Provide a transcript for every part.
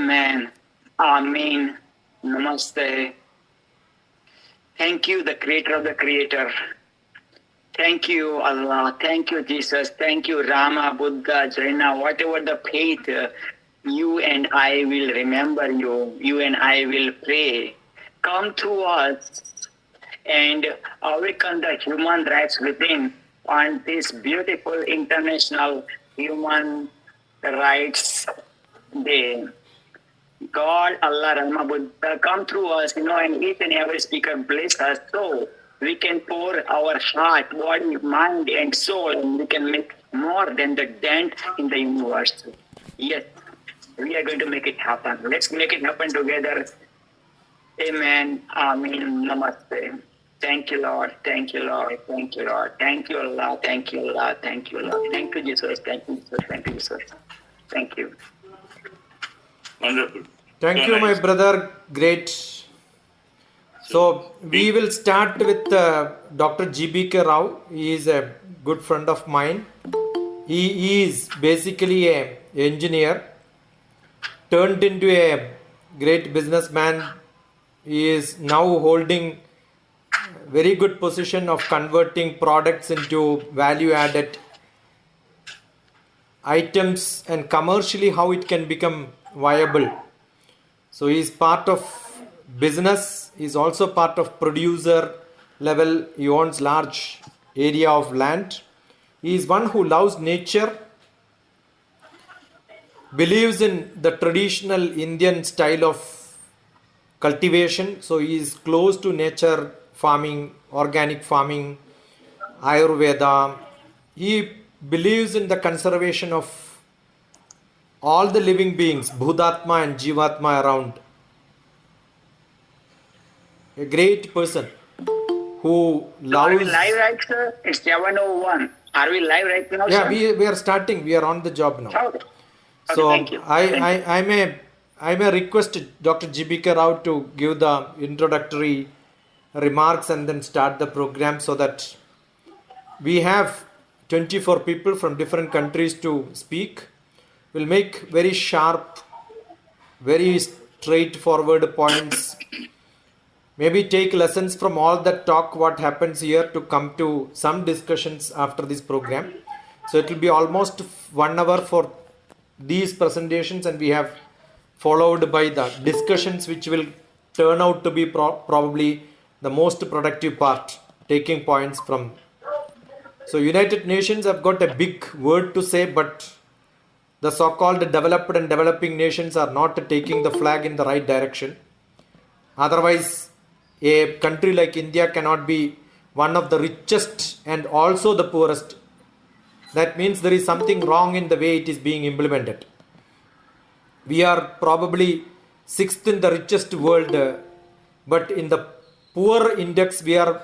Amen. Amen. Namaste. Thank you, the creator of the creator. Thank you, Allah. Thank you, Jesus. Thank you, Rama, Buddha, Jaina, whatever the faith, you and I will remember you. You and I will pray. Come to us and awaken the human rights within on this beautiful International Human Rights Day. God, Allah, Rama, Buddha, come through us, and each and every speaker bless us so we can pour our heart, body, mind, and soul, and we can make more than the dent in the universe. Yes, we are going to make it happen. Let's make it happen together. Amen. Amen. Namaste. Thank you, Lord. Thank you, Lord. Thank you, Lord. Thank you, Allah. Thank you, Allah. Thank you, Lord. Thank you, Jesus. Thank you, Jesus. Thank you, Jesus. Thank you. Wonderful. Thank So you, my nice. brother. Great. So we will start with Dr. GBK Rao. He is a good friend of mine. He is basically an engineer turned into a great businessman. He is now holding very good position of converting products into value added items and commercially how it can become viable. So he is part of business, he is also part of producer level. He owns large area of land. He is one who loves nature, believes in the traditional Indian style of cultivation. So he is close to nature farming, organic farming, Ayurveda. He believes in the conservation of all the living beings, Bhudatma and Jivatma around. A great person who Are we loves... live right, sir? It's 7:01. Are we live right now, Yeah, sir? we are starting. We are on the job now. Okay. So Thank you. I may request Dr. GBK Rao to give the introductory remarks and then start the program so that we have 24 people from different countries to speak. We'll make very sharp, very straightforward points. Maybe take lessons from all that talk, what happens here, to come to some discussions after this program. So it will be almost 1 hour for these presentations, and we have followed by the discussions which will turn out to be probably the most productive part, taking points from. So United Nations have got a big word to say, but the so-called developed and developing nations are not taking the flag in the right direction. Otherwise, a country like India cannot be one of the richest and also the poorest. That means there is something wrong in the way it is being implemented. We are probably 6th in the richest world, but in the poor index we are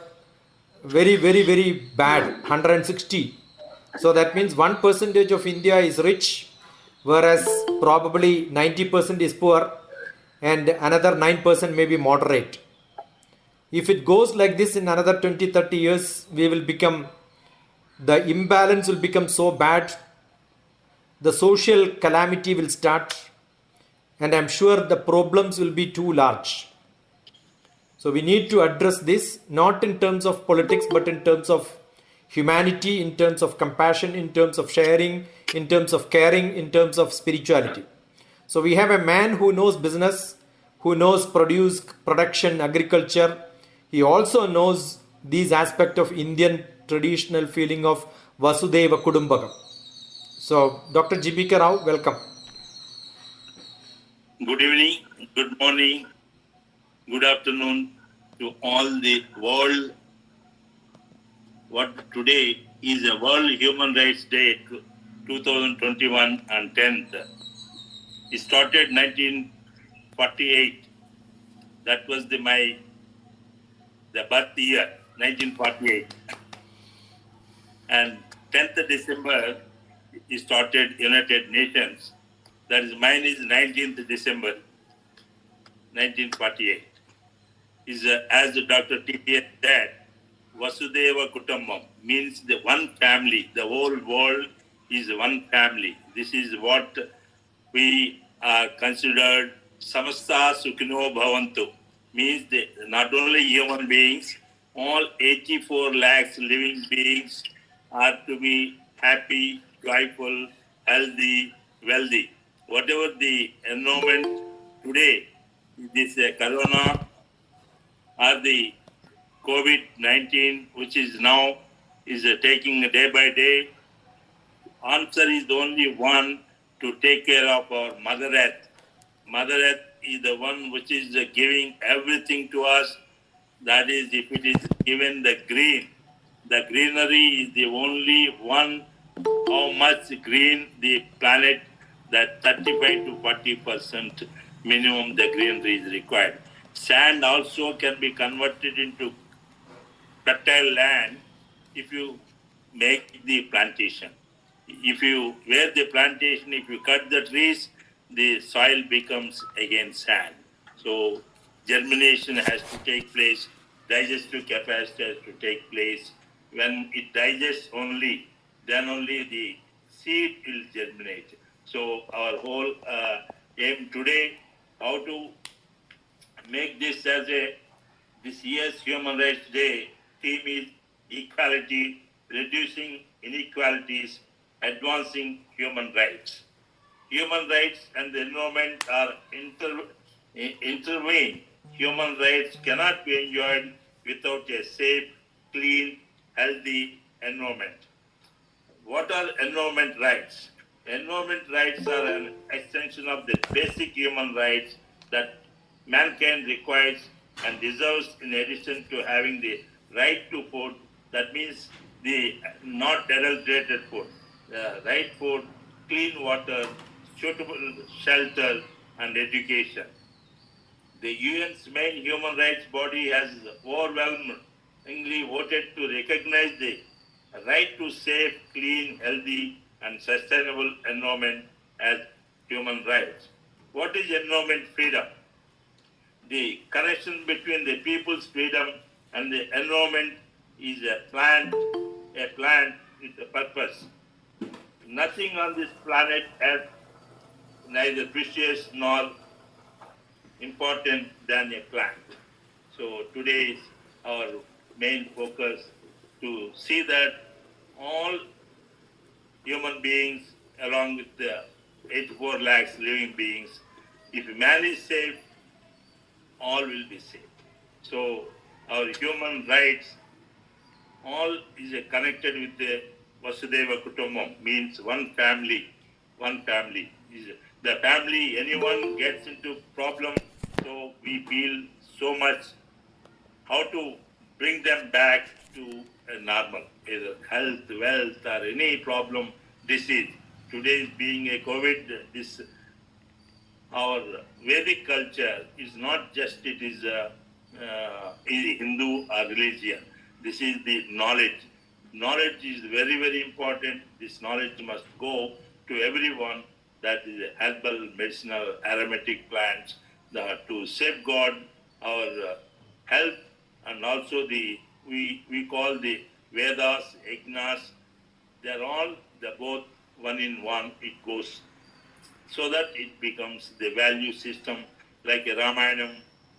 very, very, very bad, 160. So that means 1% of India is rich, whereas probably 90% is poor and another 9% may be moderate. If it goes like this in another 20-30 years, the imbalance will become so bad, the social calamity will start, and I'm sure the problems will be too large. So we need to address this, not in terms of politics, but in terms of humanity, in terms of compassion, in terms of sharing, in terms of caring, in terms of spirituality. So we have a man who knows business, who knows production, agriculture. He also knows these aspects of Indian traditional feeling of Vasudeva Kudumbakam. So, Dr. GBK Rao, welcome. Good evening, good morning, good afternoon to all the world. What today is a World Human Rights Day 2021 and 10th. It started 1948. That was the birth year, 1948. And 10th December, it started United Nations. That is, mine is 19th December, 1948. Is as Dr. TPS said, Vasudeva Kutumbam means the one family. The whole world is one family. This is what we are considered samasta sukhino bhavantu, means not only human beings, all 84 lakhs living beings are to be happy, joyful, healthy, wealthy. Whatever the environment today, this corona or the COVID-19, which is now is taking day by day, answer is the only one to take care of our Mother Earth. Mother Earth is the one which is giving everything to us. That is, if it is given the greenery is the only one. How much green the planet, that 35 to 40% minimum the greenery is required. Sand also can be converted into fertile land if you make the plantation. If you where the plantation, if you cut the trees, the soil becomes again sand. So germination has to take place, digestive capacity has to take place. When it digests only, then only the seed will germinate. So our whole aim today, how to make this as this year's Human Rights Day theme is equality, reducing inequalities, advancing human rights. Human rights and the environment are intertwined. Human rights cannot be enjoyed without a safe, clean, healthy environment. What are environment rights? Environment rights are an extension of the basic human rights that mankind requires and deserves in addition to having the right to food. That means the not adulterated food, the right food, clean water, suitable shelter, and education. The UN's main human rights body has overwhelmingly voted to recognize the right to safe, clean, healthy, and sustainable environment as human rights. What is environment freedom? The connection between the people's freedom and the environment is a plant with a purpose. Nothing on this planet is neither precious nor important than a plant. So today is our main focus to see that all human beings, along with the 84 lakhs living beings, if man is safe, all will be safe. So our human rights, all is connected with the Vasudeva Kutumbam, means one family. One family is the family. Anyone gets into problem, so we feel so much how to bring them back to a normal, either health, wealth, or any problem, disease. Today being a COVID, this our Vedic culture is not just it is a Hindu or religion. This is the knowledge. Knowledge is very, very important. This knowledge must go to everyone. That is herbal, medicinal, aromatic plants to safeguard our health, and also we call the Vedas, Yajnas. They are all both one in one. It goes so that it becomes the value system like a Ramayanam,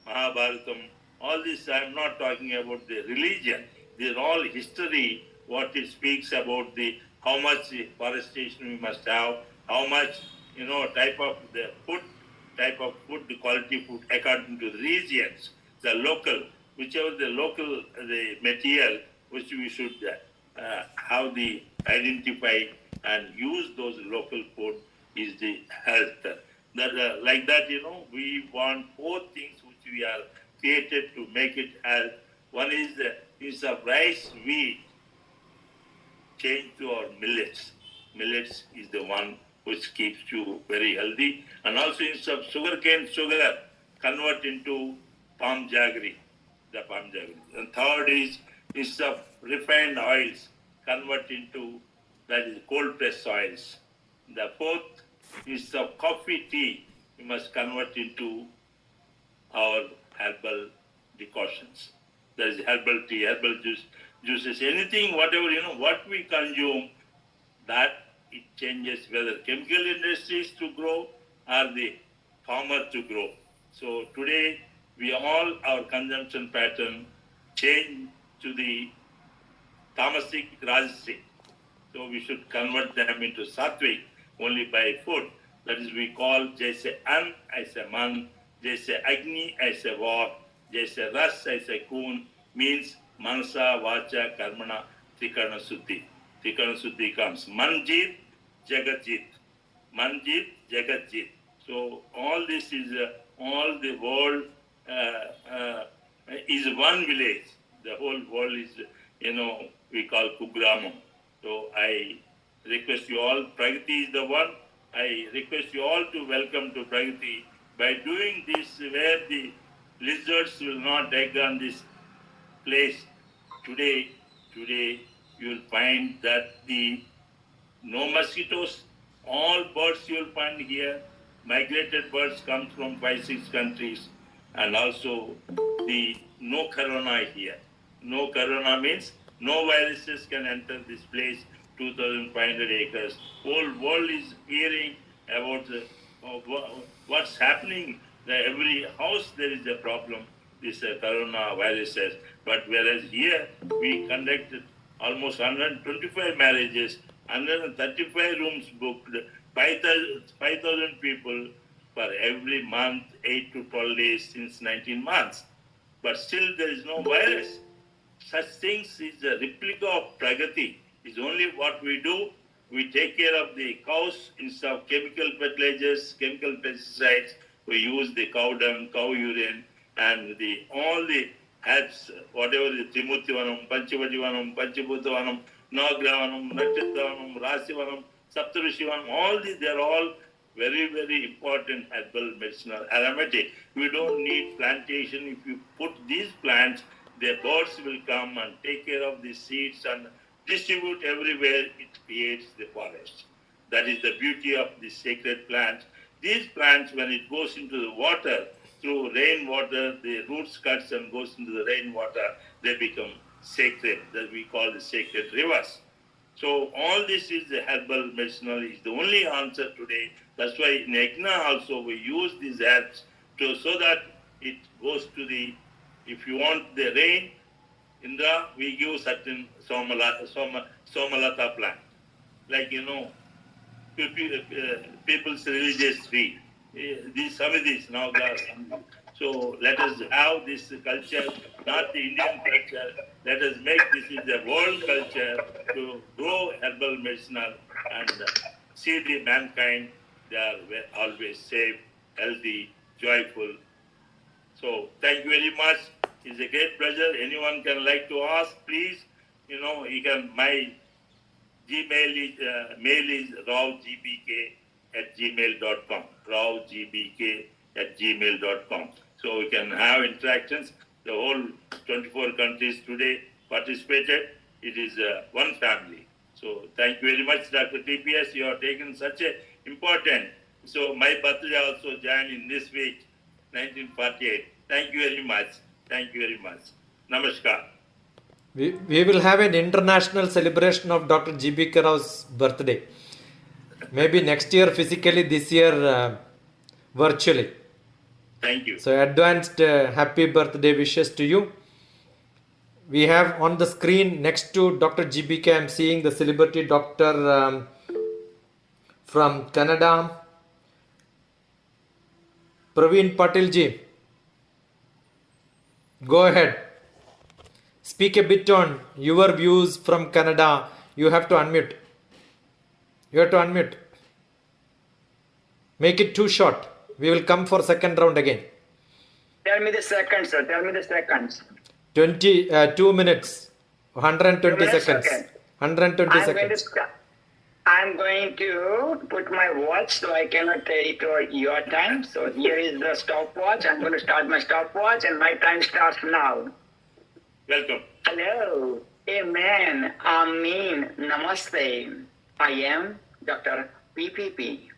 Mahabharatam. All this I am not talking about the religion. These are all history, what it speaks about the how much forestation we must have, how much type of food, the quality food according to the regions, the local, whichever the local the material which we should have the identify and use those local food is the health. That like that, we want four things which we are created to make it health. One is the use of rice, wheat, change to our millets. Millets is the one which keeps you very healthy. And also instead of sugarcane sugar, convert into palm jaggery, the palm jaggery. And third is instead of refined oils, convert into that is cold pressed oils. The fourth is of coffee, tea, we must convert into our herbal decoctions. There is herbal tea, herbal juices, anything, whatever, what we consume, that it changes whether chemical industries to grow or the farmer to grow. So today, our consumption pattern change to the tamasic, rajasic. So we should convert them into sattvic only by food. That is, we call jaise an, aise man, jaise agni, aise war, jaise ras, aise kun, means manasa, vacha, karmana, trikarna suddhi. Trikarna suddhi comes manjit, jagatjit. Manjit, jagatjit. So all this is, all the world is one village. The whole world is, we call Kugramam. So I request you all, Pragati is the one. I request you all to welcome to Pragati by doing this where the lizards will not egg on this place. Today you will find that no mosquitoes, all birds you will find here, migrated birds come from 5-6 countries, and also no corona here. No corona means no viruses can enter this place, 2,500 acres. Whole world is hearing about what's happening. Every house there is a problem, this corona viruses. But whereas here we conducted almost 125 marriages, 135 rooms booked, 5,000 people for every month, 8 to 12 days since 19 months. But still there is no virus. Such things is a replica of Pragati. It's only what we do. We take care of the cows instead of chemical fertilizers, chemical pesticides. We use the cow dung, cow urine, and all the herbs, whatever the Trimurtivanam, Panchavajivanam, Panchabhutavanam, Nagravanam, Nakshatravanam, Rasivanam, Saptarushivanam, all these, they are all very, very important herbal, medicinal, aromatic. We don't need plantation. If you put these plants, the birds will come and take care of the seeds and distribute everywhere. It creates the forest. That is the beauty of the sacred plants. These plants, when it goes into the water, through rainwater, the roots cuts and goes into the rainwater, they become sacred. That we call the sacred rivers. So all this is the herbal medicinal, is the only answer today. That's why in Yajna also we use these herbs so that it goes to if you want the rain, Indra, we give certain Somalata plant. Like, people's religious faith. These Samadhis now. So let us have this culture, not the Indian culture. Let us make this is the world culture to grow herbal medicinal and see the mankind. They are always safe, healthy, joyful. So thank you very much. It's a great pleasure. Anyone can like to ask, please. You can. My Gmail is rawgbk@gmail.com. rawgbk@gmail.com. So we can have interactions. The whole 24 countries today participated. It is one family. So thank you very much, Dr. TPS. You have taken such a important. So my birthday also joined in this week, 1948. Thank you very much. Thank you very much. Namaskar. We will have an international celebration of Dr. G.B.K. Rao's birthday. Maybe next year physically, this year virtually. Thank you. So advanced happy birthday wishes to you. We have on the screen next to Dr. G.B.K. I am seeing the celebrity doctor from Canada, Praveen Patil ji. Go ahead. Speak a bit on your views from Canada. You have to unmute. Make it too short. We will come for second round again. Tell me the seconds, sir. Tell me the seconds. 2 minutes. 120 seconds. Okay. 120 seconds. I'm going to put my watch so I cannot take your time. So here is the stopwatch. I'm going to start my stopwatch and my time starts now. Welcome. Hello. Amen. Amin. Namaste. I am Dr. PPP.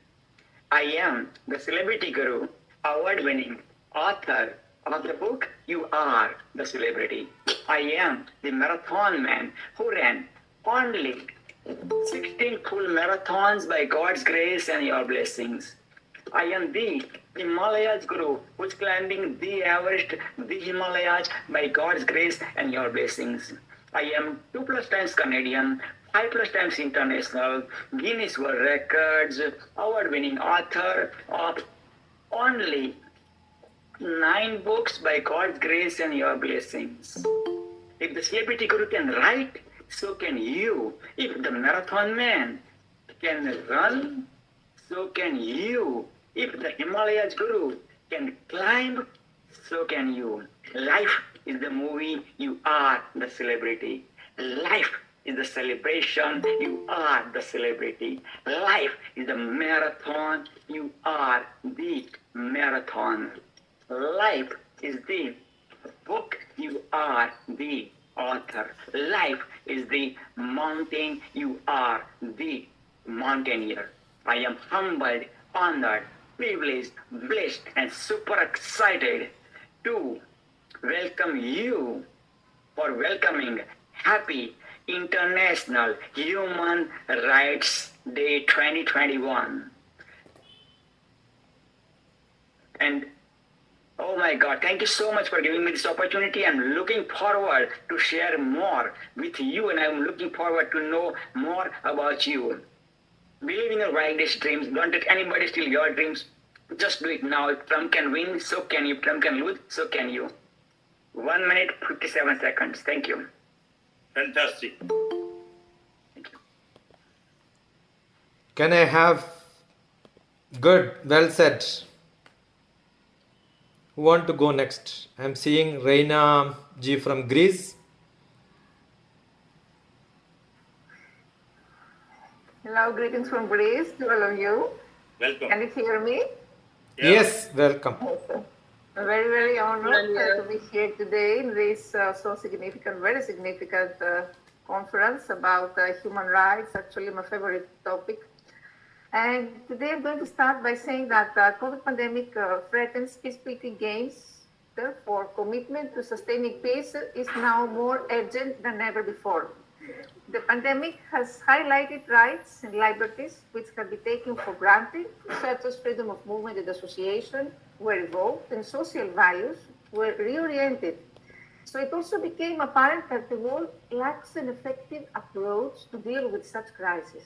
I am the celebrity guru, award-winning author of the book, You Are the Celebrity. I am the marathon man who ran only 16 full marathons by God's grace and your blessings. I am the Himalayas Guru who's climbing the Everest, the Himalayas by God's grace and your blessings. I am 2+ times Canadian, 5+ times international, Guinness World Records, award-winning author of only 9 books by God's grace and your blessings. If the celebrity guru can write, so can you. If the marathon man can run, so can you. If the Himalayas guru can climb, so can you. Life is the movie, you are the celebrity. Life is the celebration, you are the celebrity. Life is the marathon, you are the marathon. Life is the book, you are the author. Life is the mountain, you are the mountaineer. I am humbled, honored, privileged, blessed, and super excited to welcome you for welcoming Happy International Human Rights Day 2021. And oh my God, thank you so much for giving me this opportunity. I'm looking forward to share more with you, and I'm looking forward to know more about you. Believe in your wildest dreams. Don't let anybody steal your dreams. Just do it now. If Trump can win, so can you. If Trump can lose, so can you. 1 minute, 57 seconds. Thank you. Fantastic. Thank you. Can I have? Good, well said. Who want to go next? I'm seeing Reina G from Greece. Hello, greetings from Greece to all of you. Welcome. Can you hear me? Yeah. Yes, welcome. Yes. I'm very, very honored to be here today in this so significant, very significant conference about human rights, actually my favorite topic. And today I'm going to start by saying that the COVID pandemic threatens peace-building games. Therefore, commitment to sustaining peace is now more urgent than ever before. The pandemic has highlighted rights and liberties which can be taken for granted, such as freedom of movement and association, were revoked, and social values were reoriented. So it also became apparent that the world lacks an effective approach to deal with such crises.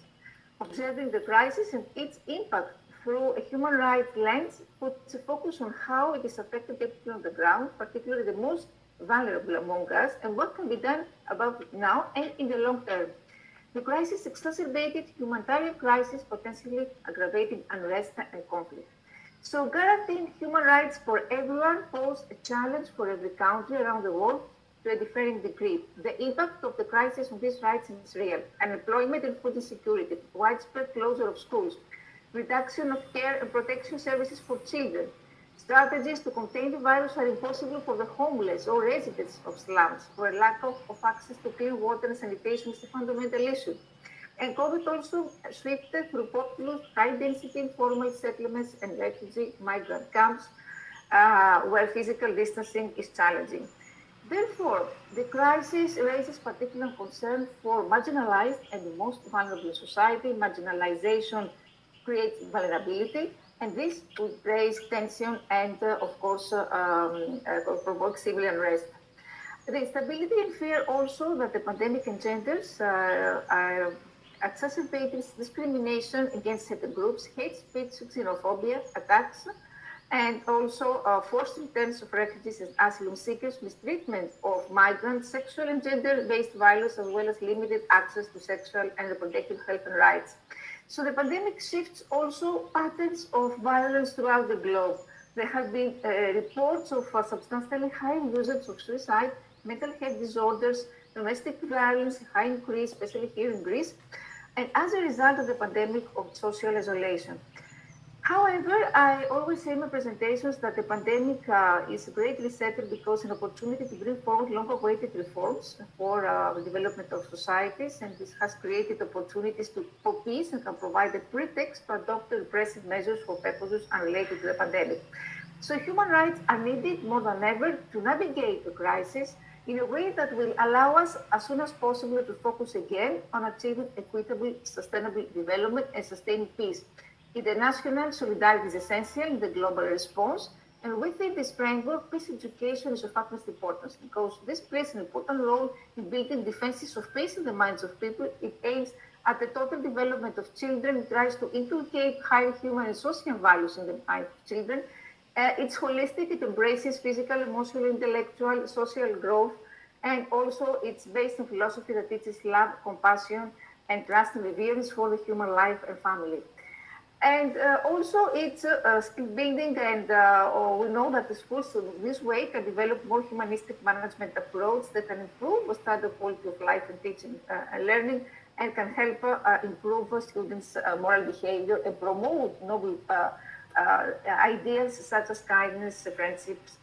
Observing the crisis and its impact through a human rights lens puts a focus on how it is affecting people on the ground, particularly the most vulnerable among us, and what can be done about it now and in the long term. The crisis exacerbated humanitarian crisis, potentially aggravating unrest and conflict. So guaranteeing human rights for everyone posed a challenge for every country around the world to a differing degree. The impact of the crisis on these rights is real. Unemployment and food insecurity, widespread closure of schools, reduction of care and protection services for children. Strategies to contain the virus are impossible for the homeless or residents of slums, where lack of access to clean water and sanitation is a fundamental issue. And COVID also shifted through populous, high-density informal settlements and refugee migrant camps, where physical distancing is challenging. Therefore, the crisis raises particular concern for marginalized and the most vulnerable in society. Marginalization creates vulnerability, and this would raise tension and, of course, provoke civil unrest. The instability and fear also that the pandemic engenders exacerbates discrimination against certain groups, hate speech, xenophobia, attacks, and also forced returns of refugees and asylum seekers, mistreatment of migrants, sexual and gender-based violence, as well as limited access to sexual and reproductive health and rights. So the pandemic shifts also patterns of violence throughout the globe. There have been reports of substantially high usage of suicide, mental health disorders, domestic violence, high increase, especially here in Greece, and as a result of the pandemic of social isolation. However, I always say in my presentations that the pandemic is a great resetter because an opportunity to bring forward long-awaited reforms for the development of societies, and this has created opportunities for peace and can provide a pretext to adopt repressive measures for purposes unrelated to the pandemic. So human rights are needed more than ever to navigate the crisis in a way that will allow us as soon as possible to focus again on achieving equitable, sustainable development and sustaining peace. International solidarity is essential in the global response, and within this framework, peace education is of utmost importance because this plays an important role in building defenses of peace in the minds of people. It aims at the total development of children. It tries to inculcate higher human and social values in the minds of children. It's holistic. It embraces physical, emotional, intellectual, social growth, and also it's based on philosophy that teaches love, compassion, and trust and reverence for the human life and family. And also it's skill building, and we know that the schools in this way can develop more humanistic management approach that can improve the standard quality of life and teaching and learning, and can help improve students' moral behavior and promote noble ideals such as kindness, friendships,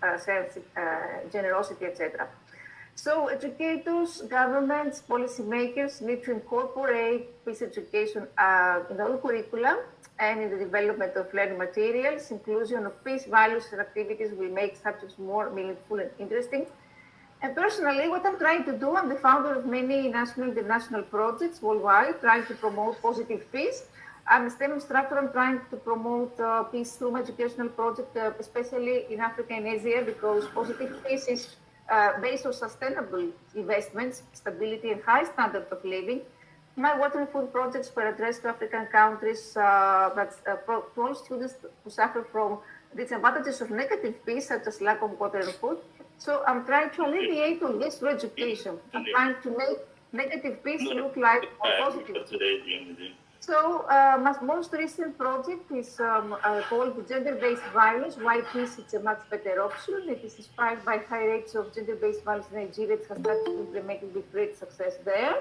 generosity, etc. So educators, governments, policymakers need to incorporate peace education in all curricula and in the development of learning materials. Inclusion of peace values and activities will make subjects more meaningful and interesting. And personally, what I'm trying to do, I'm the founder of many national and international projects worldwide, trying to promote positive peace. I'm a STEM instructor. I'm trying to promote peace through my educational project, especially in Africa and Asia, because positive peace is based on sustainable investments, stability, and high standard of living. My water and food projects were addressed to African countries, to all students who suffer from disadvantages of negative peace, such as lack of water and food. So I'm trying to alleviate all this through education. I'm trying to make negative peace look like positive. So my most recent project is called Gender-Based Violence, Why Peace is a Much Better Option. It is inspired by high rates of gender-based violence in Nigeria. It has started implemented with great success there.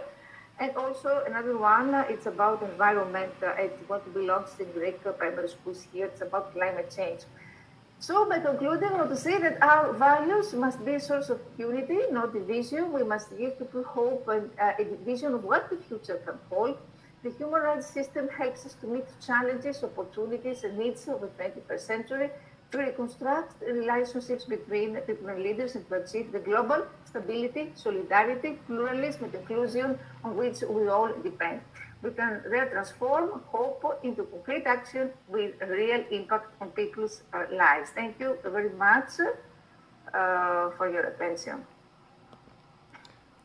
And also another one, it's about environment. It's going to be launched in Greek primary schools here. It's about climate change. So by concluding, I want to say that our values must be a source of unity, not division. We must give people hope and a vision of what the future can hold. The human rights system helps us to meet challenges, opportunities, and needs of the 21st century, to reconstruct relationships between people and leaders, and to achieve the global stability, solidarity, pluralism, and inclusion on which we all depend. We can transform hope into concrete action with real impact on people's lives. Thank you very much for your attention.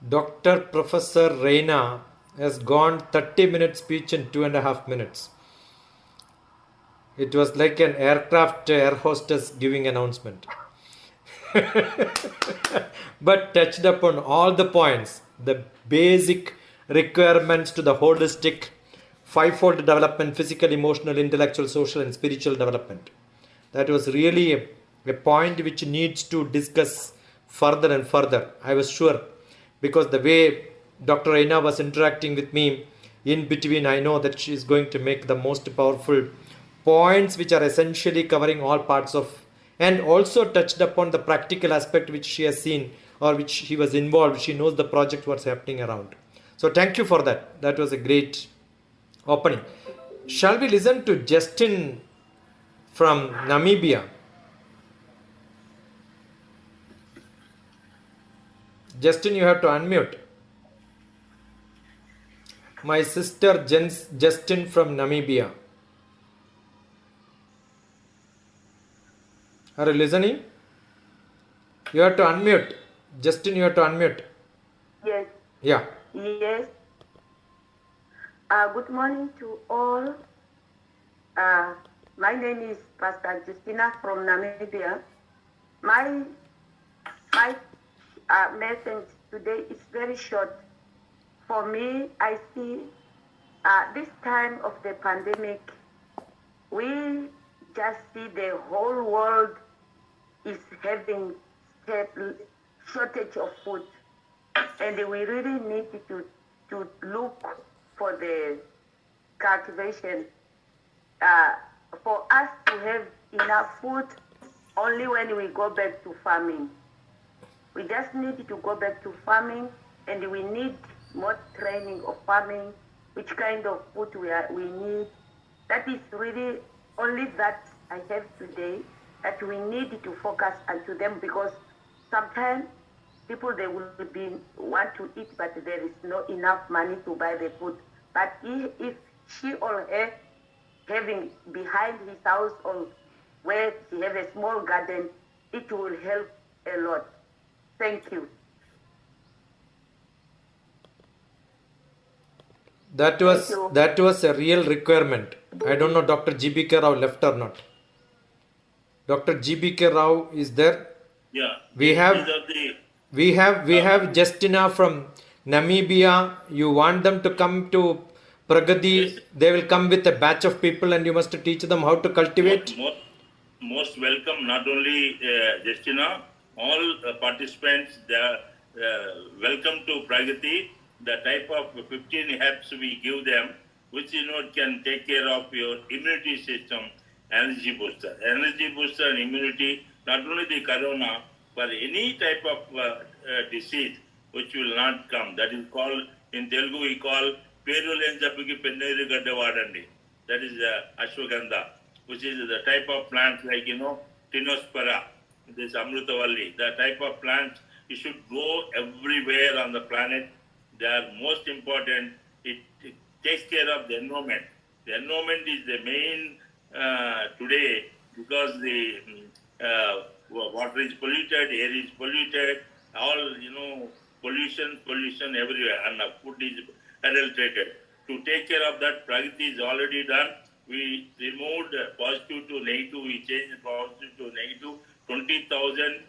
Dr. Professor Reina has gone 30-minute speech in 2.5 minutes. It was like an aircraft air hostess giving announcement. But touched upon all the points, the basic requirements to the holistic fivefold development: physical, emotional, intellectual, social, and spiritual development. That was really a point which needs to discuss further and further. I was sure, because the way Dr. Reina was interacting with me in between, I know that she is going to make the most powerful points which are essentially covering all parts of, and also touched upon the practical aspect which she has seen or which she was involved. She knows the project, what's happening around. So thank you for that. That was a great opening. Shall we listen to Justin from Namibia? Justin, you have to unmute. My sister Justin from Namibia. Are you listening? You have to unmute. Justin, you have to unmute. Yes. Yeah. Yes. Good morning to all. My name is Pastor Justina from Namibia. My message today is very short. For me, I see this time of the pandemic, we just see the whole world is having shortage of food. And we really need to look for the cultivation. For us to have enough food only when we go back to farming. We just need to go back to farming, and we need more training of farming, which kind of food we need. That is really only that I have today, that we need to focus onto them, because sometimes people, they will want to eat, but there is not enough money to buy the food. But if she or her having behind his house or where he have a small garden, it will help a lot. Thank you. That was a real requirement. I don't know Dr. GBK Rao left or not. Dr. GBK Rao is there. Yeah. We have Justina from Namibia. You want them to come to Pragati? Yes. They will come with a batch of people, and you must teach them how to cultivate. Most welcome. Not only Justina, all participants. They are welcome to Pragati. The type of 15 herbs we give them, which can take care of your immunity system, energy booster and immunity. Not only the corona, but any type of disease which will not come. That is called, in Telugu we call Perulenjapiki Penneru Gadda Vadandi. That is Ashwagandha, which is the type of plant like Tinospora, this Amrutavalli. The type of plant, it should go everywhere on the planet. They are most important. It takes care of the environment. The environment is the main today, because the water is polluted, air is polluted, all pollution everywhere, and food is adulterated. To take care of that, Pragati is already done. We removed positive to negative. We changed positive to negative. 20,000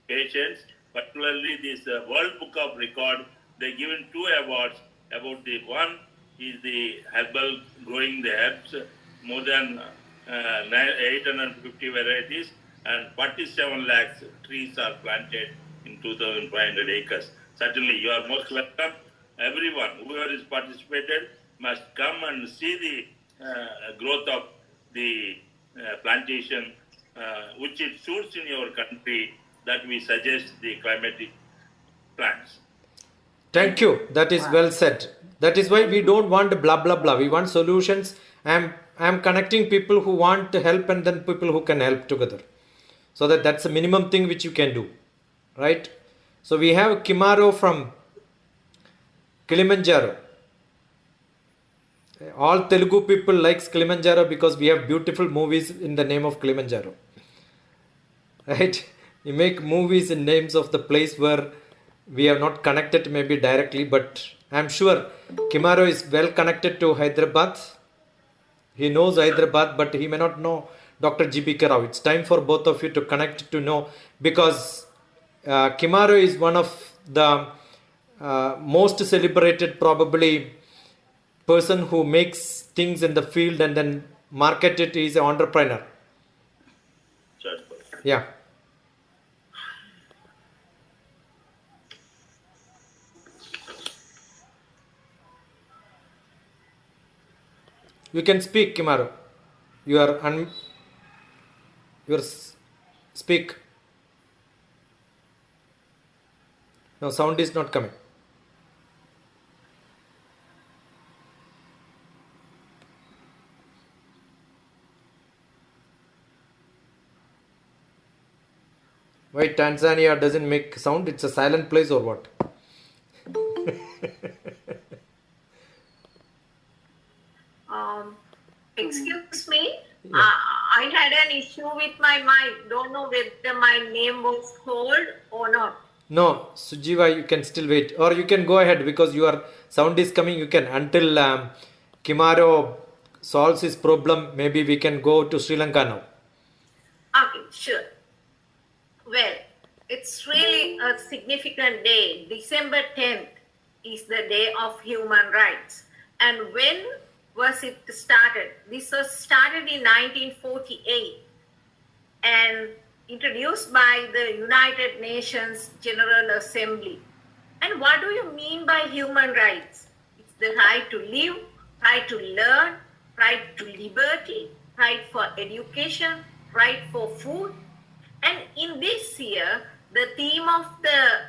patients, particularly this World Book of Record. They given 2 awards. About the one is the herbal growing the herbs, more than 850 varieties, and 47 lakhs trees are planted in 2,500 acres. Certainly, you are most welcome. Everyone, whoever is participated, must come and see the growth of the plantation, which it suits in your country, that we suggest the climatic plants. Thank you. That is well said. That is why we don't want blah blah blah. We want solutions. I am connecting people who want to help, and then people who can help together. So that's the minimum thing which you can do, right? So we have Kimaro from Kilimanjaro. All Telugu people likes Kilimanjaro because we have beautiful movies in the name of Kilimanjaro, right? You make movies in names of the place where we have not connected maybe directly, but I'm sure Kimaro is well connected to Hyderabad. He knows Hyderabad, but he may not know Dr. GBK Rao. It's time for both of you to connect to know, because Kimaro is one of the most celebrated probably person who makes things in the field and then market it. He's an entrepreneur. Yeah. You can speak, Kimaro. You are speak. No, sound is not coming. Why Tanzania doesn't make sound? It's a silent place or what? Excuse me, I had an issue with my mic. Don't know whether my name was called or not. No, Sujiva, you can still wait, or you can go ahead because your sound is coming. You can, until Kimaro solves his problem. Maybe we can go to Sri Lanka now. Okay, sure. Well, it's really a significant day. December 10th is the Day of Human Rights. And when was it started? This was started in 1948 and introduced by the United Nations General Assembly. And what do you mean by human rights? It's the right to live, right to learn, right to liberty, right for education, right for food. And in this year, the theme of the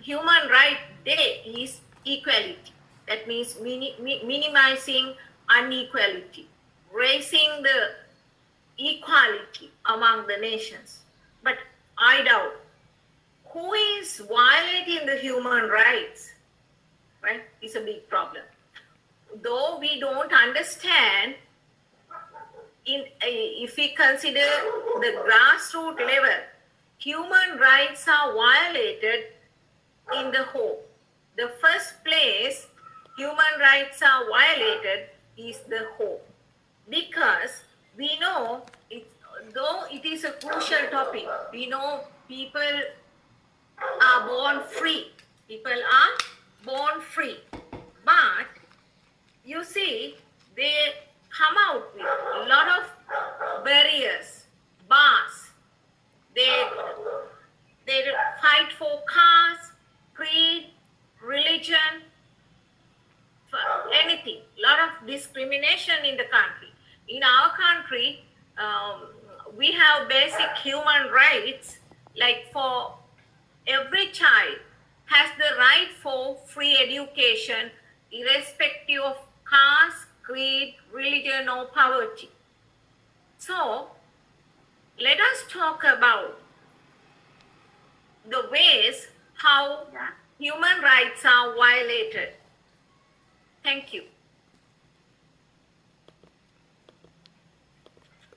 Human Rights Day is equality. That means minimizing inequality, raising the equality among the nations. But I doubt who is violating the human rights, right? It's a big problem. Though we don't understand if we consider the grassroots level, human rights are violated in the home. The first place human rights are violated is the home, because we know though it is a crucial topic, we know people are born free. People are born free. But you see, they come out with a lot of barriers, bars. They fight for caste, creed, religion, for anything. A lot of discrimination in the country. In our country, we have basic human rights, like for every child has the right for free education, irrespective of caste, creed, religion, or poverty. So, let us talk about the ways how human rights are violated. Thank you.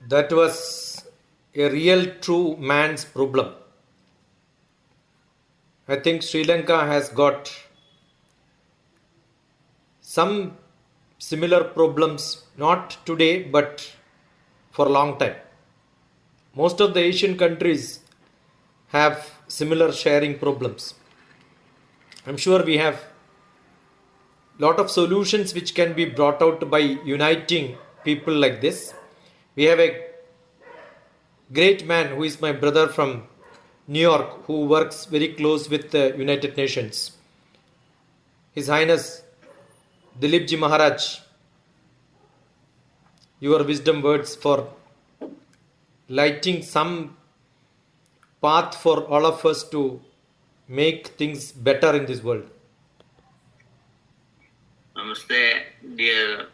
That was a real true man's problem. I think Sri Lanka has got some similar problems, not today, but for a long time. Most of the Asian countries have similar sharing problems. I'm sure we have lot of solutions which can be brought out by uniting people like this. We have a great man who is my brother from New York, who works very close with the United Nations. His Highness Dilip Ji Maharaj, your wisdom words for lighting some path for all of us to make things better in this world. Namaste, dear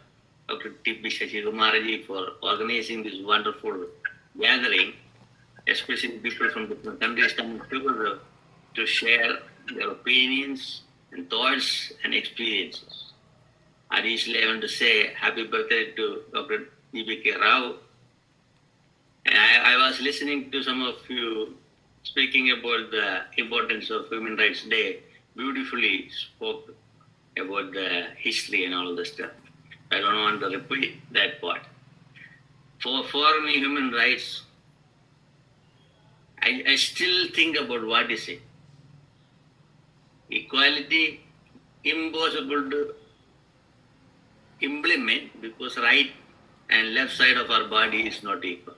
Dr. T.P. Shashikumarji, for organizing this wonderful gathering, especially people from different countries coming together to share their opinions and thoughts and experiences. Additionally, I want to say happy birthday to Dr. D.B.K. Rao. And I was listening to some of you speaking about the importance of Human Rights Day, beautifully spoke about the history and all the stuff. I don't want to repeat that part. For me, human rights, I still think about what is it. Equality, impossible to implement because right and left side of our body is not equal.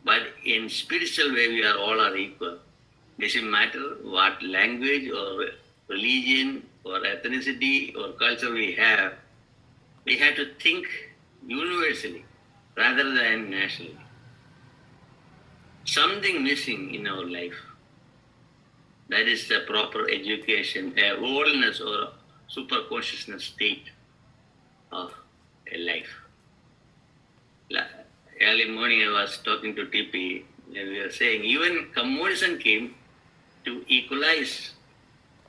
But in spiritual way, we are all are equal. Doesn't matter what language or religion or ethnicity or culture we have to think universally rather than nationally. Something missing in our life. That is the proper education, a wholeness or super consciousness state of a life. Early morning I was talking to TP and we were saying even communism came to equalize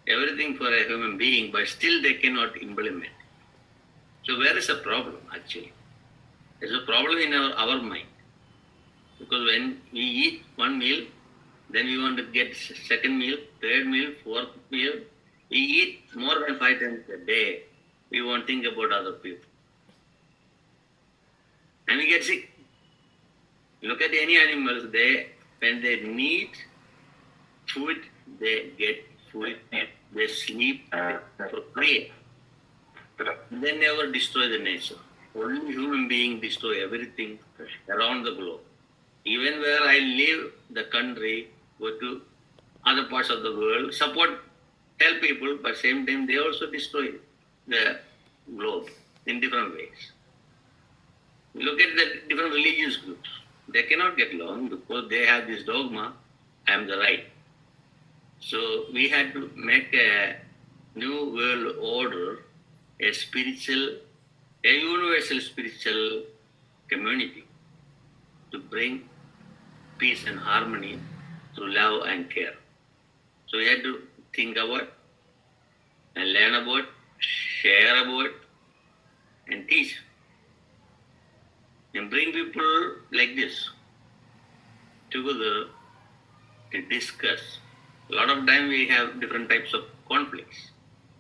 everything for a human being, but still they cannot implement. So where is the problem actually? There's a problem in our mind. Because when we eat one meal, then we want to get second meal, third meal, fourth meal. We eat more than 5 times a day. We won't think about other people. And we get sick. Look at any animals, when they need food, they get food, they sleep, they procreate. They never destroy the nature. Only human beings destroy everything around the globe. Even where I live, the country, go to other parts of the world, help people, but same time they also destroy the globe in different ways. Look at the different religious groups. They cannot get along because they have this dogma, I am the right. So we had to make a new world order, a universal spiritual community to bring peace and harmony through love and care. So we had to think about and learn about, share about, and teach. and bring people like this together to discuss. A lot of time we have different types of conflicts,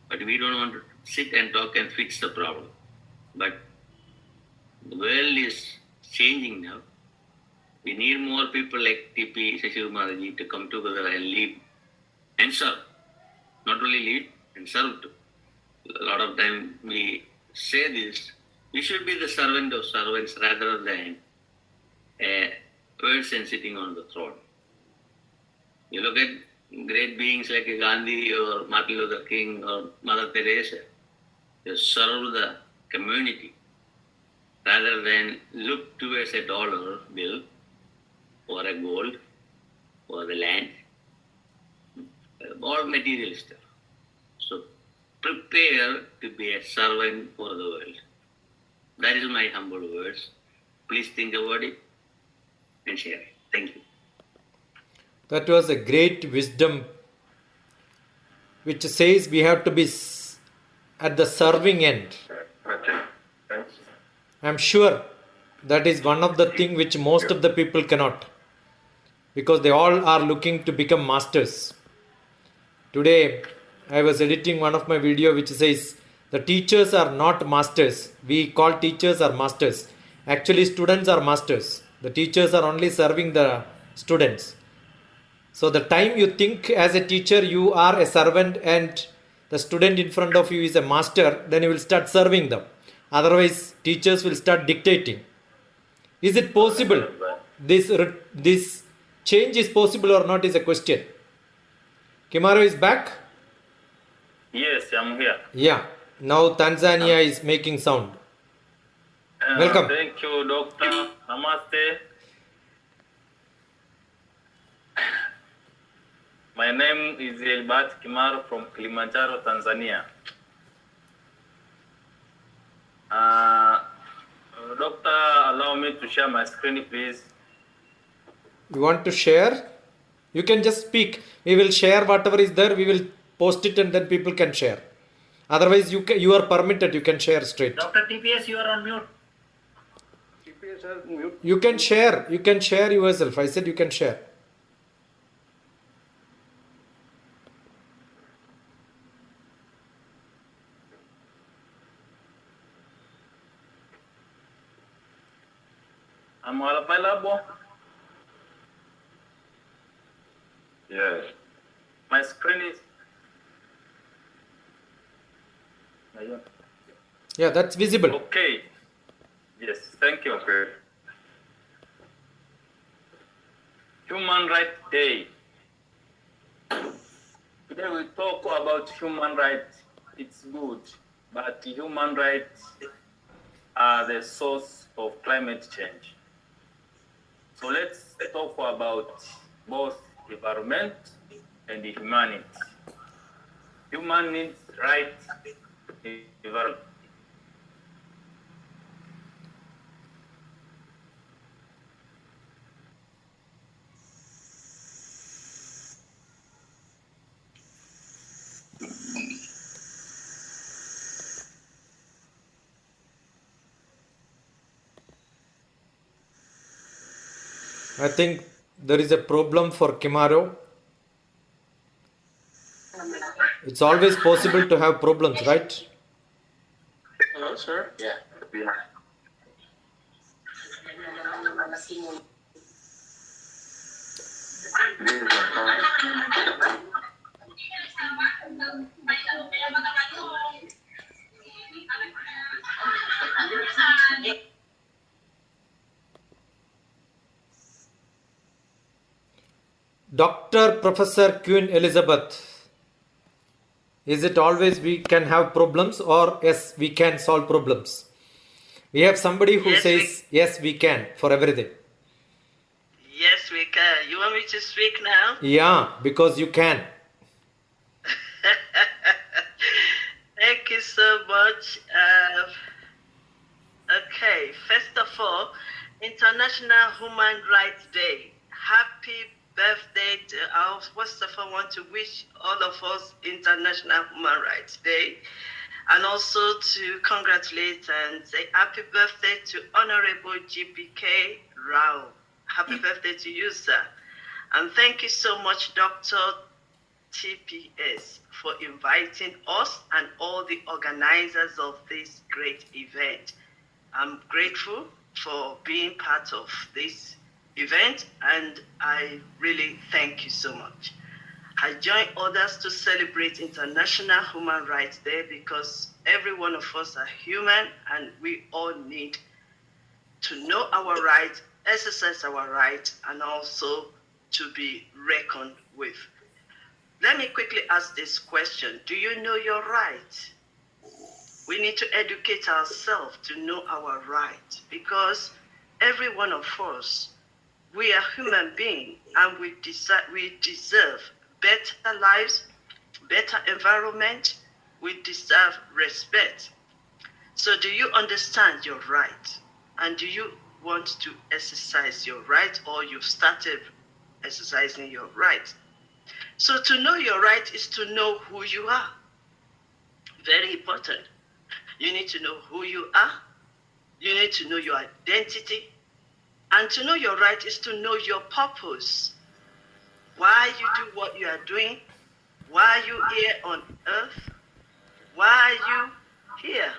but we don't want to sit and talk and fix the problem. But the world is changing now. We need more people like TP Shashikumaraji to come together and lead and serve. Not only lead and serve too. A lot of time we say this, we should be the servant of servants rather than a person sitting on the throne. You look at great beings like Gandhi or Martin Luther King or Mother Teresa, they serve the community rather than look towards a dollar bill or a gold or the land, all material stuff. So prepare to be a servant for the world. That is my humble words. Please think about it and share it. Thank you. That was a great wisdom which says we have to be at the serving end. I am sure that is one of the things which most of the people cannot, because they all are looking to become masters. Today I was editing one of my video which says the teachers are not masters. We call teachers are masters. Actually students are masters. The teachers are only serving the students. So the time you think as a teacher you are a servant and the student in front of you is a master, then you will start serving them. Otherwise teachers will start dictating. Is it possible? This change is possible or not is a question. Kimaro is back? Yes, I'm here. Yeah. Now Tanzania is making sound. Welcome. Thank you, Doctor. Namaste. My name is Elbat Kimaro from Kilimanjaro, Tanzania. Doctor, allow me to share my screen, please. You want to share? You can just speak. We will share whatever is there. We will post it and then people can share. Otherwise, you are permitted. You can share straight. Dr. TPS, you are on mute. TPS has mute. You can share. You can share yourself. I said you can share. I'm all available. Yes. My screen is. Yeah, that's visible. Okay. Yes, thank you. Okay. Human Rights Day. Today we talk about human rights. It's good, but human rights are the source of climate change. So let's talk about both environment and humanity. Human needs rights, environment. I think there is a problem for Kimaro. It's always possible to have problems, right? Hello, sir. Yeah. Dr. Professor Queen Elizabeth, is it always we can have problems, or yes, we can solve problems? We have somebody who says, yes, we can for everything. Yes, we can. You want me to speak now? Yeah, because you can. Thank you so much. Okay, first of all, International Human Rights Day. Happy birthday to our. First of all, I want to wish all of us International Human Rights Day. and also to congratulate and say happy birthday to Honorable GPK Rao. Happy birthday to you, sir. And thank you so much, Dr. TPS, for inviting us and all the organizers of this great event. I'm grateful for being part of this event, and I really thank you so much. I join others to celebrate International Human Rights Day because every one of us are human and we all need to know our rights, exercise our rights, and also to be reckoned with. Let me quickly ask this question. Do you know your rights? We need to educate ourselves to know our rights because every one of us, we are human beings and we deserve better lives, better environment. We deserve respect. So do you understand your right? And do you want to exercise your right, or you've started exercising your right? So to know your right is to know who you are. Very important. You need to know who you are. You need to know your identity. And to know your right is to know your purpose. Why you do what you are doing. Why you here on earth. Why are you here?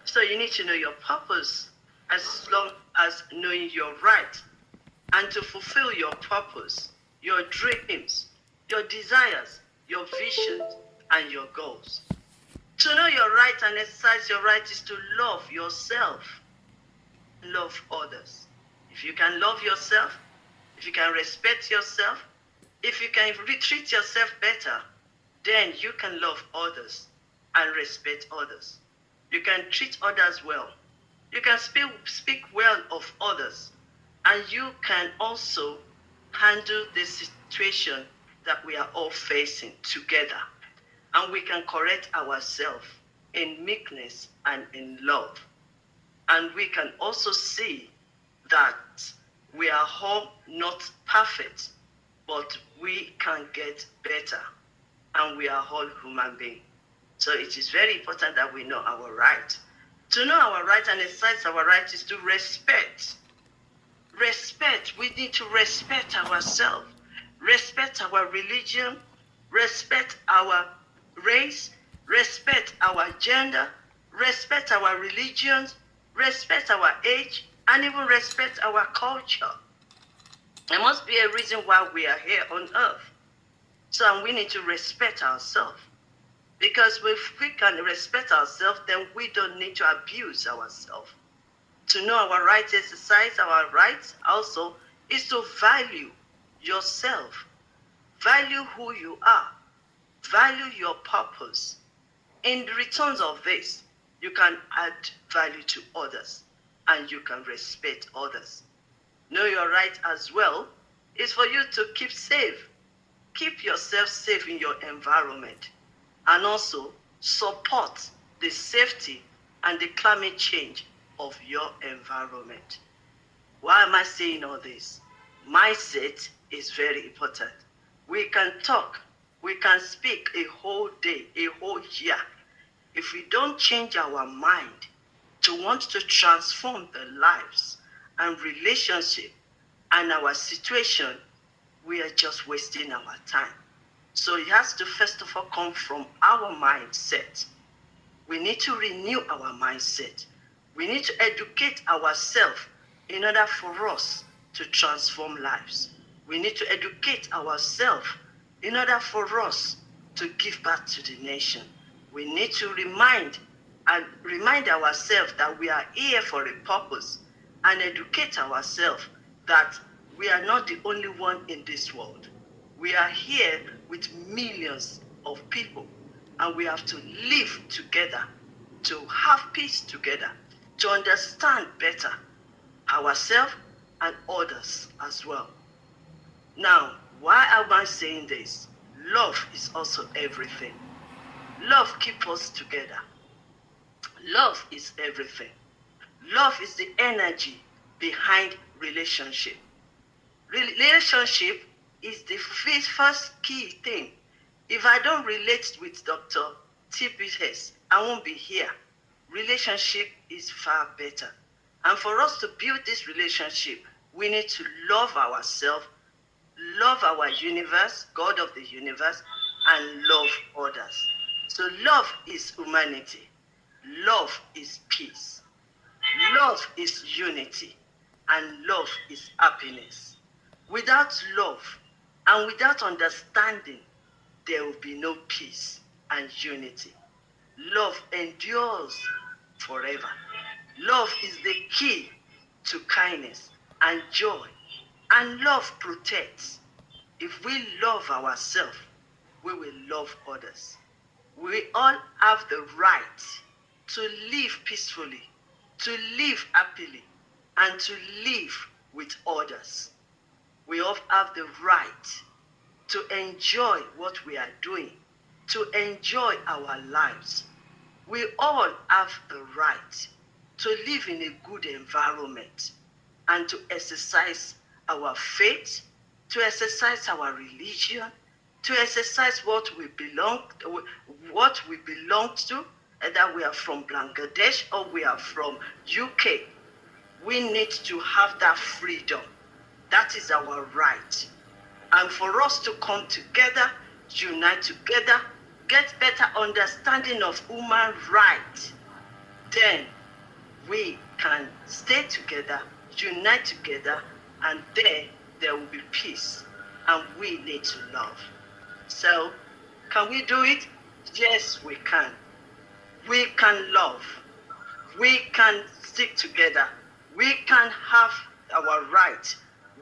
So you need to know your purpose as long as knowing your right. And to fulfill your purpose, your dreams, your desires, your visions, and your goals. To know your right and exercise your right is to love yourself, love others. If you can love yourself, if you can respect yourself, if you can treat yourself better, then you can love others and respect others. You can treat others well. You can speak well of others. And you can also handle the situation that we are all facing together. And we can correct ourselves in meekness and in love. And we can also see that we are all not perfect, but we can get better. And we are all human beings. So it is very important that we know our right. To know our right and exercise our right is to respect. Respect. We need to respect ourselves. Respect our religion. Respect our race. Respect our gender. Respect our religions. Respect our age. And even respect our culture. There must be a reason why we are here on earth. So we need to respect ourselves. Because if we can respect ourselves, then we don't need to abuse ourselves. To know our rights, exercise our rights also is to value yourself. Value who you are. Value your purpose. In return of this, you can add value to others and you can respect others. Know your right as well is for you to keep safe. Keep yourself safe in your environment. And also support the safety and the climate change of your environment. Why am I saying all this? Mindset is very important. We can talk, we can speak a whole day, a whole year. If we don't change our mind to want to transform the lives and relationship and our situation, we are just wasting our time. So it has to first of all come from our mindset. We need to renew our mindset. We need to educate ourselves in order for us to transform lives. We need to educate ourselves in order for us to give back to the nation. We need to remind ourselves that we are here for a purpose and educate ourselves that we are not the only one in this world. We are here with millions of people, and we have to live together, to have peace together, to understand better ourselves and others as well. Now, why am I saying this? Love is also everything. Love keeps us together. Love is everything. Love is the energy behind relationship. Relationship is the first key thing. If I don't relate with Dr. TPS, I won't be here. Relationship is far better. And for us to build this relationship, we need to love ourselves, love our universe, God of the universe, and love others. So love is humanity. Love is peace. Love is unity. And love is happiness. Without love and without understanding, there will be no peace and unity. Love endures forever. Love is the key to kindness and joy. And love protects. If we love ourselves, we will love others. We all have the right to live peacefully, to live happily, and to live with others. We all have the right to enjoy what we are doing, to enjoy our lives. We all have the right to live in a good environment and to exercise our faith, to exercise our religion, to exercise what we belong to, either we are from Bangladesh or we are from UK. We need to have that freedom. That is our right. And for us to come together, unite together, get better understanding of human rights, then we can stay together, unite together, and then there will be peace. And we need to love. So, can we do it? Yes, we can. We can love. We can stick together. We can have our rights.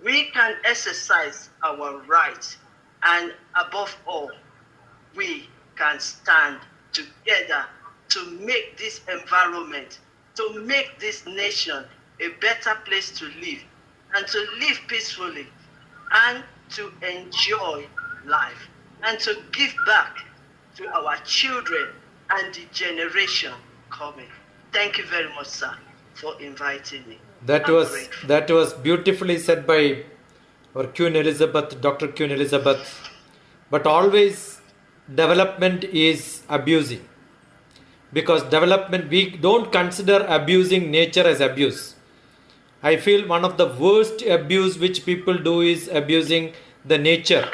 We can exercise our rights. And above all, we can stand together to make this environment, to make this nation a better place to live, and to live peacefully, and to enjoy life, and to give back to our children and the generation coming. Thank you very much, sir, for inviting me. That was beautifully said by our Queen Elizabeth, Dr. Queen Elizabeth. But always development is abusing. Because development, we don't consider abusing nature as abuse. I feel one of the worst abuse which people do is abusing the nature.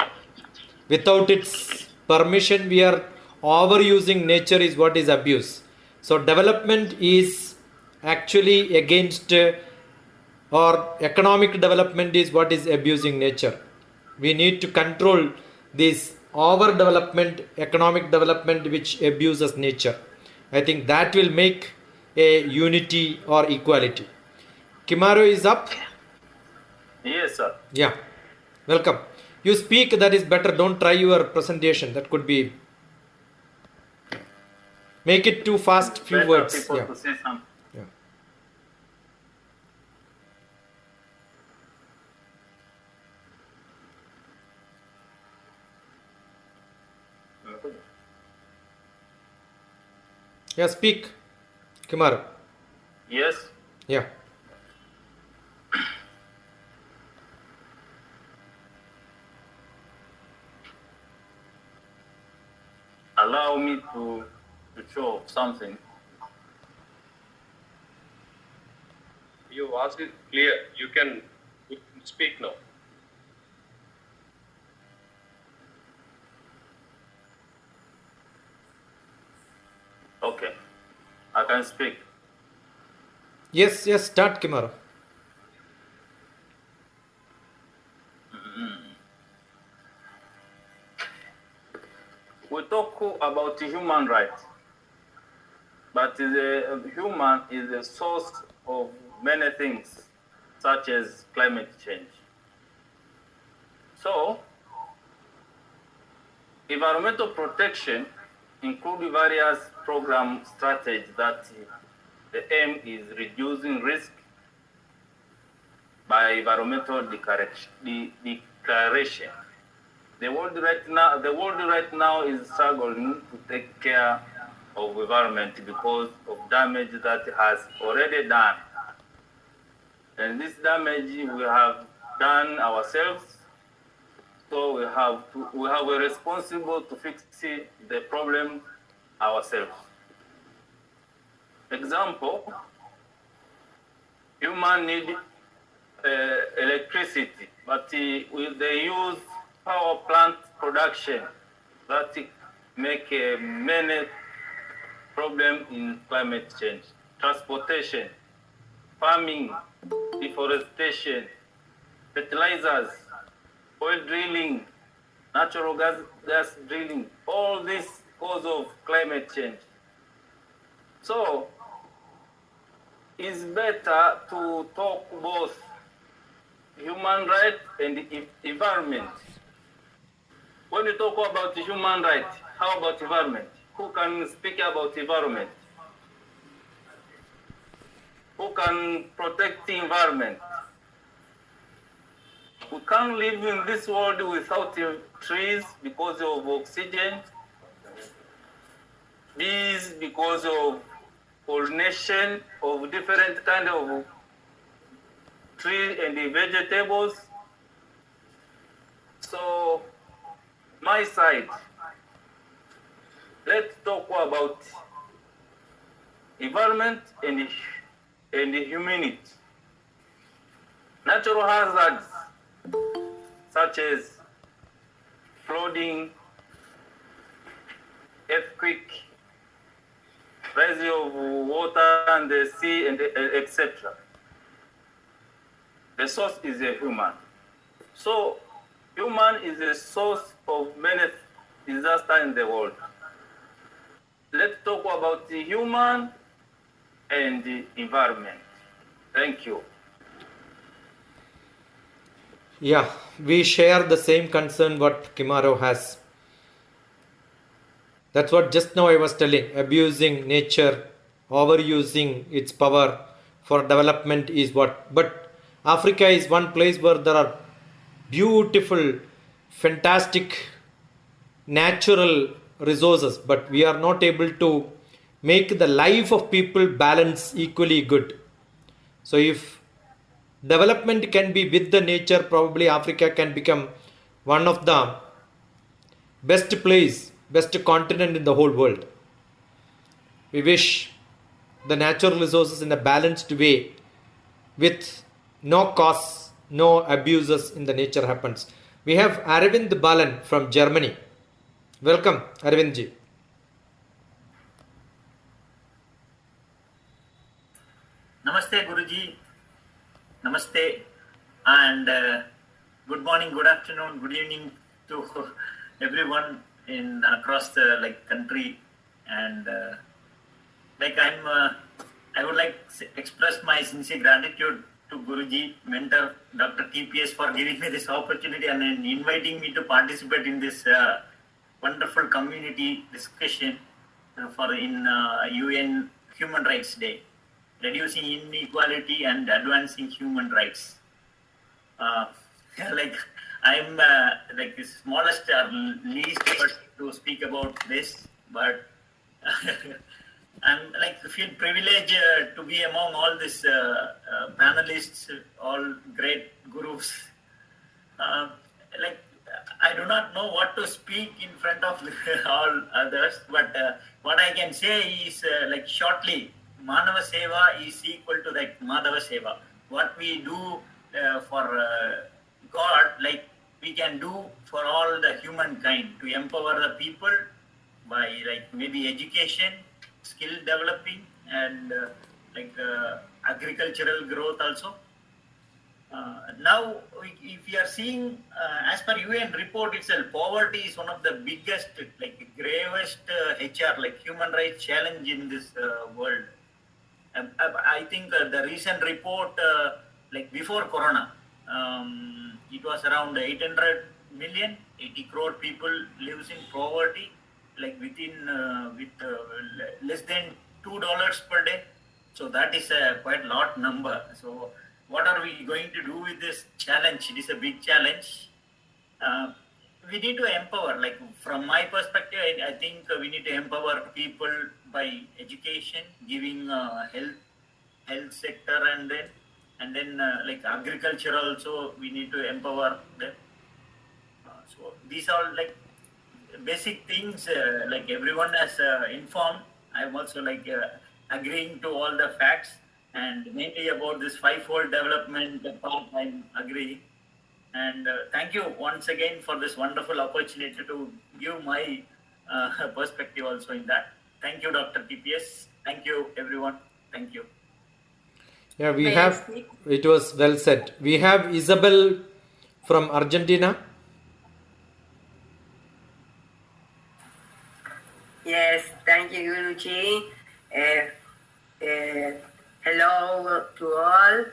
Without its permission, we are overusing nature is what is abuse. So development is actually against or economic development is what is abusing nature. We need to control this overdevelopment, economic development which abuses nature. I think that will make a unity or equality. Kimaru is up. Yes, sir. Yeah. Welcome. You speak, that is better. Don't try your presentation. That could be. Make it too fast, few Better words. people Yeah. to say something. Yeah. Yeah, speak. Kimaru. Yes. Yeah. Allow me to show something. You asked it clear. You can speak now. Okay. I can speak. Yes, start, Kimaru. We talk about human rights, but the human is the source of many things, such as climate change. So, environmental protection include various program strategies that the aim is reducing risk by environmental declaration. The world right now is struggling to take care of environment because of damage that it has already done. And this damage we have done ourselves. So we have a responsible to fix the problem ourselves. Example, human need electricity, but they use power plant production that make many problems in climate change. Transportation, farming, deforestation, fertilizers, oil drilling, natural gas drilling, all this cause of climate change. So it's better to talk both human rights and environment. When you talk about human rights, how about environment? Who can speak about environment? Who can protect the environment? We can't live in this world without trees because of oxygen, bees because of pollination of different kind of trees and vegetables. So my side, let's talk about environment and humanity. Natural hazards such as flooding, earthquake, rise of water and the sea, and etc. The source is a human. So human is the source of many disasters in the world. Let's talk about the human and the environment. Thank you. Yeah, we share the same concern what Kimaro has. That's what just now I was telling. Abusing nature, overusing its power for development is what. But Africa is one place where there are beautiful, fantastic, natural resources, but we are not able to make the life of people balance equally good. So if development can be with the nature, probably Africa can become one of the best place, best continent in the whole world. We wish the natural resources in a balanced way with no costs, no abuses in the nature happens. We have Arvind Balan from Germany. Welcome, Arvindji. Namaste, Guruji. Namaste, and good morning, good afternoon, good evening to everyone in across the country. And I would like to express my sincere gratitude to Guruji, mentor Dr. TPS, for giving me this opportunity and inviting me to participate in this wonderful community discussion for in UN Human Rights Day, reducing inequality and advancing human rights. I'm the smallest or least person to speak about this, but I'm feel privileged to be among all these panelists, all great gurus. I do not know what to speak in front of all others, but what I can say is shortly, Manava Seva is equal to Madhava Seva. What we do for God, we can do for all the humankind to empower the people by maybe education, skill developing, and agricultural growth also. Now, if we are seeing, as per UN report itself, poverty is one of the biggest, gravest HR, human rights challenge in this world. I think the recent report, before Corona, it was around 800 million, 80 crore people lives in poverty, with less than $2 per day. So that is a quite lot number. So what are we going to do with this challenge? It is a big challenge. We need to empower, from my perspective, I think we need to empower people by education, giving health sector, and then agriculture also we need to empower them. So these are basic things like everyone has informed. I'm also agreeing to all the facts, and mainly about this fivefold development part, I'm agreeing. And thank you once again for this wonderful opportunity to give my perspective also in that. Thank you, Dr. TPS. Thank you, everyone. Thank you. Yeah, we have, it was well said. We have Isabel from Argentina. Yes, thank you, Guruji. Hello to all.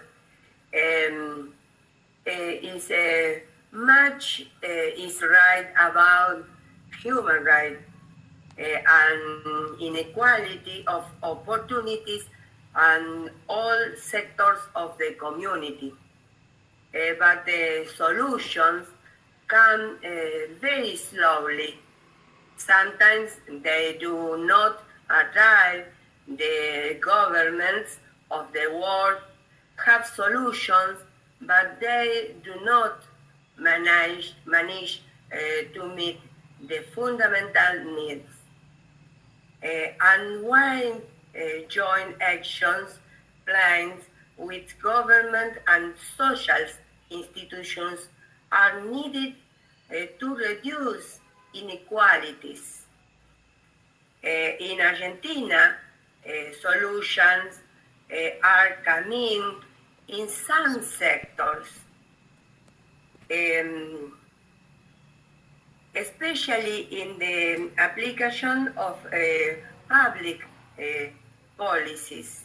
Is much is right about human rights and inequality of opportunities and all sectors of the community. But the solutions come very slowly. Sometimes they do not arrive. The governments of the world have solutions, but they do not manage to meet the fundamental needs. And when joint actions plans with government and social institutions are needed to reduce inequalities. In Argentina, solutions are coming in some sectors, especially in the application of public policies.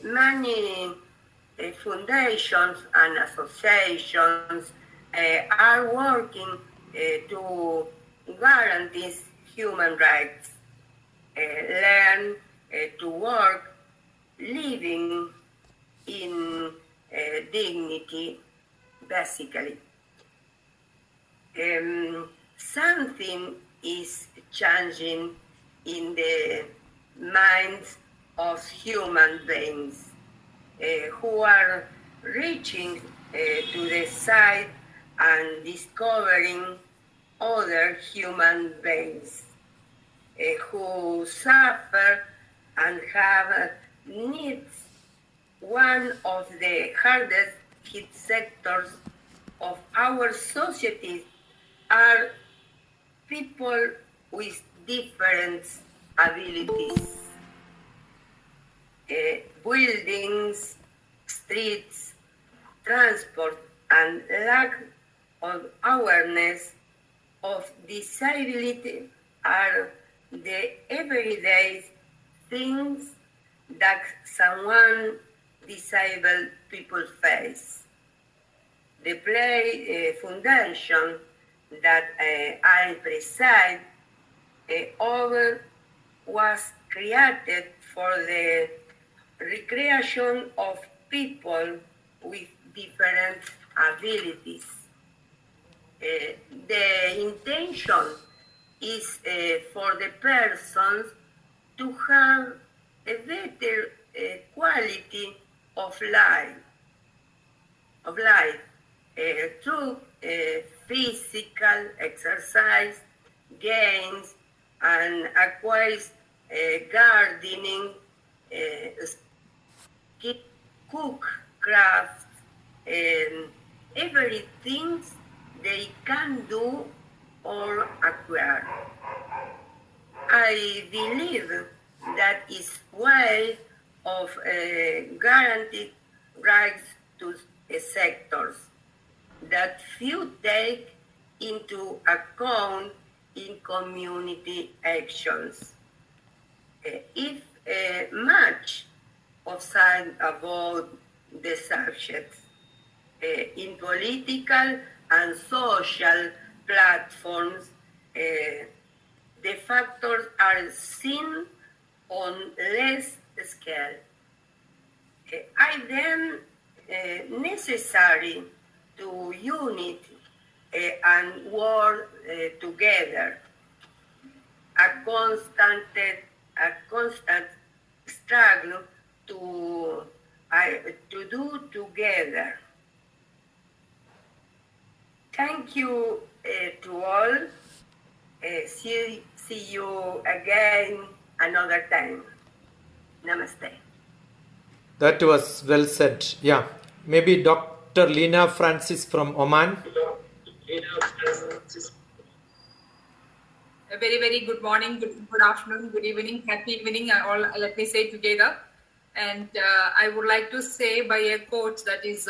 Many foundations and associations are working to guarantee human rights, learn to work, living in dignity, basically. Something is changing in the minds of human beings who are reaching to the side and discovering other human beings who suffer and have needs. One of the hardest hit sectors of our society are people with different abilities. Buildings, streets, transport, and lack of awareness of disability are the everyday things that someone disabled people face. The Play Foundation that I preside over was created for the recreation of people with different abilities. The intention is for the persons to have a better quality of life through physical exercise, games, and aquatics, gardening, cook, crafts, everything they can do or acquire. I believe that is way of guaranteed rights to sectors that few take into account in community actions. If much of side about the subjects in political and social platforms, the factors are seen on less scale. I then necessary to unite and work together. A constant struggle to do together. Thank you to all. See you again another time. Namaste. That was well said. Yeah. Maybe Dr. Lena Francis from Oman. A very, very good morning, good afternoon, good evening, happy evening, all let me say together. And I would like to say by a quote that is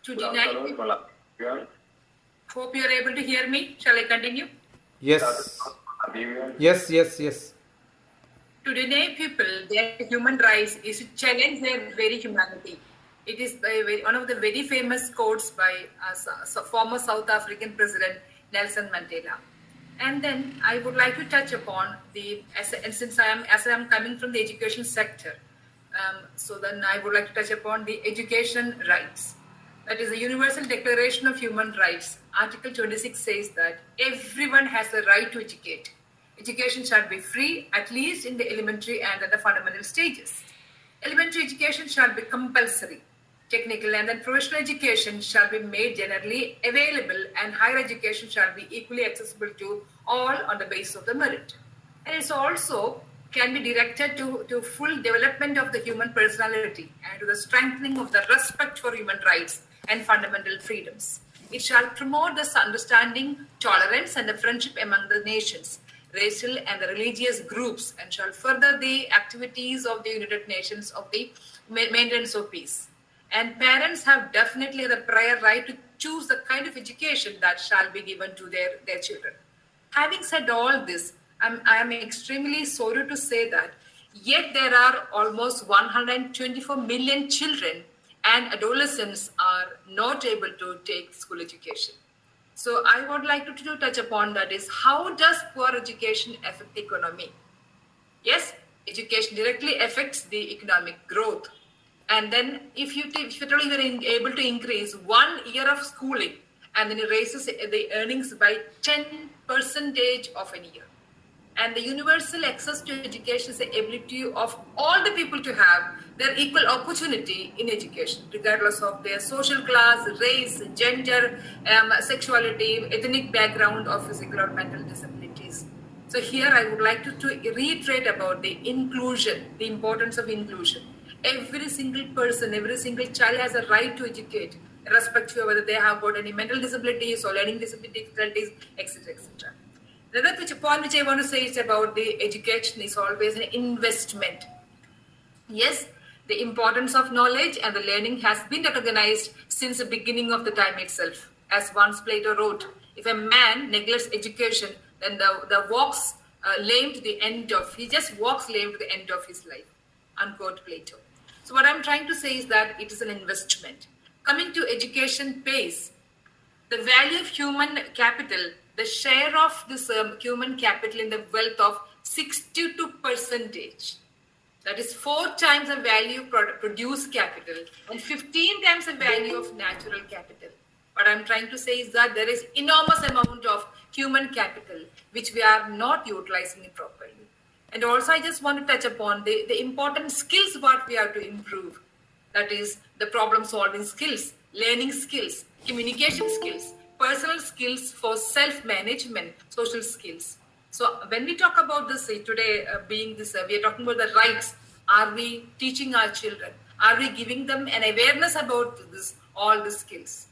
to deny. Hope you are able to hear me. Shall I continue? Yes. Yes. To deny people their human rights is to challenge their very humanity. It is one of the very famous quotes by former South African President Nelson Mandela. And then I would like to touch upon since I am coming from the education sector, so then I would like to touch upon the education rights. That is the Universal Declaration of Human Rights. Article 26 says that everyone has the right to educate. Education shall be free, at least in the elementary and at the fundamental stages. Elementary education shall be compulsory. Technical and then professional education shall be made generally available, and higher education shall be equally accessible to all on the basis of the merit. And it also can be directed to full development of the human personality and to the strengthening of the respect for human rights and fundamental freedoms. It shall promote the understanding, tolerance, and the friendship among the nations, racial and the religious groups, and shall further the activities of the United Nations of the maintenance of peace. And parents have definitely the prior right to choose the kind of education that shall be given to their children. Having said all this, I am extremely sorry to say that yet there are almost 124 million children and adolescents are not able to take school education. So I would like to touch upon that is, how does poor education affect the economy? Yes, education directly affects the economic growth. And then if you are able to increase 1 year of schooling, and then it raises the earnings by 10% of a year. And the universal access to education is the ability of all the people to have their equal opportunity in education, regardless of their social class, race, gender, sexuality, ethnic background, or physical or mental disabilities. So here I would like to reiterate about the inclusion, the importance of inclusion. Every single person, every single child has a right to educate, irrespective of whether they have got any mental disabilities or learning difficulties, etc., etc. Another point which I want to say is about the education is always an investment. Yes, the importance of knowledge and the learning has been recognized since the beginning of the time itself. As once Plato wrote, if a man neglects education, then he walks lame to the end of his life. Unquote Plato. So what I'm trying to say is that it is an investment. Coming to education pays, the value of human capital, the share of this human capital in the wealth of 62%. That is 4 times the value of produced capital and 15 times the value of natural capital. What I'm trying to say is that there is enormous amount of human capital which we are not utilizing it properly. And also I just want to touch upon the important skills what we have to improve. That is the problem solving skills, learning skills, communication skills, personal skills for self-management, social skills. So when we talk about this today, we are talking about the rights. Are we teaching our children? Are we giving them an awareness about all the skills?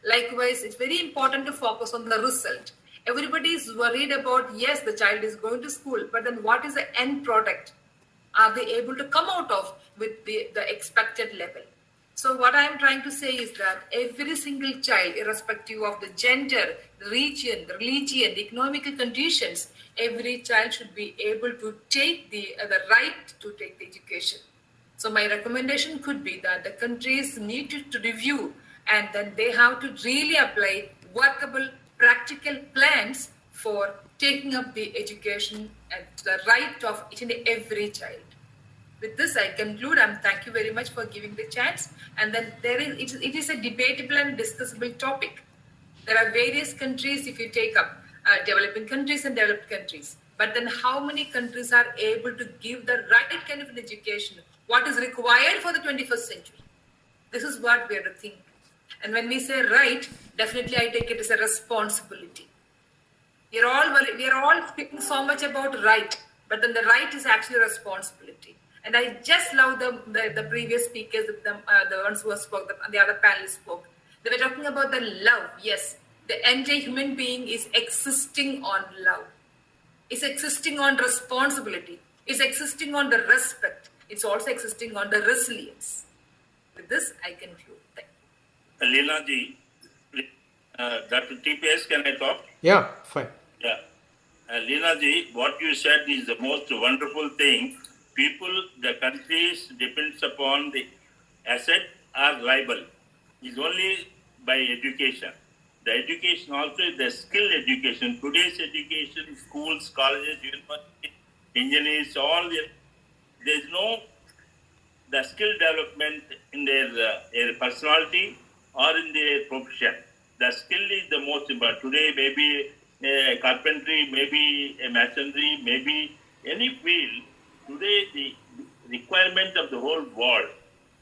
Likewise, it's very important to focus on the result. Everybody is worried about, yes, the child is going to school, but then what is the end product? Are they able to come out of with the expected level? So what I am trying to say is that every single child, irrespective of the gender, the region, the religion, the economical conditions, every child should be able to take the right to take the education. So my recommendation could be that the countries need to review, and then they have to really apply workable, practical plans for taking up the education and the right of each and every child. With this, I conclude. Thank you very much for giving the chance. And then it is a debatable and discussable topic. There are various countries, if you take up developing countries and developed countries. But then how many countries are able to give the right kind of an education? What is required for the 21st century? This is what we have to think. And when we say right, definitely I take it as a responsibility. We are all speaking so much about right, but then the right is actually responsibility. And I just love the previous speakers, the ones who spoke, the other panelists spoke. They were talking about the love. Yes, the entire human being is existing on love. It's existing on responsibility. It's existing on the respect. It's also existing on the resilience. With this, I conclude. Thank you. Leena ji, Dr. TPS, can I talk? Yeah, fine. Yeah. Leena ji, what you said is the most wonderful thing. People, the countries depends upon the asset or liable. Is only by education. The education also is the skill education. Today's education, schools, colleges, universities, engineers, all there is no the skill development in their personality or in their profession. The skill is the most important. Today, maybe a carpentry, maybe a masonry, maybe any field. Today, the requirement of the whole world,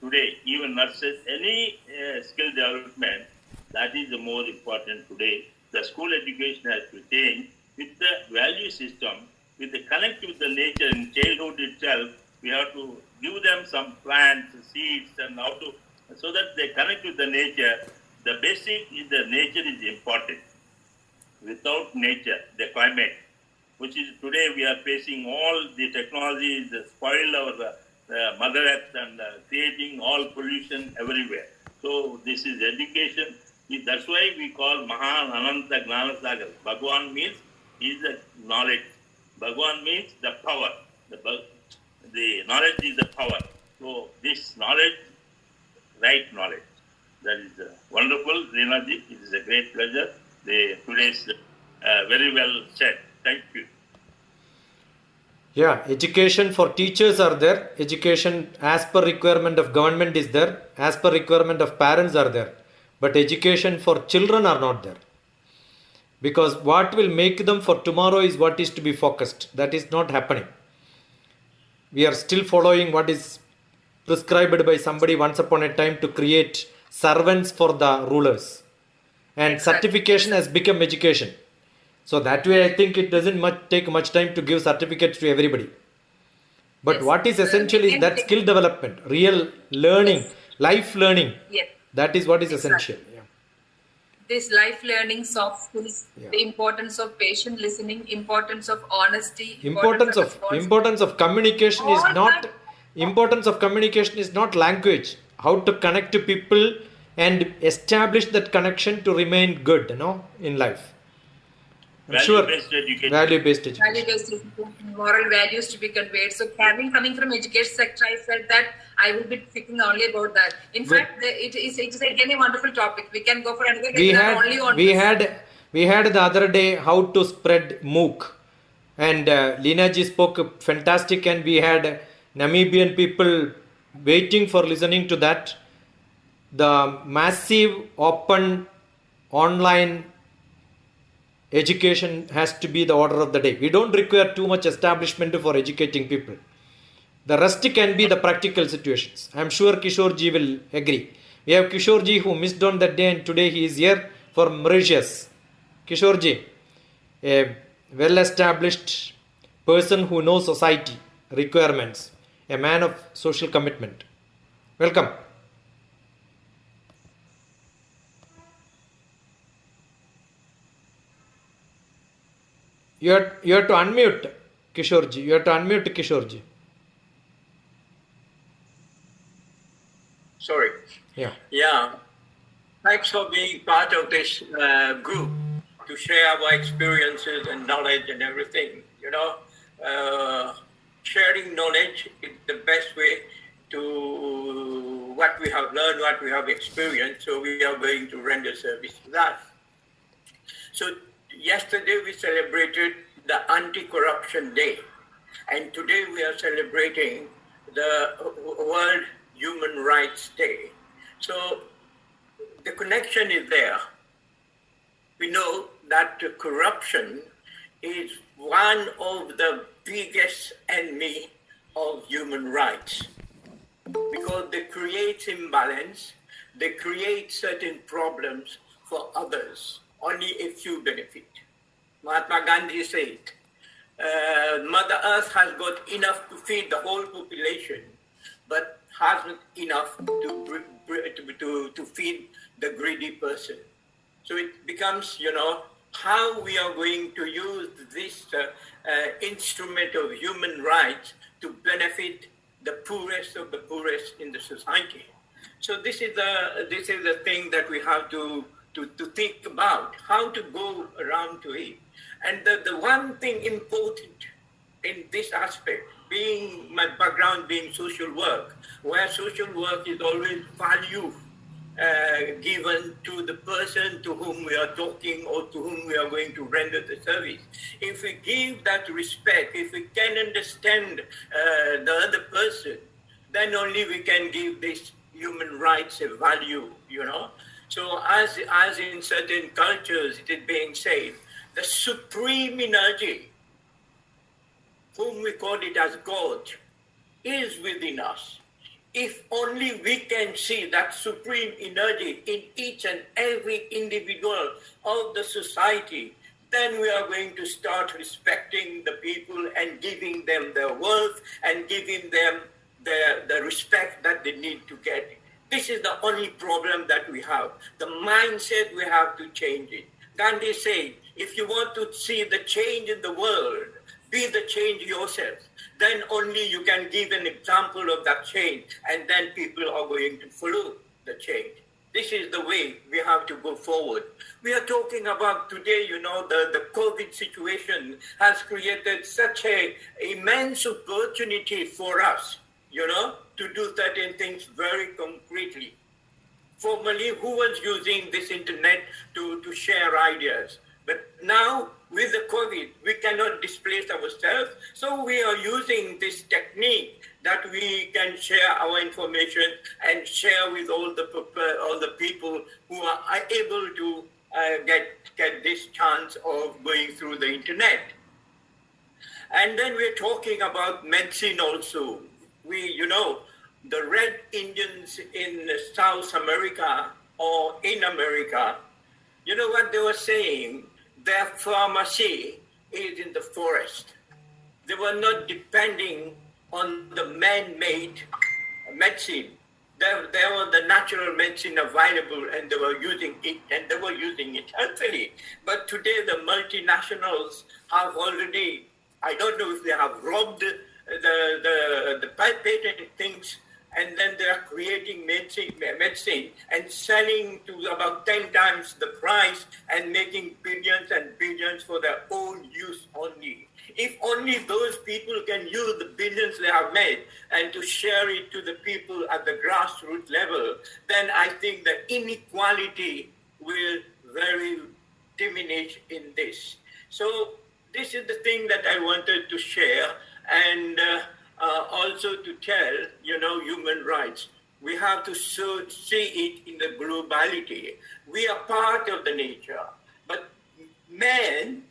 today, even nurses, any skill development, that is the more important today. The school education has to change with the value system, with the connect with the nature in childhood itself. We have to give them some plants, seeds, and how to, so that they connect with the nature. The basic is the nature is important. Without nature, the climate, which is today we are facing all the technologies, spoil our Mother Earth and creating all pollution everywhere. So this is education. That's why we call Mahan Ananta Gnana Sagar. Bhagwan means is the knowledge. Bhagwan means the power. The knowledge is the power. So this knowledge, right knowledge. That is wonderful, Reena ji. It is a great pleasure. Today's very well said. Thank you. Yeah, education for teachers are there. Education as per requirement of government is there. As per requirement of parents are there. But education for children are not there. Because what will make them for tomorrow is what is to be focused. That is not happening. We are still following what is prescribed by somebody once upon a time to create servants for the rulers. And certification has become education. So that way I think it doesn't take much time to give certificates to everybody. But what is essential is that skill development, real learning, life learning. Yes. That is what is essential. Yeah. This life learning, soft skills, the importance of patient listening, importance of honesty, importance of communication is not language. How to connect to people and establish that connection to remain good, in life. Value-based education. Value-based education. Value-based education, moral values to be conveyed. So coming from education sector, I said that I will be speaking only about that. In fact, it is again a wonderful topic. We can go for another. We had the other day how to spread MOOC, and Leena ji spoke fantastic, and we had Namibian people waiting for listening to that. The massive open online education has to be the order of the day. We don't require too much establishment for educating people. The rest can be the practical situations. I am sure Kishore ji will agree. We have Kishore ji who missed on that day, and today he is here for Mauritius. Kishore ji, a well-established person who knows society requirements, a man of social commitment. Welcome. You have to unmute Kishore ji. You have to unmute Kishore ji. Sorry. Yeah. Yeah. Thanks for being part of this group to share our experiences and knowledge and everything. Sharing knowledge is the best way to what we have learned, what we have experienced. So we are going to render service to that. So yesterday we celebrated the Anti-Corruption Day, and today we are celebrating the World Human Rights Day. So the connection is there. We know that corruption is one of the biggest enemy of human rights because they create imbalance, they create certain problems for others, only a few benefit. Mahatma Gandhi said, Mother Earth has got enough to feed the whole population, but hasn't enough to feed the greedy person. So it becomes, how we are going to use this instrument of human rights to benefit the poorest of the poorest in the society. So this is the thing that we have to think about, how to go around to it. And the one thing important in this aspect, being my background being social work, where social work is always value given to the person to whom we are talking or to whom we are going to render the service. If we give that respect, if we can understand the other person, then only we can give this human rights a value, So as in certain cultures, it is being said, the supreme energy, whom we call it as God, is within us. If only we can see that supreme energy in each and every individual of the society, then we are going to start respecting the people and giving them their worth and giving them the respect that they need to get. This is the only problem that we have. The mindset, we have to change it. Gandhi said, if you want to see the change in the world, be the change yourself. Then only you can give an example of that change, and then people are going to follow the change. This is the way we have to go forward. We are talking about today, the COVID situation has created such an immense opportunity for us, to do certain things very concretely. Formerly, who was using this internet to share ideas? But now, with the COVID, we cannot displace ourselves. So we are using this technique that we can share our information and share with all the people who are able to get this chance of going through the internet. And then we're talking about medicine also. The Red Indians in South America or in America, you know what they were saying? Their pharmacy is in the forest. They were not depending on the man-made medicine. There was the natural medicine available, and they were using it, and they were using it healthily. But today the multinationals have already, I don't know if they have robbed the patent things, and then they are creating medicine and selling to about 10 times the price and making billions and billions for their own use only. If only those people can use the billions they have made and to share it to the people at the grassroots level, then I think the inequality will very diminish in this. So this is the thing that I wanted to share, and also to tell, human rights. We have to see it in the globality. We are part of the nature, but man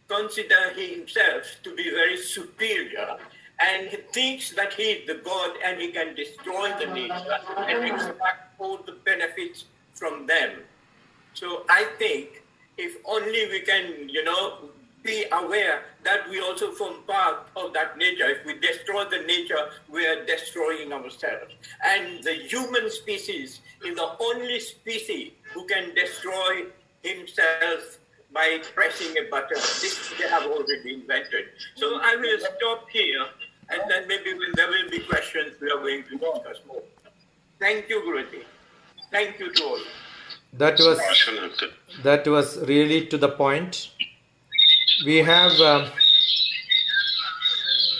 considers himself to be very superior, and he thinks that he is the God and he can destroy the nature and extract all the benefits from them. So I think if only we can, be aware that we also form part of that nature. If we destroy the nature, we are destroying ourselves. And the human species is the only species who can destroy himself by pressing a button. This they have already invented. So I will stop here, and then maybe when there will be questions, we are going to discuss more. Thank you, Guruji. Thank you to all. That was really to the point. We have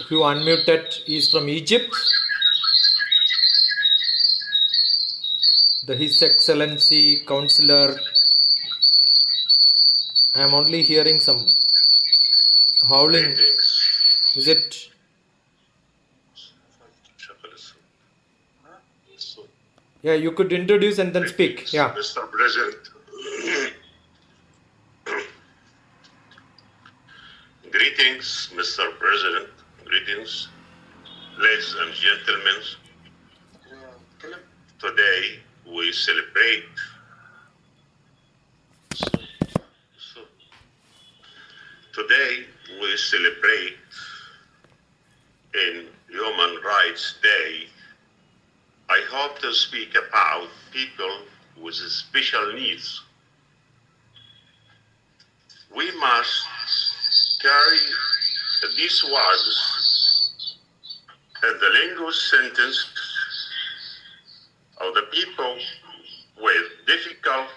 who unmuted is from Egypt. His Excellency Counselor. I am only hearing some howling. Is it? Yeah, you could introduce and then speak. Yeah. Mr. President. Greetings, Mr. President. Greetings, ladies and gentlemen. Today we celebrate Today we celebrate in Human Rights Day. I hope to speak about people with special needs. We must carry these words in the language sentence of the people with difficult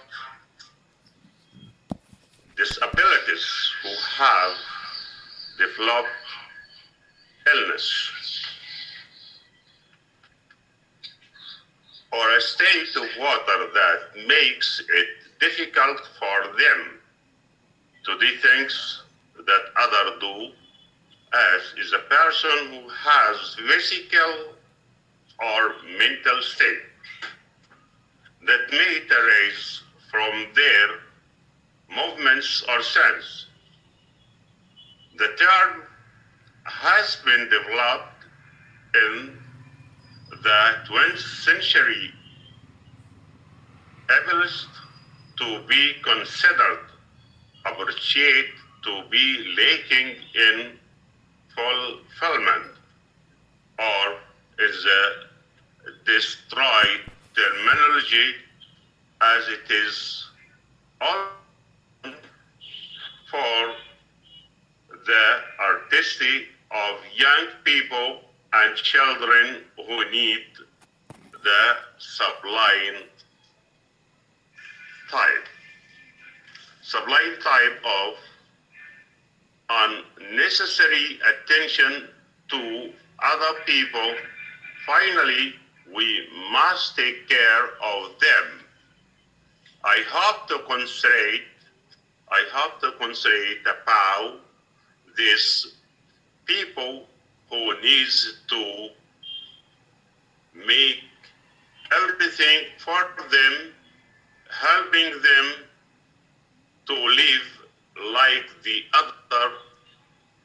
disabilities who have developed illness or a state of water that makes it difficult for them to do things that others do, as is a person who has physical or mental state that may arise from their movements or sense. The term has been developed in the 20th century, able to be considered appropriate to be lacking in fulfillment, or is a destroyed terminology, as it is all for the artistry of young people and children who need the sublime type of unnecessary attention to other people. Finally, we must take care of them. I hope to concentrate about these people who needs to make everything for them, helping them to live like the other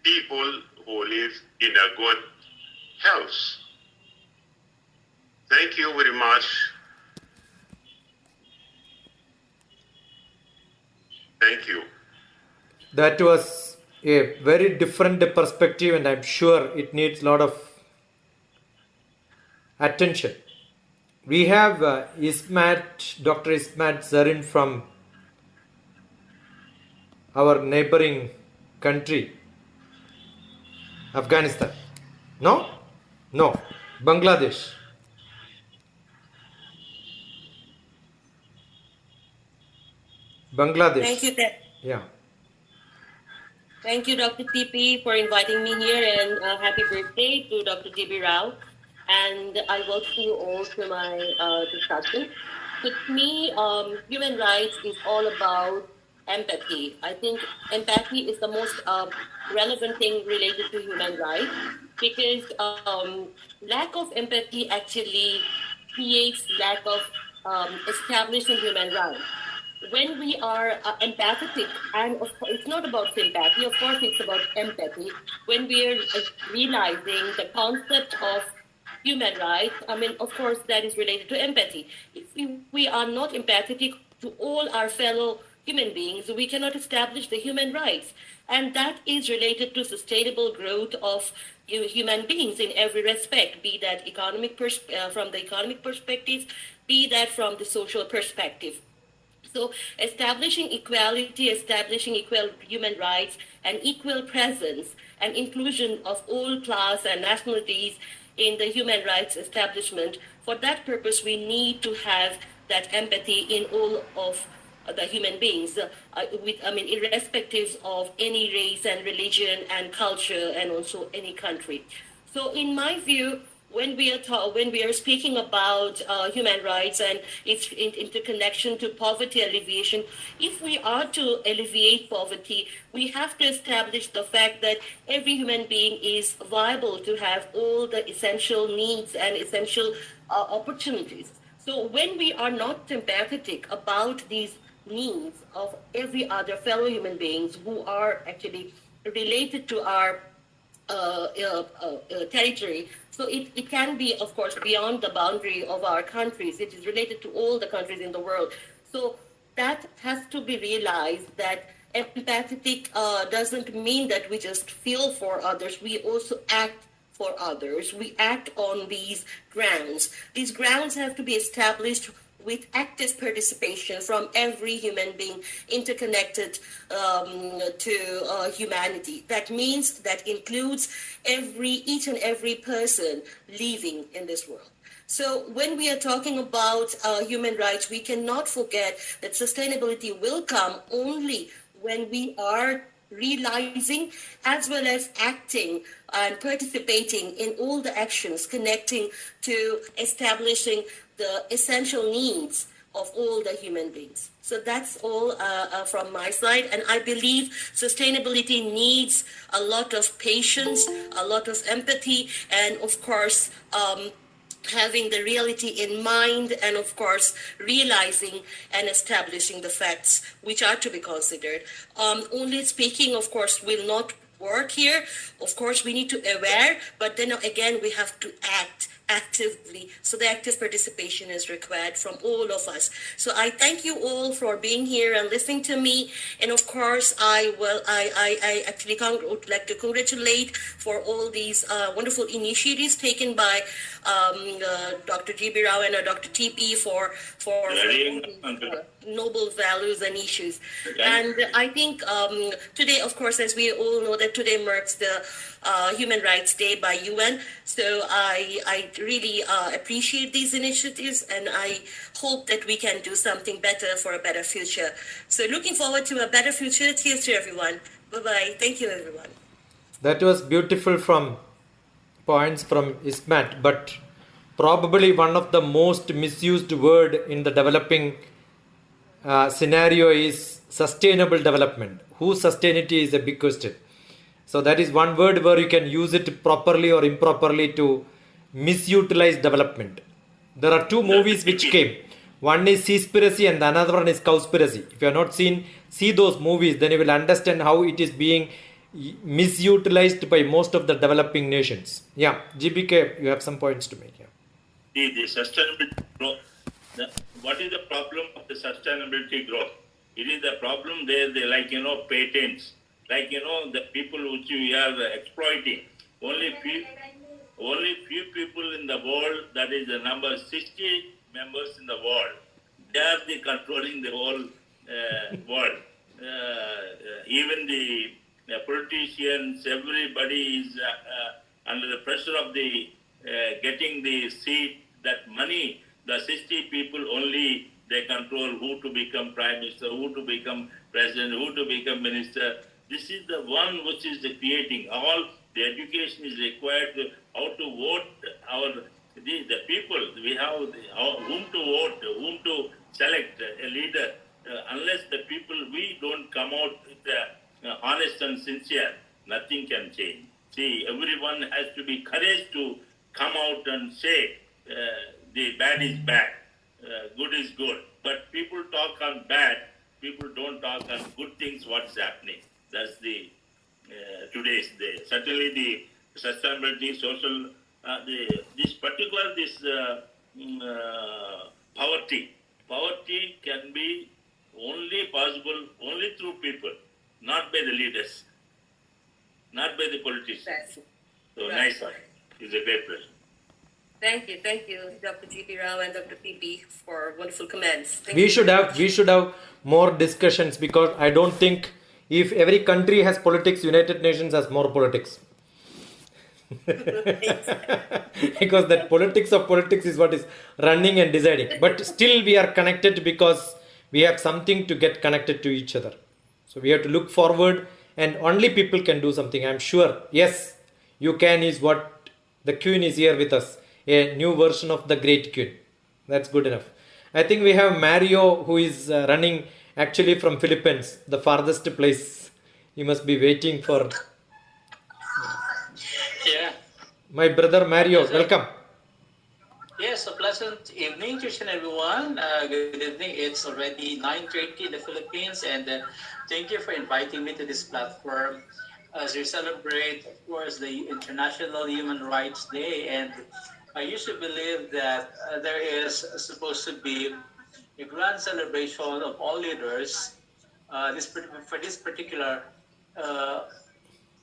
people who live in a good health. Thank you very much. Thank you. That was a very different perspective, and I'm sure it needs a lot of attention. We have Dr. Ismat Zarin from our neighboring country, Afghanistan. No, Bangladesh. Thank you, Yeah. Thank you, Dr. TP, for inviting me here, and happy birthday to Dr. TP Rao. And I welcome you all to my discussion. To me, human rights is all about empathy. I think empathy is the most relevant thing related to human rights, because lack of empathy actually creates lack of establishing human rights. When we are empathetic, and of course, it's not about sympathy, of course, it's about empathy. When we are realizing the concept of human rights, I mean, of course, that is related to empathy. If we are not empathetic to all our fellow human beings, we cannot establish the human rights. And that is related to sustainable growth of human beings in every respect, be that from the economic perspective, be that from the social perspective. So establishing equality, establishing equal human rights and equal presence and inclusion of all class and nationalities in the human rights establishment, for that purpose we need to have that empathy in all of the human beings, irrespective of any race and religion and culture and also any country. So in my view, when we are speaking about human rights and its interconnection to poverty alleviation, if we are to alleviate poverty, we have to establish the fact that every human being is viable to have all the essential needs and essential opportunities. So when we are not empathetic about these needs of every other fellow human beings who are actually related to our territory. So it can be, of course, beyond the boundary of our countries. It is related to all the countries in the world. So that has to be realized, that Empathetic doesn't mean that we just feel for others. We also act for others. We act on these grounds. These grounds have to be established with active participation from every human being interconnected to humanity. That means that includes each and every person living in this world. So when we are talking about human rights, we cannot forget that sustainability will come only when we are realizing as well as acting and participating in all the actions connecting to establishing the essential needs of all the human beings. So that's all from my side. And I believe sustainability needs a lot of patience, a lot of empathy, and of course, having the reality in mind, and of course realizing and establishing the facts which are to be considered. Only speaking, of course, will not work here. Of course, we need to aware, but then again we have to act actively. So the active participation is required from all of us. So I thank you all for being here and listening to me. And of course, I actually would like to congratulate for all these wonderful initiatives taken by Dr. GB Rao and Dr. TP for noble values and issues. And I think today, of course, as we all know, that today marks the Human Rights Day by UN. So I really appreciate these initiatives, and I hope that we can do something better for a better future. So looking forward to a better future. Cheers to everyone. Bye-bye. Thank you, everyone. That was beautiful from points from Ismat, but probably one of the most misused word in the developing scenario is sustainable development. Whose sustainability is a big question. So that is one word where you can use it properly or improperly to misutilize development. There are two movies which came. One is Seaspiracy and the another one is Cowspiracy. If you have not see those movies, then you will understand how it is being misutilized by most of the developing nations. Yeah, GBK, you have some points to make. Yeah. The sustainability growth. What is the problem of the sustainability growth? It is the problem there, patents. The people which we are exploiting. Only few people in the world, that is the number 60 members in the world. They are controlling the whole world. Even the politicians, everybody is under the pressure of the getting the seat, that money. The 60 people only, they control who to become prime minister, who to become president, who to become minister. This is the one which is creating all the education is required to how to vote the people. We have whom to vote, whom to select a leader. Unless the people, we don't come out with honest and sincere, nothing can change. See, everyone has to be courage to come out and say the bad is bad, good is good. But people talk on bad, people don't talk on good things, what's happening. That's the today's day. Certainly the sustainability, social, this poverty. Poverty can be only possible only through people, not by the leaders, not by the politicians. So nice one. It's a great pleasure. Thank you, Dr. G.P. Rao and Dr. P.P. for wonderful comments. We should have more discussions, because I don't think if every country has politics, United Nations has more politics. Because that politics of politics is what is running and deciding. But still we are connected because we have something to get connected to each other. So we have to look forward, and only people can do something. I'm sure. Yes, you can is what the Queen is here with us. A new version of the great Queen. That's good enough. I think we have Mario, who is running actually from Philippines, the farthest place. He must be waiting for... Yeah. My brother Mario, welcome. Yes, a pleasant evening to each and everyone. Good evening. It's already 9:30 in the Philippines, and thank you for inviting me to this platform as we celebrate, of course, the International Human Rights Day. And I used to believe that there is supposed to be a grand celebration of all leaders for this particular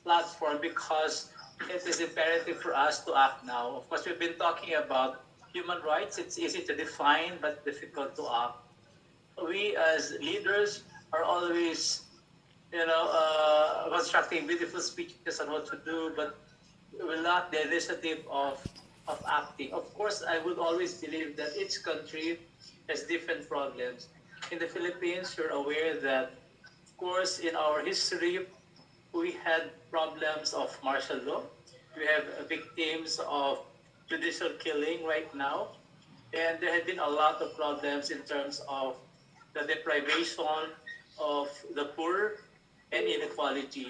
platform, because it is imperative for us to act now. Of course, we've been talking about human rights. It's easy to define, but difficult to act. We as leaders are always, constructing beautiful speeches on what to do, but we lack the initiative of acting. Of course, I would always believe that each country has different problems. In the Philippines, you're aware that, of course, in our history, we had problems of martial law. We have victims of judicial killing right now. And there have been a lot of problems in terms of the deprivation of the poor and inequality.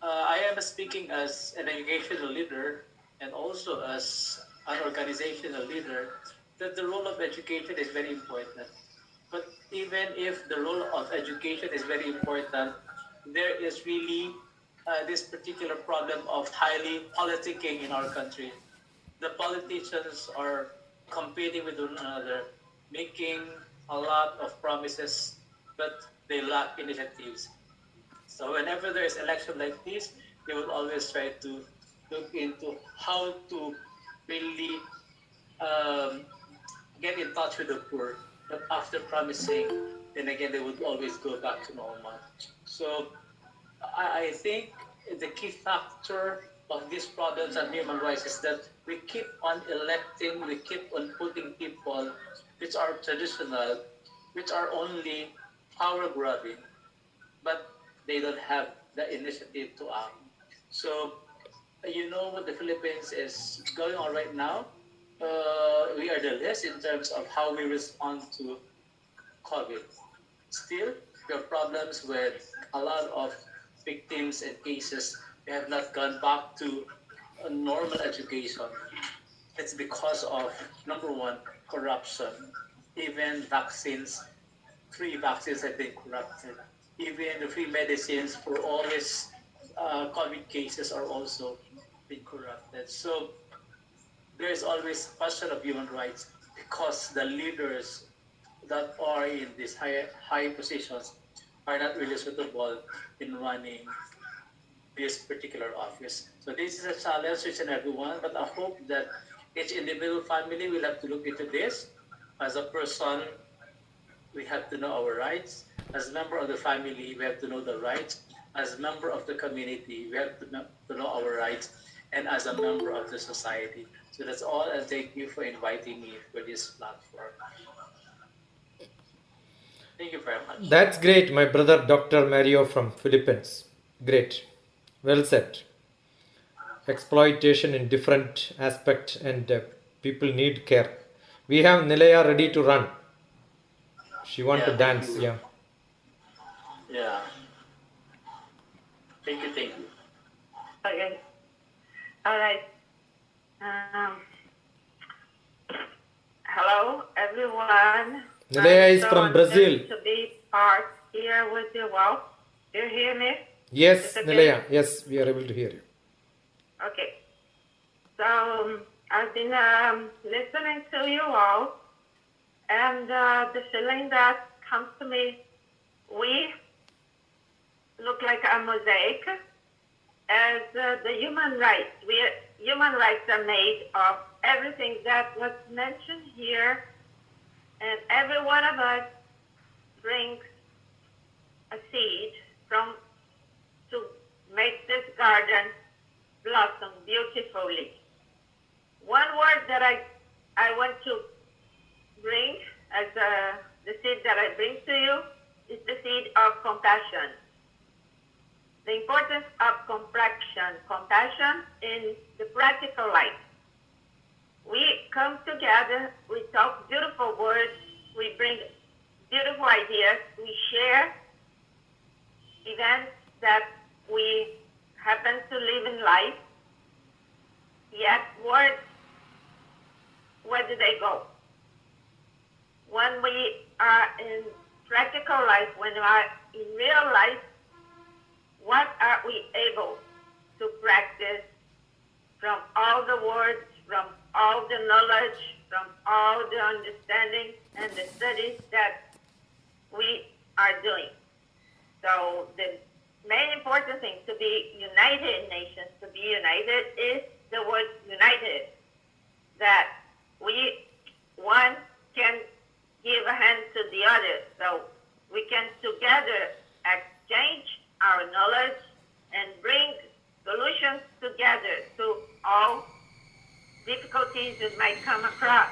I am speaking as an educational leader and also as an organizational leader, that the role of education is very important. But even if the role of education is very important, there is really this particular problem of highly politicking in our country. The politicians are competing with one another, making a lot of promises, but they lack initiatives. So whenever there is election like this, they will always try to look into how to really get in touch with the poor. But after promising, then again, they would always go back to normal. So I think the key factor of these problems and human rights is that we keep on electing, we keep on putting people which are traditional, which are only power grabbing, but they don't have the initiative to act. So, what the Philippines is going on right now. We are the least in terms of how we respond to COVID. Still, there are problems with a lot of victims and cases. We have not gone back to a normal education. It's because of, number one, corruption. Even free vaccines have been corrupted. Even the free medicines for all these COVID cases are also been corrupted. So there is always question of human rights because the leaders that are in these high positions are not really suitable in running this particular office. So this is a challenge to each and everyone, but I hope that each individual family will have to look into this. As a person, we have to know our rights. As a member of the family, we have to know the rights. As a member of the community, we have to know our rights. And as a member of the society. So that's all, and thank you for inviting me for this platform. Thank you very much. That's great, my brother Dr. Mario from Philippines. Great. Well said. Exploitation in different aspects, and people need care. We have Nilaya ready to run. She wants to dance. Yeah. Yeah. Thank you. Okay. All right. Hello, everyone. Nilaya is from Brazil. To be part here with you. Wow. Do you hear me? Yes, Nilaya. Yes, we are able to hear you. Okay. So I've been listening to you all, and the feeling that comes to me, we look like a mosaic as the human rights. Human rights are made of everything that was mentioned here, and every one of us brings a seed to make this garden blossom beautifully. One word that I want to bring as the seed that I bring to you is the seed of compassion. The importance of compassion in the practical life. We come together, we talk beautiful words, we bring beautiful ideas, we share events that we happen to live in life, yet words, where do they go? When we are in practical life, when we are in real life, what are we able to practice from all the words, from all the knowledge, from all the understanding and the studies that we are doing? So the main important thing to be United Nations, to be united, is the word united. That we, one, can give a hand to the other. So we can together exchange our knowledge and bring solutions together to all difficulties that might come across.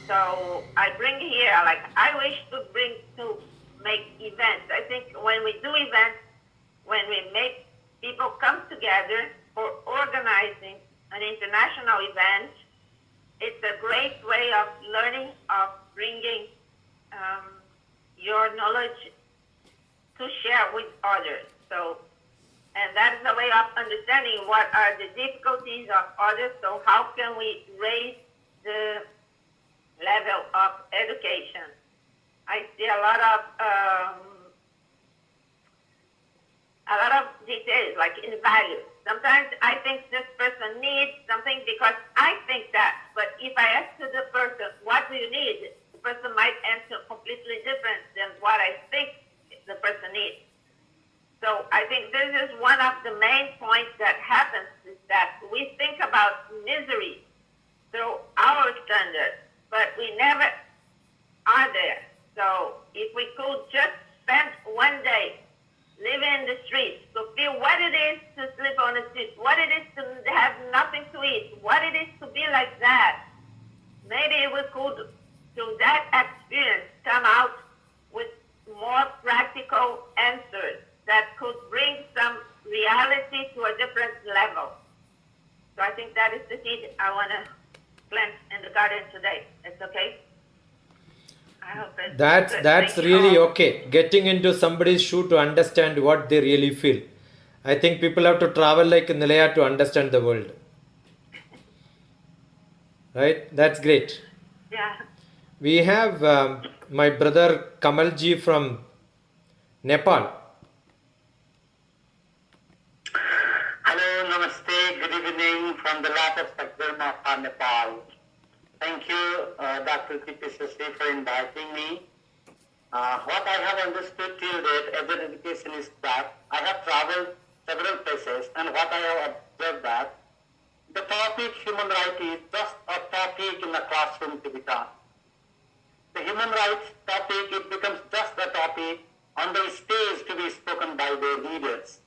So I bring here, like, I wish to make events. I think when we do events, when we make people come together for organizing an international event, it's a great way of learning, of bringing your knowledge to share with others. So, and that is a way of understanding what are the difficulties of others. So how can we raise the level of education? I see a lot of details, like in values. Sometimes I think this person needs something because I think that, but if I ask the person, what do you need? The person might answer completely different than what I think the person needs. So I think this is one of the main points that happens, is that we think about misery through our standards, but we never are there. So if we could just spend one day living in the streets to feel what it is to sleep on the streets, what it is to have nothing to eat, what it is to be like that, maybe we could, through that experience, come out with more practical answers that could bring some reality to a different level. So I think that is the seed I want to plant in the garden today. It's okay? I hope it's good. That's Thank you really all. okay. Getting into somebody's shoe to understand what they really feel. I think people have to travel like Nilaya to understand the world. Right? That's great. Yeah. We have my brother Kamalji from Nepal. Hello, namaste, good evening from the lap of Sakdharma, Nepal. Thank you, Dr. TPSSC, for inviting me. What I have understood till date as an education is that I have traveled several places, and what I have observed that the topic human rights is just a topic in the classroom to be taught. The human rights topic, it becomes just a topic on the stage to be spoken by the leaders.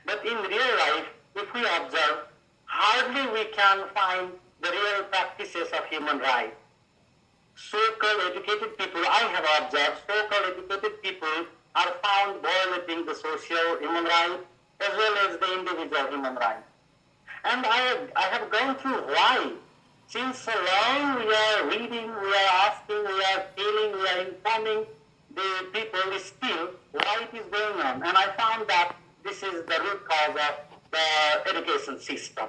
But in real life, if we observe, hardly we can find the real practices of human rights. So-called educated people, I have observed, so-called educated people are found violating the social human rights as well as the individual human rights. And I have gone through why. Since so long we are reading, we are asking, we are feeling, we are informing the people still why it is going on. And I found that this is the root cause of the education system.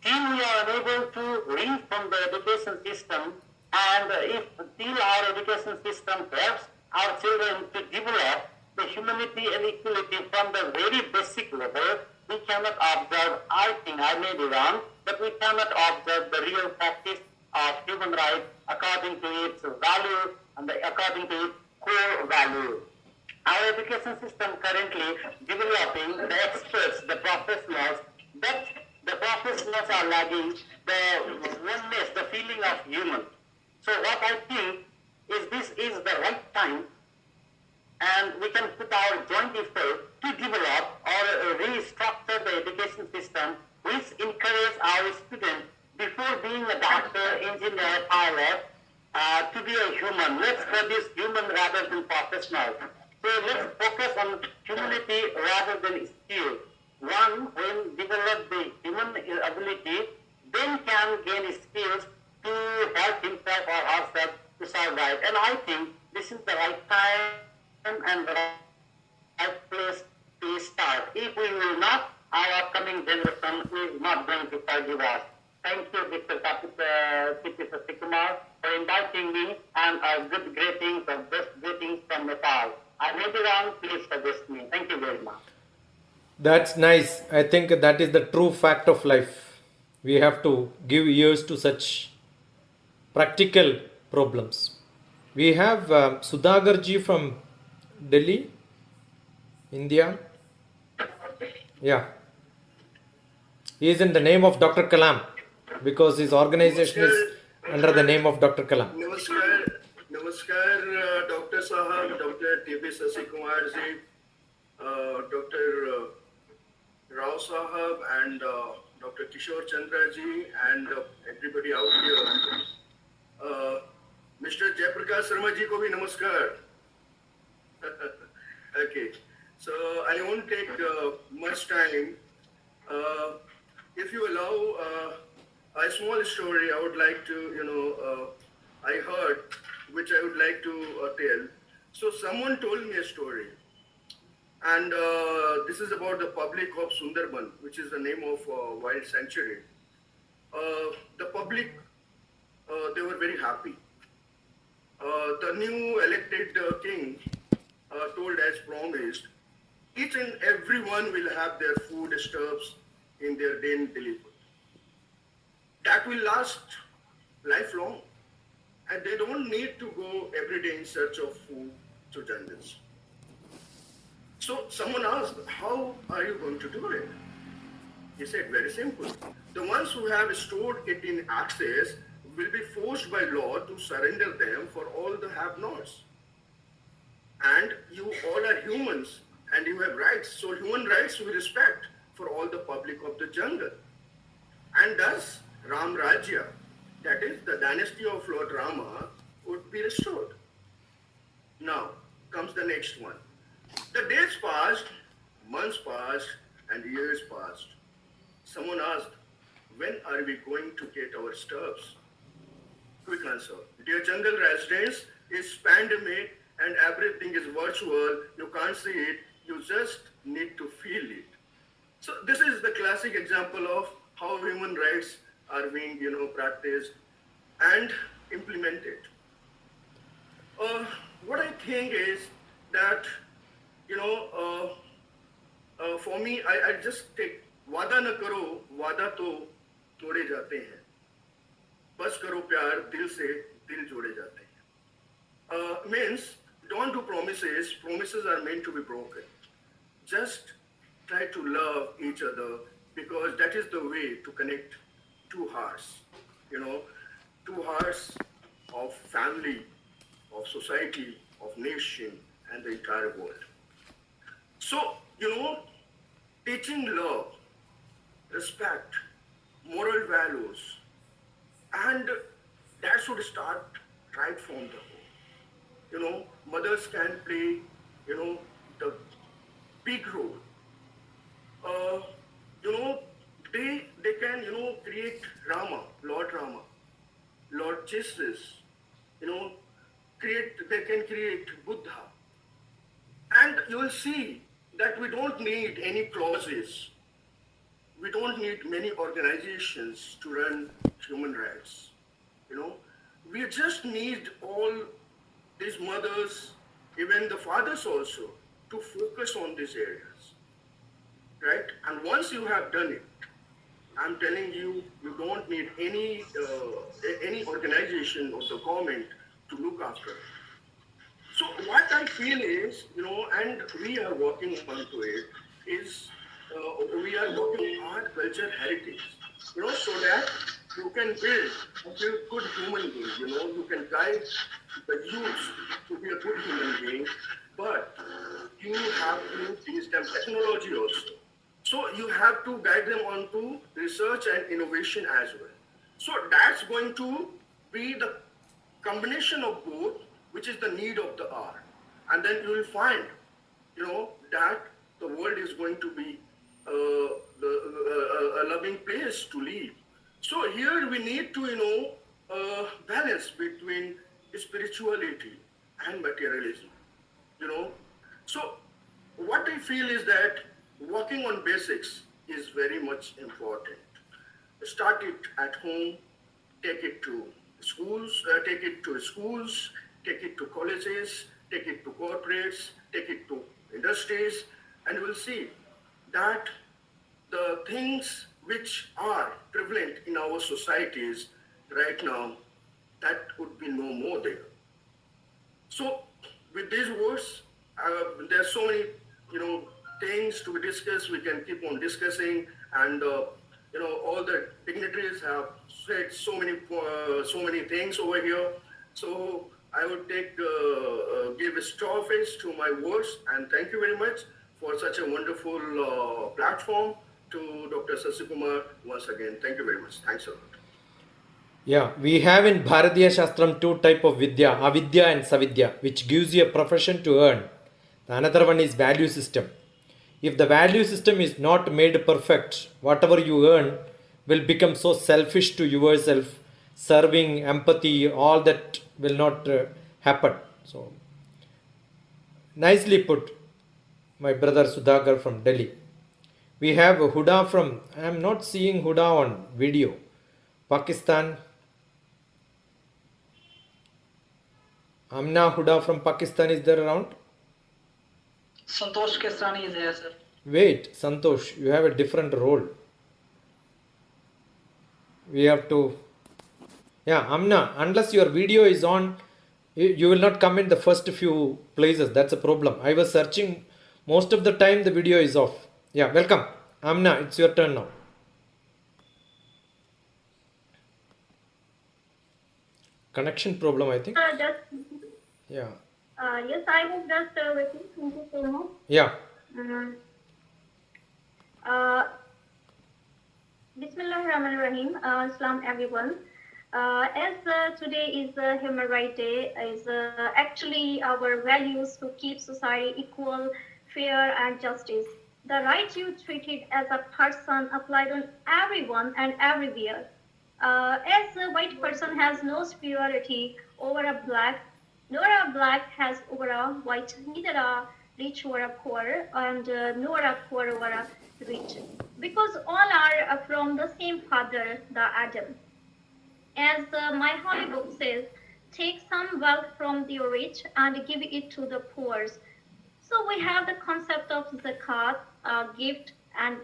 Till we are unable to read from the education system, and if till our education system helps our children to develop the humanity and equality from the very basic level, we cannot observe, I think I may be wrong, but we cannot observe the real practice of human rights according to its value and according to its core value. Our education system currently developing the experts, the professionals, but the professionals are lagging the oneness, the feeling of human. So what I think is this is the right time, and we can put our joint effort to develop or restructure the education system which encourage our students before being a doctor, engineer, pilot, to be a human. Let's produce human rather than professional. So let's focus on humanity rather than skill. One, when develop the human ability, then can gain skills to help himself or herself to survive. And I think this is the right time and the right place to start. If we will not, our upcoming generation is not going to forgive us. Thank you, Mr. TPSSC Kumar, for inviting me, and good greetings or best greetings from Nepal. I may be wrong, please suggest me. Thank you very much. That's nice. I think that is the true fact of life. We have to give ears to such practical problems. We have Sudhagarji from Delhi. India. Yeah. He is in the name of Dr. Kalam because his organization is under the name of Dr. Kalam. नमस्कार doctor साहब, doctor TP Shashi Kumar ji, doctor Rao साहब and Dr. Kishore Chandra ji and everybody out here. Mr. Jayaprakash Sharma ji ko bhi namaskar. Okay, so I won't take much time. If you allow a small story, I would like to, I heard, which I would like to tell. So someone told me a story, and this is about the public of Sundarban, which is the name of wild sanctuary. The public, they were very happy. The new elected king told as promised, each and everyone will have their food stuffs in their den delivered. That will last lifelong, and they don't need to go every day in search of food to jungles. So someone asked, how are you going to do it? He said, very simple. The ones who have stored it in access will be forced by law to surrender them for all the have-nots. And you all are humans and you have rights. So human rights we respect for all the public of the jungle. And thus Ram Rajya, that is the dynasty of Lord Rama, would be restored. Now comes the next one. The days passed, months passed, and years passed. Someone asked, when are we going to get our stuffs? Quick answer. Dear jungle residents, it's pandemic and everything is virtual. You can't see it. You just need to feel it. So this is the classic example of how human rights are being, practiced and implemented. What I think is that, for me, I just take वादा न करो, वादा तो तोड़े जाते हैं. बस करो प्यार, दिल से दिल जोड़े जाते हैं. Means don't do promises. Promises are meant to be broken. Just try to love each other because that is the way to connect two hearts. Two hearts of family, of society, of nation, and the entire world. So, teaching love, respect, moral values, and that should start right from the home. Mothers can play, the big role. They can, create Rama, Lord Jesus, they can create Buddha. And you will see that we don't need any clauses. We don't need many organizations to run human rights. We just need all these mothers, even the fathers also, to focus on these areas, right? And once you have done it, I'm telling you, you don't need any organization of the government to look after it. So what I feel is, and we are working onto it, is we are working on art, culture, heritage, so that you can build a good human being, you can guide the youth to be a good human being, but you have to teach them technology also. So you have to guide them onto research and innovation as well. So that's going to be the combination of both, which is the need of the hour. And then you will find, that the world is going to be a loving place to live. So here we need to, balance between spirituality and materialism, So what I feel is that working on basics is very much important. Start it at home, take it to schools, take it to colleges, take it to corporates, take it to industries, and we'll see that the things which are prevalent in our societies right now, that would be no more there. So with these words, there are so many, things to be discussed, we can keep on discussing. And all the dignitaries have said so many things over here. So I would give a straw face to my words, and thank you very much for such a wonderful platform. To Dr. Sasikumar once again, thank you very much. Thanks a lot. Yeah, we have in Bharatiya Shastram two type of Vidya, Avidya and Savidya, which gives you a profession to earn. The another one is value system. If the value system is not made perfect, whatever you earn will become so selfish to yourself, serving, empathy, all that will not happen. So, nicely put, my brother Sudhakar from Delhi. We have Huda from, I am not seeing Huda on video, Pakistan. Amna Huda from Pakistan, is there around? Santosh Kesrani is here, sir. Wait, Santosh, you have a different role. We have to... Yeah, Amna, unless your video is on, you will not come in the first few places. That's a problem. I was searching, most of the time the video is off. Yeah, welcome. Amna, it's your turn now. Connection problem, I think. Yeah. Yes, I was just waiting. Thank you so much. Yeah. Bismillahirrahmanirrahim. Assalam everyone. As today is Human Rights Day, is actually our values to keep society equal, fair and justice. The right you treated as a person applied on everyone and everywhere. As a white person has no superiority over a black, nor a black has over a white, neither a rich over a poor, and nor a poor over a rich, because all are from the same father, the Adam. As my holy book says, take some wealth from the rich and give it to the poor. So we have the concept of zakat, gift, and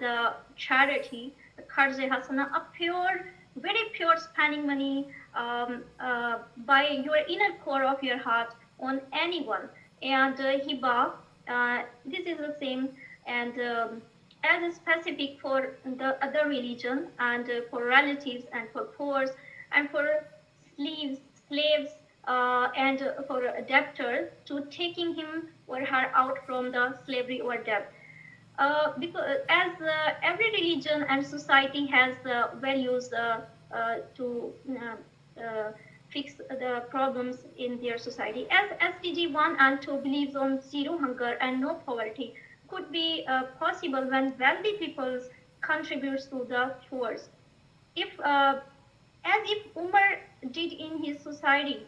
charity, Qarz-e Hasana, a pure, very pure spending money by your inner core of your heart on anyone. And hiba, this is the same, and as specific for the other religion and for relatives and for poor and for slaves and for debtors, to taking him or her out from the slavery or debt. Because as every religion and society has values to fix the problems in their society. As SDG 1 and 2 believes on zero hunger and no poverty could be possible when wealthy people contributes to the poor. As if Umar did in his society,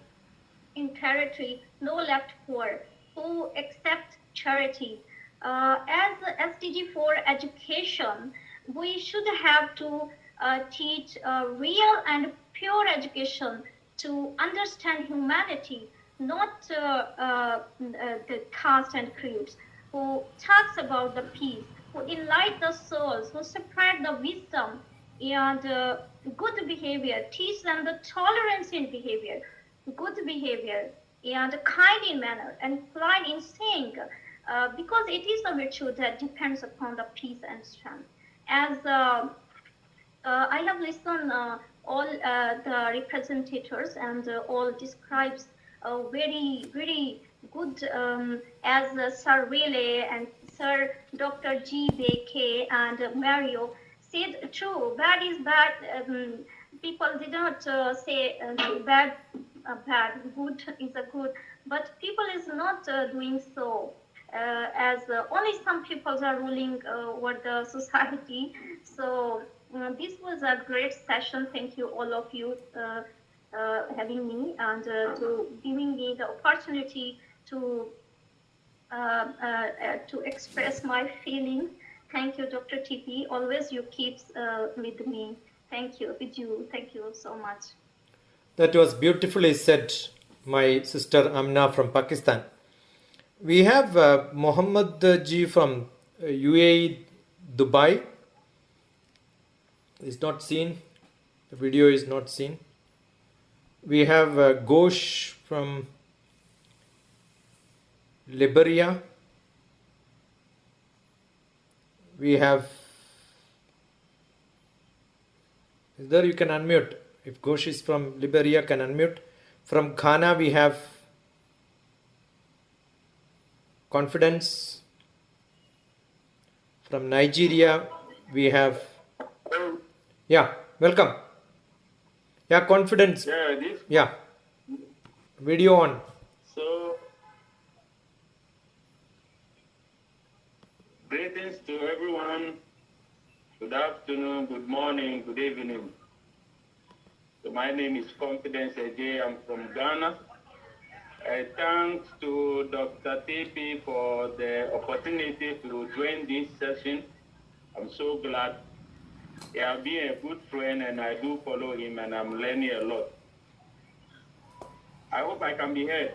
in territory, no left poor, who accept charity. As SDG 4 education, we should have to teach real and pure education to understand humanity, not the caste and creeds, who talks about the peace, who enlighten the souls, who spread the wisdom and good behavior, teach them the tolerance in behavior, good behavior, and kind in manner, and polite in saying, because it is a virtue that depends upon the peace and strength. As I have listened all the representatives and all describes very, very good as Sir Riley and Sir Dr. G.B.K. and Mario said true. Bad is bad. People did not say bad, bad. Good is a good. But people is not doing so. As only some people are ruling over the society. So this was a great session. Thank you, all of you, having me and to giving me the opportunity to express my feelings. Thank you, Dr. TP. Always you keep with me. Thank you, with you. Thank you so much. That was beautifully said, my sister Amna from Pakistan. We have Mohammed Ji from UAE, Dubai. Is not seen. The video is not seen. We have Ghosh from Liberia. we have, is there, you can unmute. If Ghosh is from Liberia, can unmute. From Ghana, we have Confidence. From Nigeria, we have, yeah, welcome. Yeah, Confidence. Yeah, this. Yeah, video on. So, greetings to everyone. Good afternoon, good morning, good evening. So my name is Confidence AJ. I'm from Ghana. Thanks to Dr. TP for the opportunity to join this session. I'm so glad. He has been a good friend and I do follow him and I'm learning a lot. I hope I can be heard.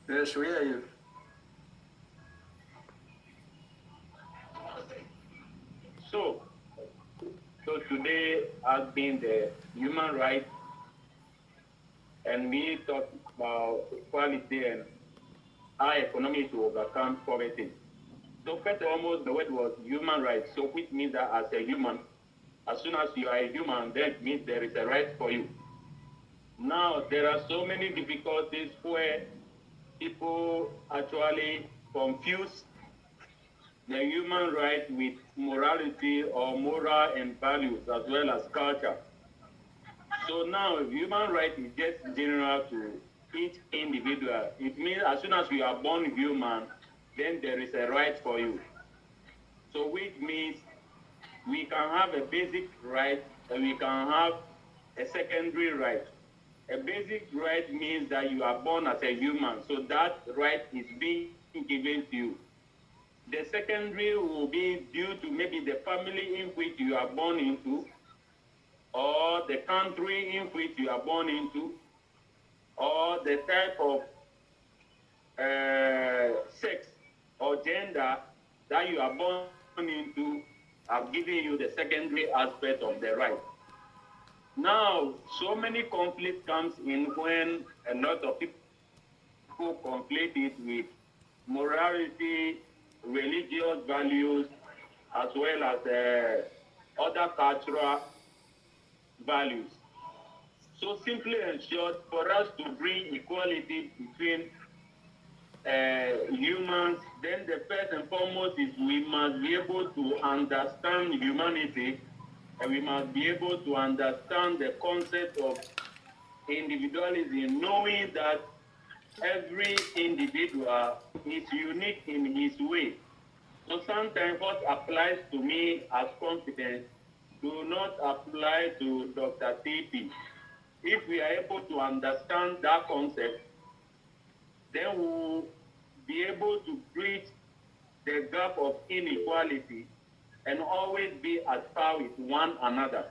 Yes, we hear you. So today has been the human rights, and we talk about equality and how economy to overcome poverty. So first and foremost, the word was human rights, so which means that as a human, as soon as you are a human, then it means there is a right for you. Now, there are so many difficulties where people actually confuse the human right with morality or moral and values as well as culture. So now human right is just general to each individual. It means as soon as you are born human, then there is a right for you. So which means we can have a basic right and we can have a secondary right. A basic right means that you are born as a human, so that right is being given to you. The secondary will be due to maybe the family in which you are born into, or the country in which you are born into, or the type of sex or gender that you are born into have given you the secondary aspect of the right. Now, so many conflict comes in when a lot of people conflate it with morality, religious values, as well as other cultural values. So simply and short, for us to bring equality between humans, then the first and foremost is we must be able to understand humanity, and we must be able to understand the concept of individualism, knowing that every individual is unique in his way. So sometimes what applies to me as confidence do not apply to Dr. TP. If we are able to understand that concept, then we will be able to bridge the gap of inequality and always be at par with one another.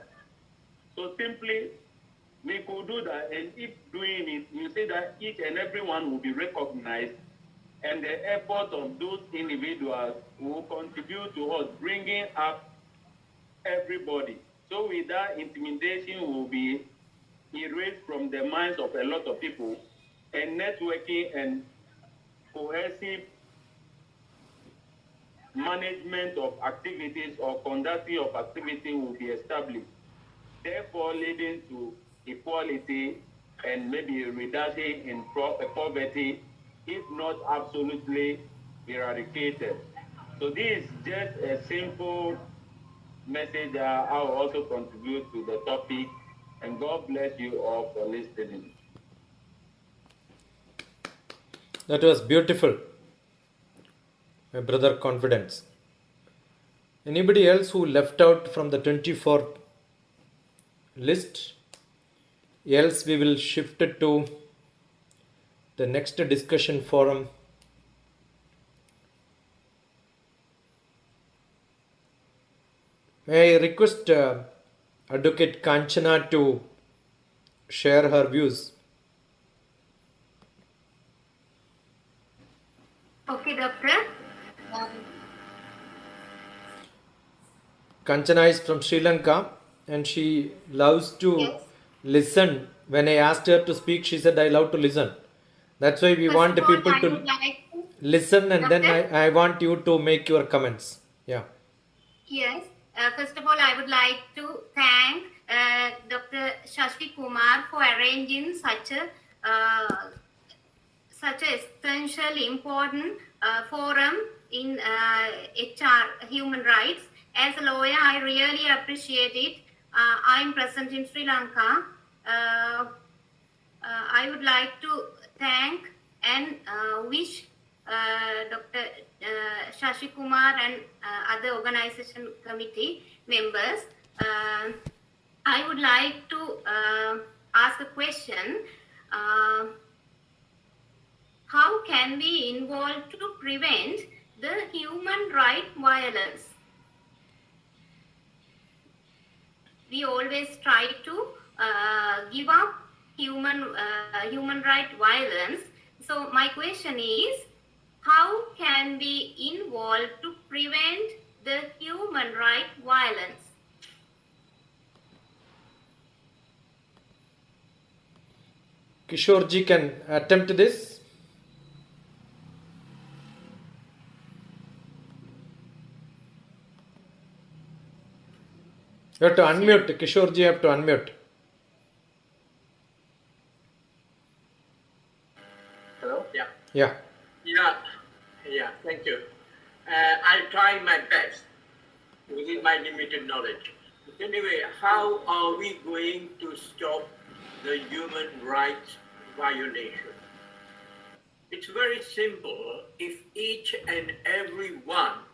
So simply, we could do that, and if doing it, you say that each and every one will be recognized, and the effort of those individuals will contribute to us bringing up everybody. So with that, intimidation will be erased from the minds of a lot of people, and networking and cohesive management of activities or conducting of activity will be established, therefore leading to equality and maybe reduction in poverty, if not absolutely eradicated. So this is just a simple message that I will also contribute to the topic, and God bless you all for listening. That was beautiful, my brother Confidence. Anybody else who left out from the 24 list? Else we will shift it to the next discussion forum. May I request Advocate Kanchana to share her views. Okay, Doctor. Kanchana is from Sri Lanka and she loves to listen. When I asked her to speak, she said, I love to listen. That's why we want the people to... I would like to listen and then Doctor? I want you to make your comments. Yeah. Yes. First of all, I would like to thank Dr. Shashi Kumar for arranging such a essential, important forum in HR human rights. As a lawyer, I really appreciate it. I'm present in Sri Lanka. I would like to thank and wish Dr. Shashi Kumar and other organization committee members. I would like to ask a question. How can we involve to prevent the human right violence? We always try to give up human right violence. So my question is, how can we involve to prevent the human right violence? Kishore ji can attempt this. You have to unmute. Kishore ji, you have to unmute. Hello? Yeah. Yeah. Yeah, thank you. I'll try my best within my limited knowledge. But anyway, how are we going to stop the human rights violation? It's very simple. If each and every one,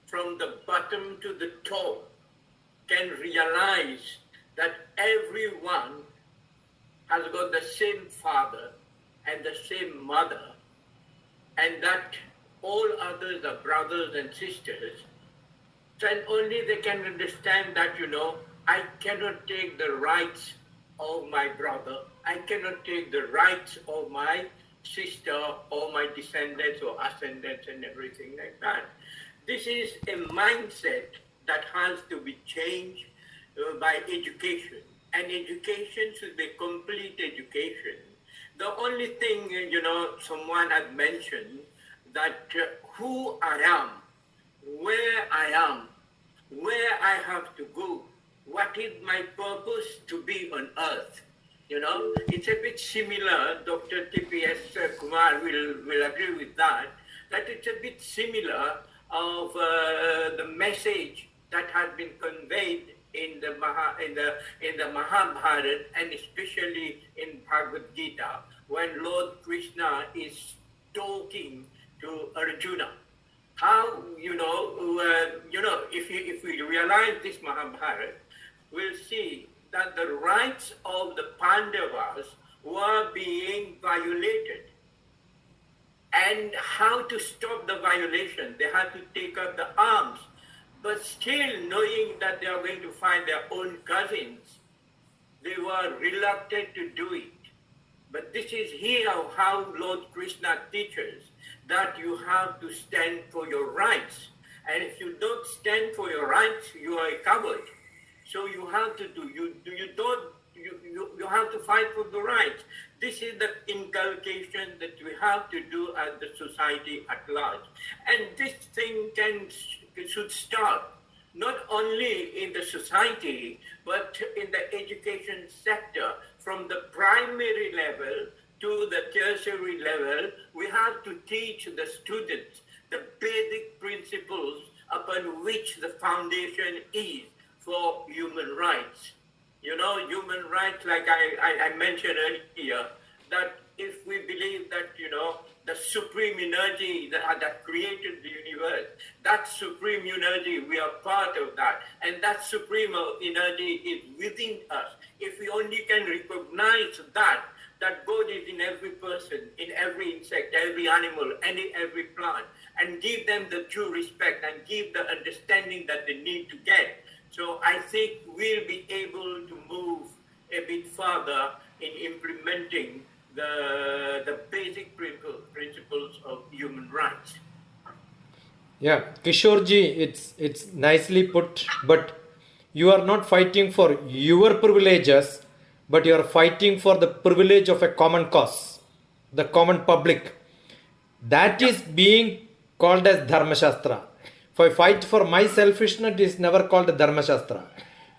from the bottom to the top, can realize that everyone has got the same father and the same mother, and that all others are brothers and sisters, then only they can understand that, I cannot take the rights of my brother, I cannot take the rights of my sister or my descendants or ascendants and everything like that. This is a mindset that has to be changed by education. And education should be complete education. The only thing, someone had mentioned that who I am, where I have to go, what is my purpose to be on earth. It's a bit similar, Dr. TPS Kumar will agree with that it's a bit similar of the message that has been conveyed in the Mahabharata and especially in Bhagavad Gita, when Lord Krishna is talking to Arjuna. How, if we realize this Mahabharata, we'll see that the rights of the Pandavas were being violated. And how to stop the violation? They had to take up the arms. But still, knowing that they are going to find their own cousins, they were reluctant to do it. But this is here how Lord Krishna teaches that you have to stand for your rights. And if you don't stand for your rights, you are a coward. So you have to you have to fight for the rights. This is the inculcation that we have to do as the society at large. And this thing should start not only in the society, but in the education sector, from the primary level to the tertiary level. We have to teach the students the basic principles upon which the foundation is for human rights. Human rights, like I mentioned earlier, that if we believe that, the supreme energy that created the universe, that supreme energy, we are part of that. And that supreme energy is within us. If we only can recognize that God is in every person, in every insect, every animal, every plant, and give them the true respect and give the understanding that they need to get. So I think we'll be able to move a bit further in implementing the basic principles of human rights. Yeah, Kishore ji, it's nicely put, but you are not fighting for your privileges, but you are fighting for the privilege of a common cause, the common public. That is being called as Dharma Shastra. If I fight for my selfishness, it is never called Dharma Shastra.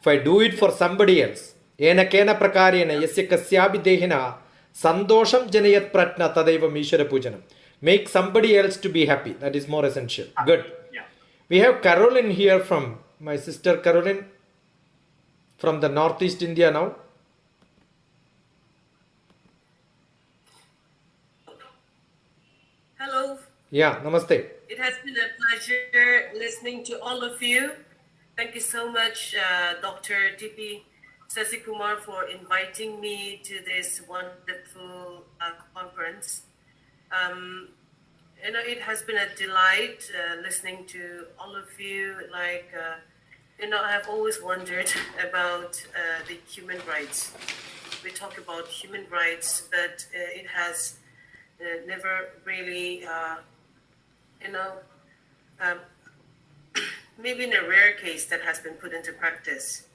If I do it for somebody else, ena kena prakarena yasya kasyabi dehina sandosham janayat pratna tadaivam ishvara pujanam. Make somebody else to be happy. That is more essential. Good. Yeah. We have Caroline here from my sister Caroline from the Northeast India now. Hello. Yeah, namaste. It has been a pleasure listening to all of you. Thank you so much, Dr. TP Sasikumar, for inviting me to this wonderful conference. It has been a delight listening to all of you. I have always wondered about the human rights. We talk about human rights, but it has never really, maybe in a rare case that has been put into practice.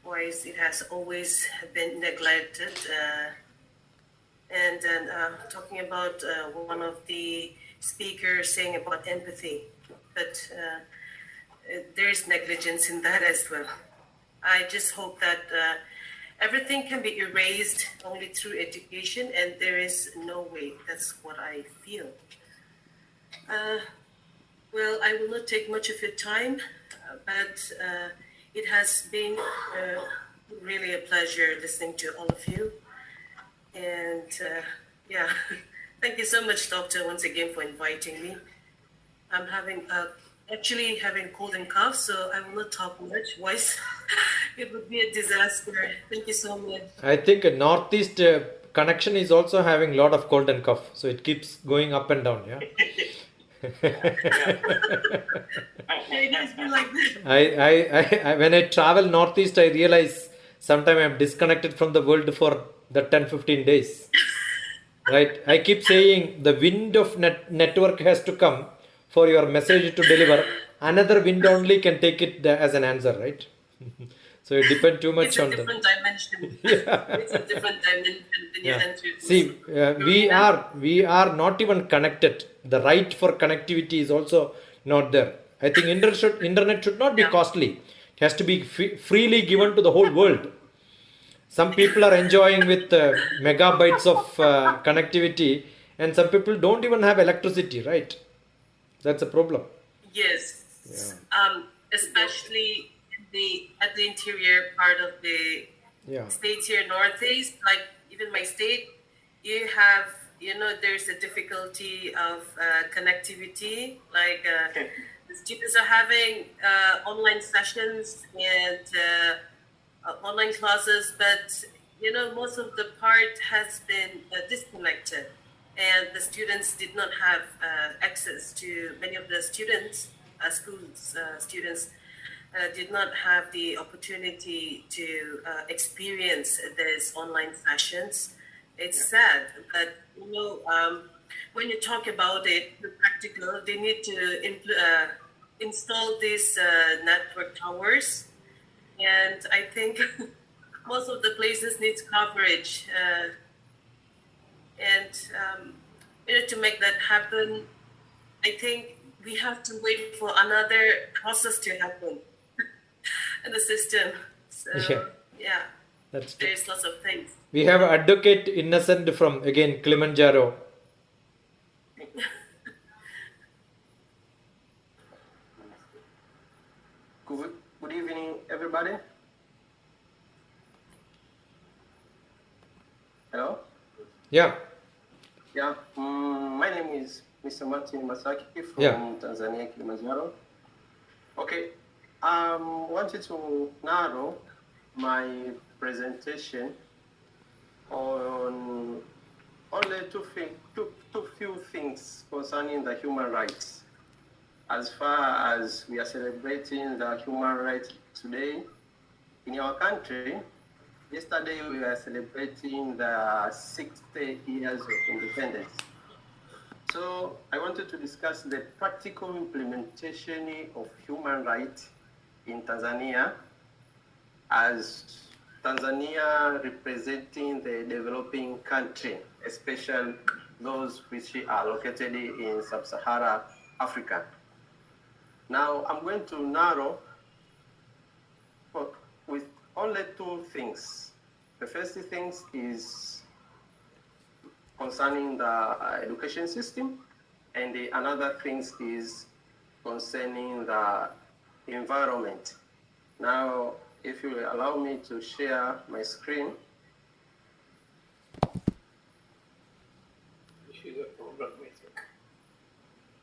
Otherwise, it has always been neglected. And then talking about one of the speakers saying about empathy, but there is negligence in that as well. I just hope that everything can be erased only through education, and there is no way. That's what I feel. Well, I will not take much of your time, but it has been really a pleasure listening to all of you. And yeah, thank you so much, Doctor, once again for inviting me. I'm actually having cold and cough, so I will not talk much. Otherwise, it would be a disaster. Thank you so much. I think a Northeast connection is also having a lot of cold and cough, so it keeps going up and down. Yeah. It has been like that. I when I travel Northeast, I realize sometimes I'm disconnected from the world for the 10-15 days. Right? I keep saying the wind of network has to come for your message to deliver. Another wind only can take it as an answer, right? So it depends too much on them. It's a different dimension when you enter. See, we are not even connected. The right for connectivity is also not there. I think internet should not be costly. It has to be freely given to the whole world. Some people are enjoying with megabytes of connectivity, and some people don't even have electricity, right? That's a problem. Yes. Especially at the interior part of the states here, Northeast, like even my state, you have, there's a difficulty of connectivity. Like the students are having online sessions and online classes, but, most of the part has been disconnected. And the students did not have access to, many of the students, students did not have the opportunity to experience these online sessions. It's sad, but when you talk about it, the practical, they need to install these network towers, and I think most of the places needs coverage. To make that happen, I think we have to wait for another process to happen in the system. So, there's lots of things. We have Advocate Innocent from, again, Kilimanjaro. Good evening, everybody. Hello? Yeah. Yeah, my name is Mr. Martin Masaki from Tanzania, Kilimanjaro. Okay, wanted to narrow my presentation on only two few things concerning the human rights. As far as we are celebrating the human rights today in our country, yesterday we were celebrating the 60 years of independence. So I wanted to discuss the practical implementation of human rights in Tanzania, as Tanzania representing the developing country, especially those which are located in sub-Saharan Africa. Now, I'm going to narrow with only two things. The first thing is concerning the education system, and the another thing is concerning the environment. Now, if you will allow me to share my screen.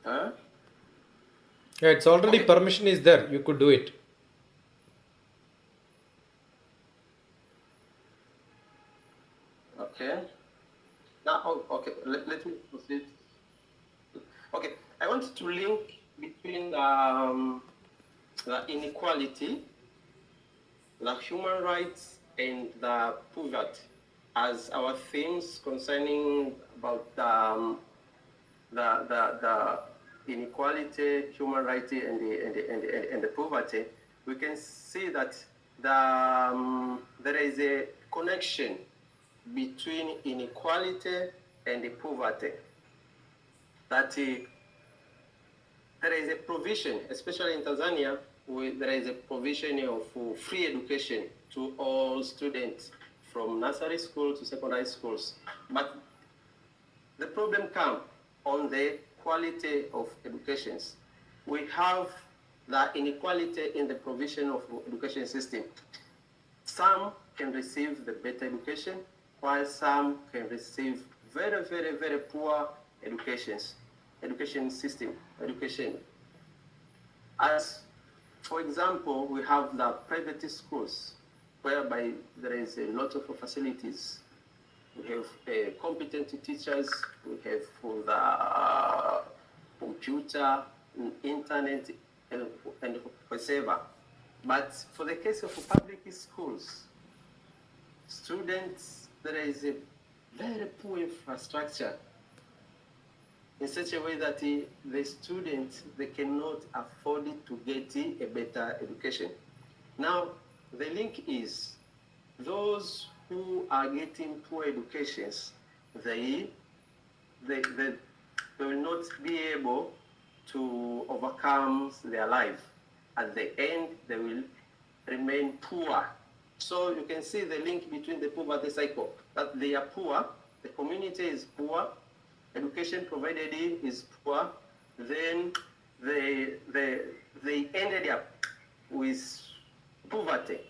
Huh? Yeah, it's already permission is there. You could do it. Okay. Now, okay. Let me proceed. Okay. I want to link between the inequality, the human rights, and the poverty as our themes concerning about the inequality, human rights, and the poverty. We can see that there is a connection between inequality and the poverty. That there is a provision, especially in Tanzania, where there is a provision of free education to all students from nursery school to secondary schools. But the problem comes on the quality of educations. We have the inequality in the provision of education system. Some can receive the better education, while some can receive very, very, very poor education system. As, for example, we have the private schools, whereby there is a lot of facilities. We have competent teachers, we have for the computer, internet, and whatever. But for the case of public schools, students, there is a very poor infrastructure in such a way that the students, they cannot afford to get a better education. Now, the link is those who are getting poor educations, they will not be able to overcome their life. At the end, they will remain poor. So you can see the link between the poverty cycle, that they are poor, the community is poor, education provided is poor, then they ended up with poverty.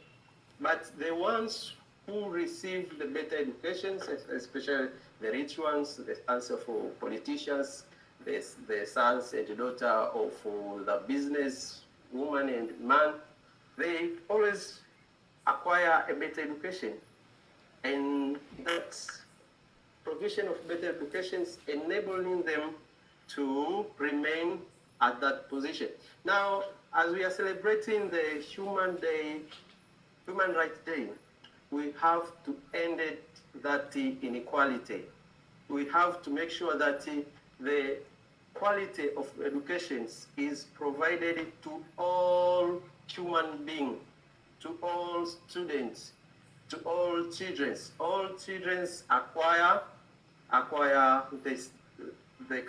But the ones who receive the better education, especially the rich ones, the sons of politicians, the sons and daughter of the business woman and man, they always acquire a better education. And that provision of better education is enabling them to remain at that position. Now, as we are celebrating the Human Rights Day, we have to end that inequality. We have to make sure that the quality of education is provided to all human beings, to all students, to all children. All children acquire the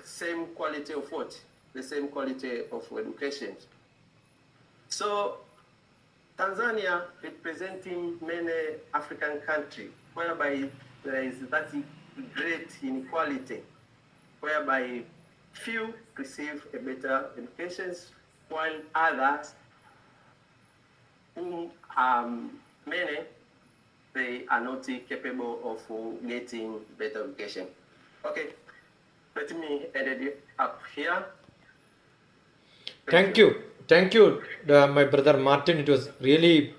same quality of what? The same quality of education. So Tanzania representing many African countries, whereby there is that great inequality, whereby few receive a better education, while others, whom many, they are not capable of getting better education. Okay, let me edit it up here. Thank you, my brother Martin. It was really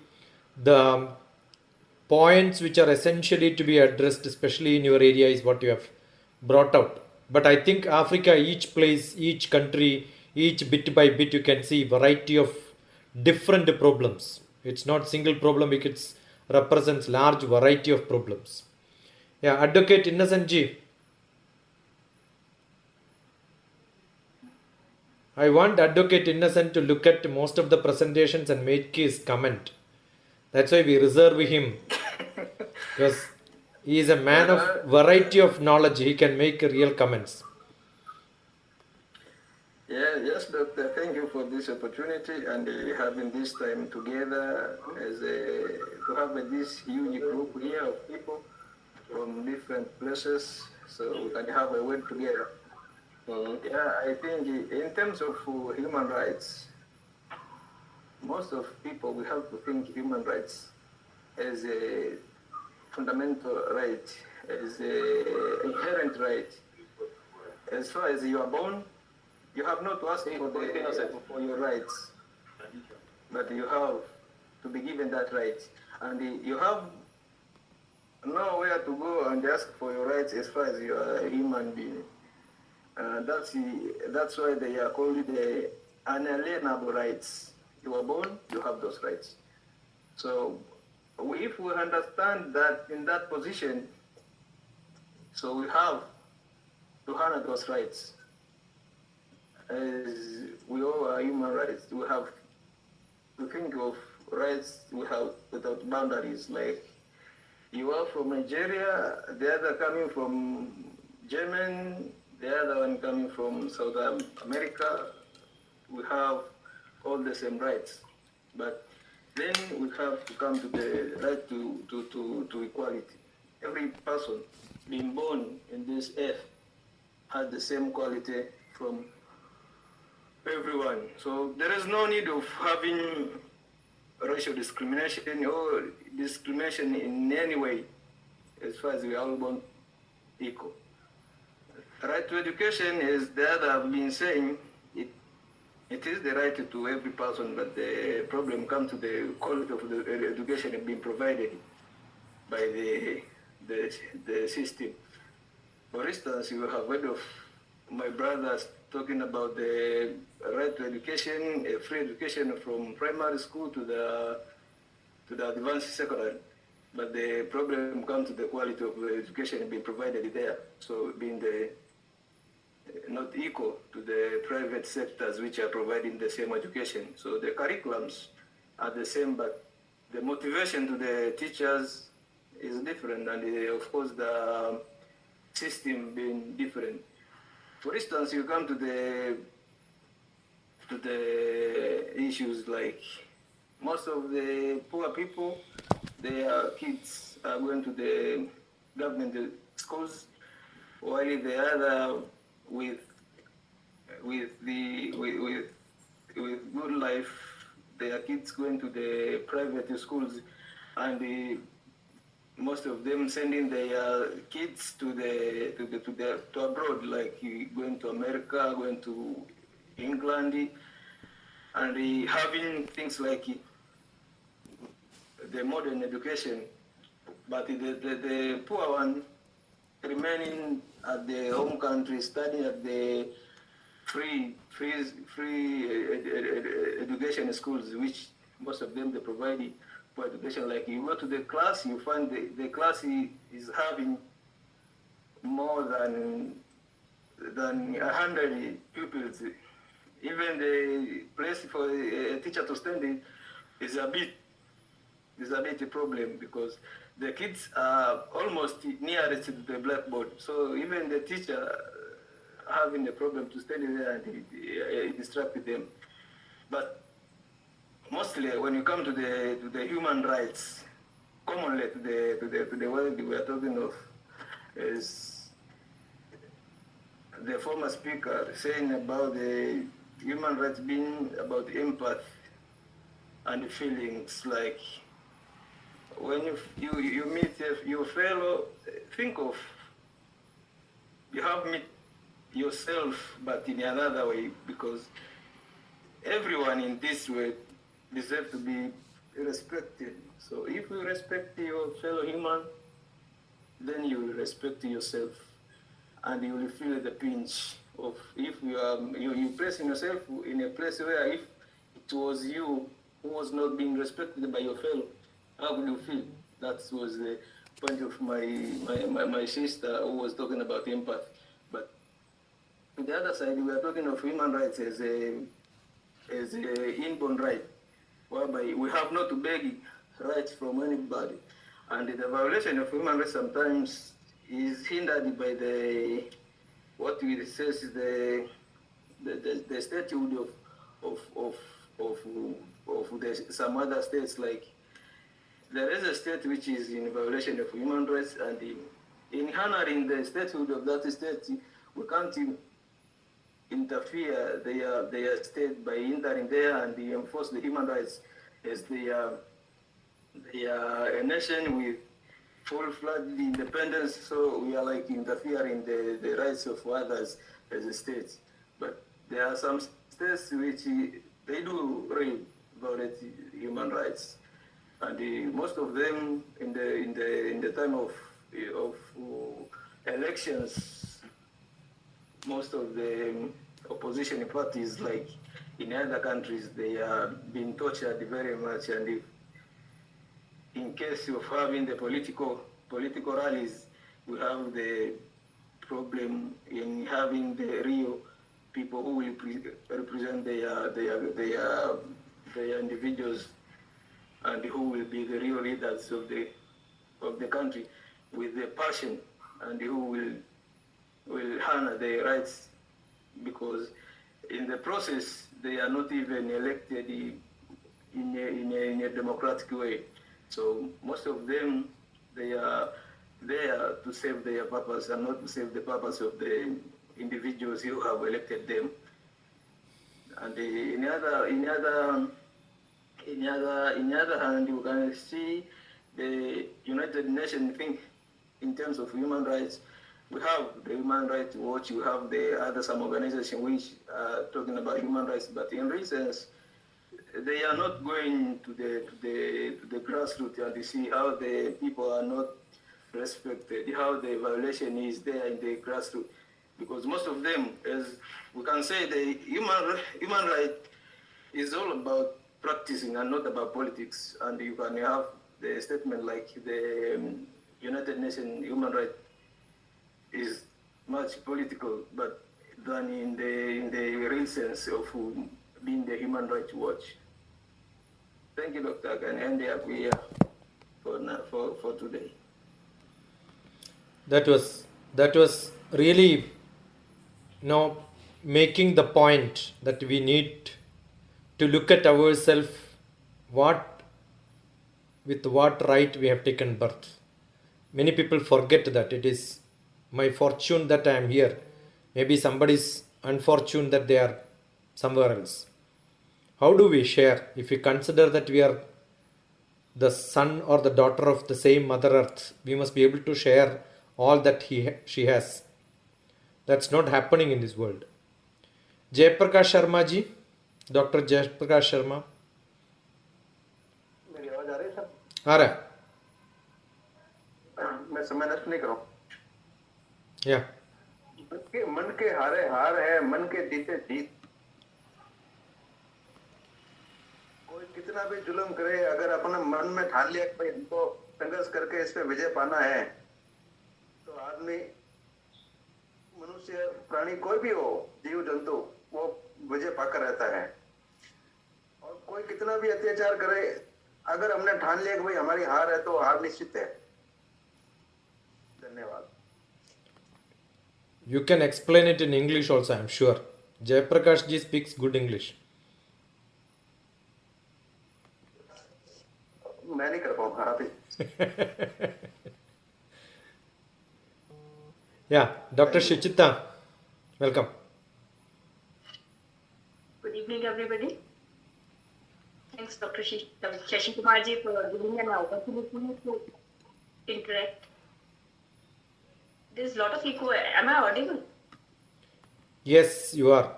the points which are essentially to be addressed, especially in your area, is what you have brought out. But I think Africa, each place, each country, each bit by bit, you can see variety of different problems. It's not single problem, it represents large variety of problems. Yeah, Advocate Innocent Ji. I want Advocate Innocent to look at most of the presentations and make his comment. That's why we reserve him. Because He is a man of variety of knowledge. He can make real comments. Yes, Doctor. Thank you for this opportunity and having this time together to have this huge group here of people from different places, so we can have a word together. I think in terms of human rights, most of people, we have to think human rights as a fundamental right, as an inherent right. As far as you are born, you have not to ask for your rights, but you have to be given that right. And you have nowhere to go and ask for your rights as far as you are a human being. That's why they are called the unalienable rights. You are born, you have those rights. So if we understand that in that position, so we have to honor those rights. As we all are human rights, we have to think of rights we have without boundaries. Like you are from Nigeria, the other coming from Germany, the other one coming from South America. We have all the same rights, but then we have to come to the right to equality. Every person being born in this earth has the same quality from everyone. So there is no need of having racial discrimination or discrimination in any way, as far as we are all born equal. Right to education, as the other have been saying, it is the right to every person, but the problem comes to the quality of the education being provided by the system. For instance, you have heard of my brothers talking about the right to education, free education from primary school to the advanced secondary. But the problem comes to the quality of the education being provided there. So being not equal to the private sectors which are providing the same education. So the curriculums are the same, but the motivation to the teachers is different, and of course the system being different. For instance, you come to the issues like most of the poor people, their kids are going to the government schools, while the other with good life, their kids going to the private schools, and most of them sending their kids to abroad, like going to America, going to England, and having things like the modern education, but the poor one remaining at the home country, studying at the free education schools, which most of them they provide for education. Like you go to the class, you find the class is having more than 100 pupils. Even the place for a teacher to stand is a bit a problem, because the kids are almost nearest to the blackboard. So even the teacher having a problem to study there, and it distracted them. But mostly when you come to the human rights, commonly to the world we are talking of, is the former speaker saying about the human rights being about empathy and feelings. Like when you meet your fellow, think of you have met yourself, but in another way, because everyone in this way deserves to be respected. So if you respect your fellow human, then you will respect yourself, and you will feel the pinch of if you placing yourself in a place where if it was you who was not being respected by your fellow, how would you feel? That was the point of my sister who was talking about empathy. But on the other side, we are talking of human rights as a inborn right, whereby we have not to beg rights from anybody. And the violation of human rights sometimes is hindered by what we say is the statute of some other states. Like there is a state which is in violation of human rights, and in honoring the statehood of that state, we can't interfere their state by entering there and enforce the human rights, as they are a nation with full-fledged independence. So we are like interfering the rights of others as a state. But there are some states which they do really violate human rights, and most of them in the time of elections, most of the opposition parties, like in other countries, they are being tortured very much. And if, in case of having the political rallies, we have the problem in having the real people who will represent their individuals, and who will be the real leaders of the country with the passion, and who will honor their rights, because in the process they are not even elected in a democratic way. So most of them, they are there to serve their purpose and not to serve the purpose of the individuals who have elected them. And in the other hand, you can see the United Nations think in terms of human rights. We have the Human Rights Watch, we have some organizations which are talking about human rights, but in reasons, they are not going to the grassroots and to see how the people are not respected, how the violation is there in the grassroots. Because most of them, as we can say, the human right is all about practicing and not about politics. And you can have the statement like the United Nations human right is much political, but than in the real sense of being the Human Rights Watch. Thank you, Dr. I can end up here for today. That was really making the point that we need to look at ourselves, with what right we have taken birth. Many people forget that it is my fortune that I am here. Maybe somebody's unfortunate that they are somewhere else. How do we share? If we consider that we are the son or the daughter of the same Mother Earth, we must be able to share all that she has. That's not happening in this world. Jayaprakash Sharma ji, Dr. Jayaprakash Sharma. मेरी आवाज आ रही है sir? आ रहा है. मैं समय नष्ट नहीं करूं. Yeah. मन के हारे हार है, मन के जीते जीत. कोई कितना भी जुल्म करे, अगर अपने मन में ठान लिया कि भाई हमको संघर्ष करके इस पे विजय पाना है, तो आदमी, मनुष्य, प्राणी, कोई भी हो, जीव जंतु, वो विजय पाकर रहता है. और कोई कितना भी अत्याचार करे, अगर हमने ठान लिया कि भाई हमारी हार है, तो हार निश्चित है. धन्यवाद. You can explain it in English also, I am sure. Jayaprakash ji speaks good English. मैं नहीं कर पाऊंगा, आप ही. Yeah, Dr. Shuchita, welcome. Good evening, everybody. Thanks, Dr. Shashi Kumar ji, for giving an opportunity to interact. There's a lot of echo. Am I audible? Yes, you are.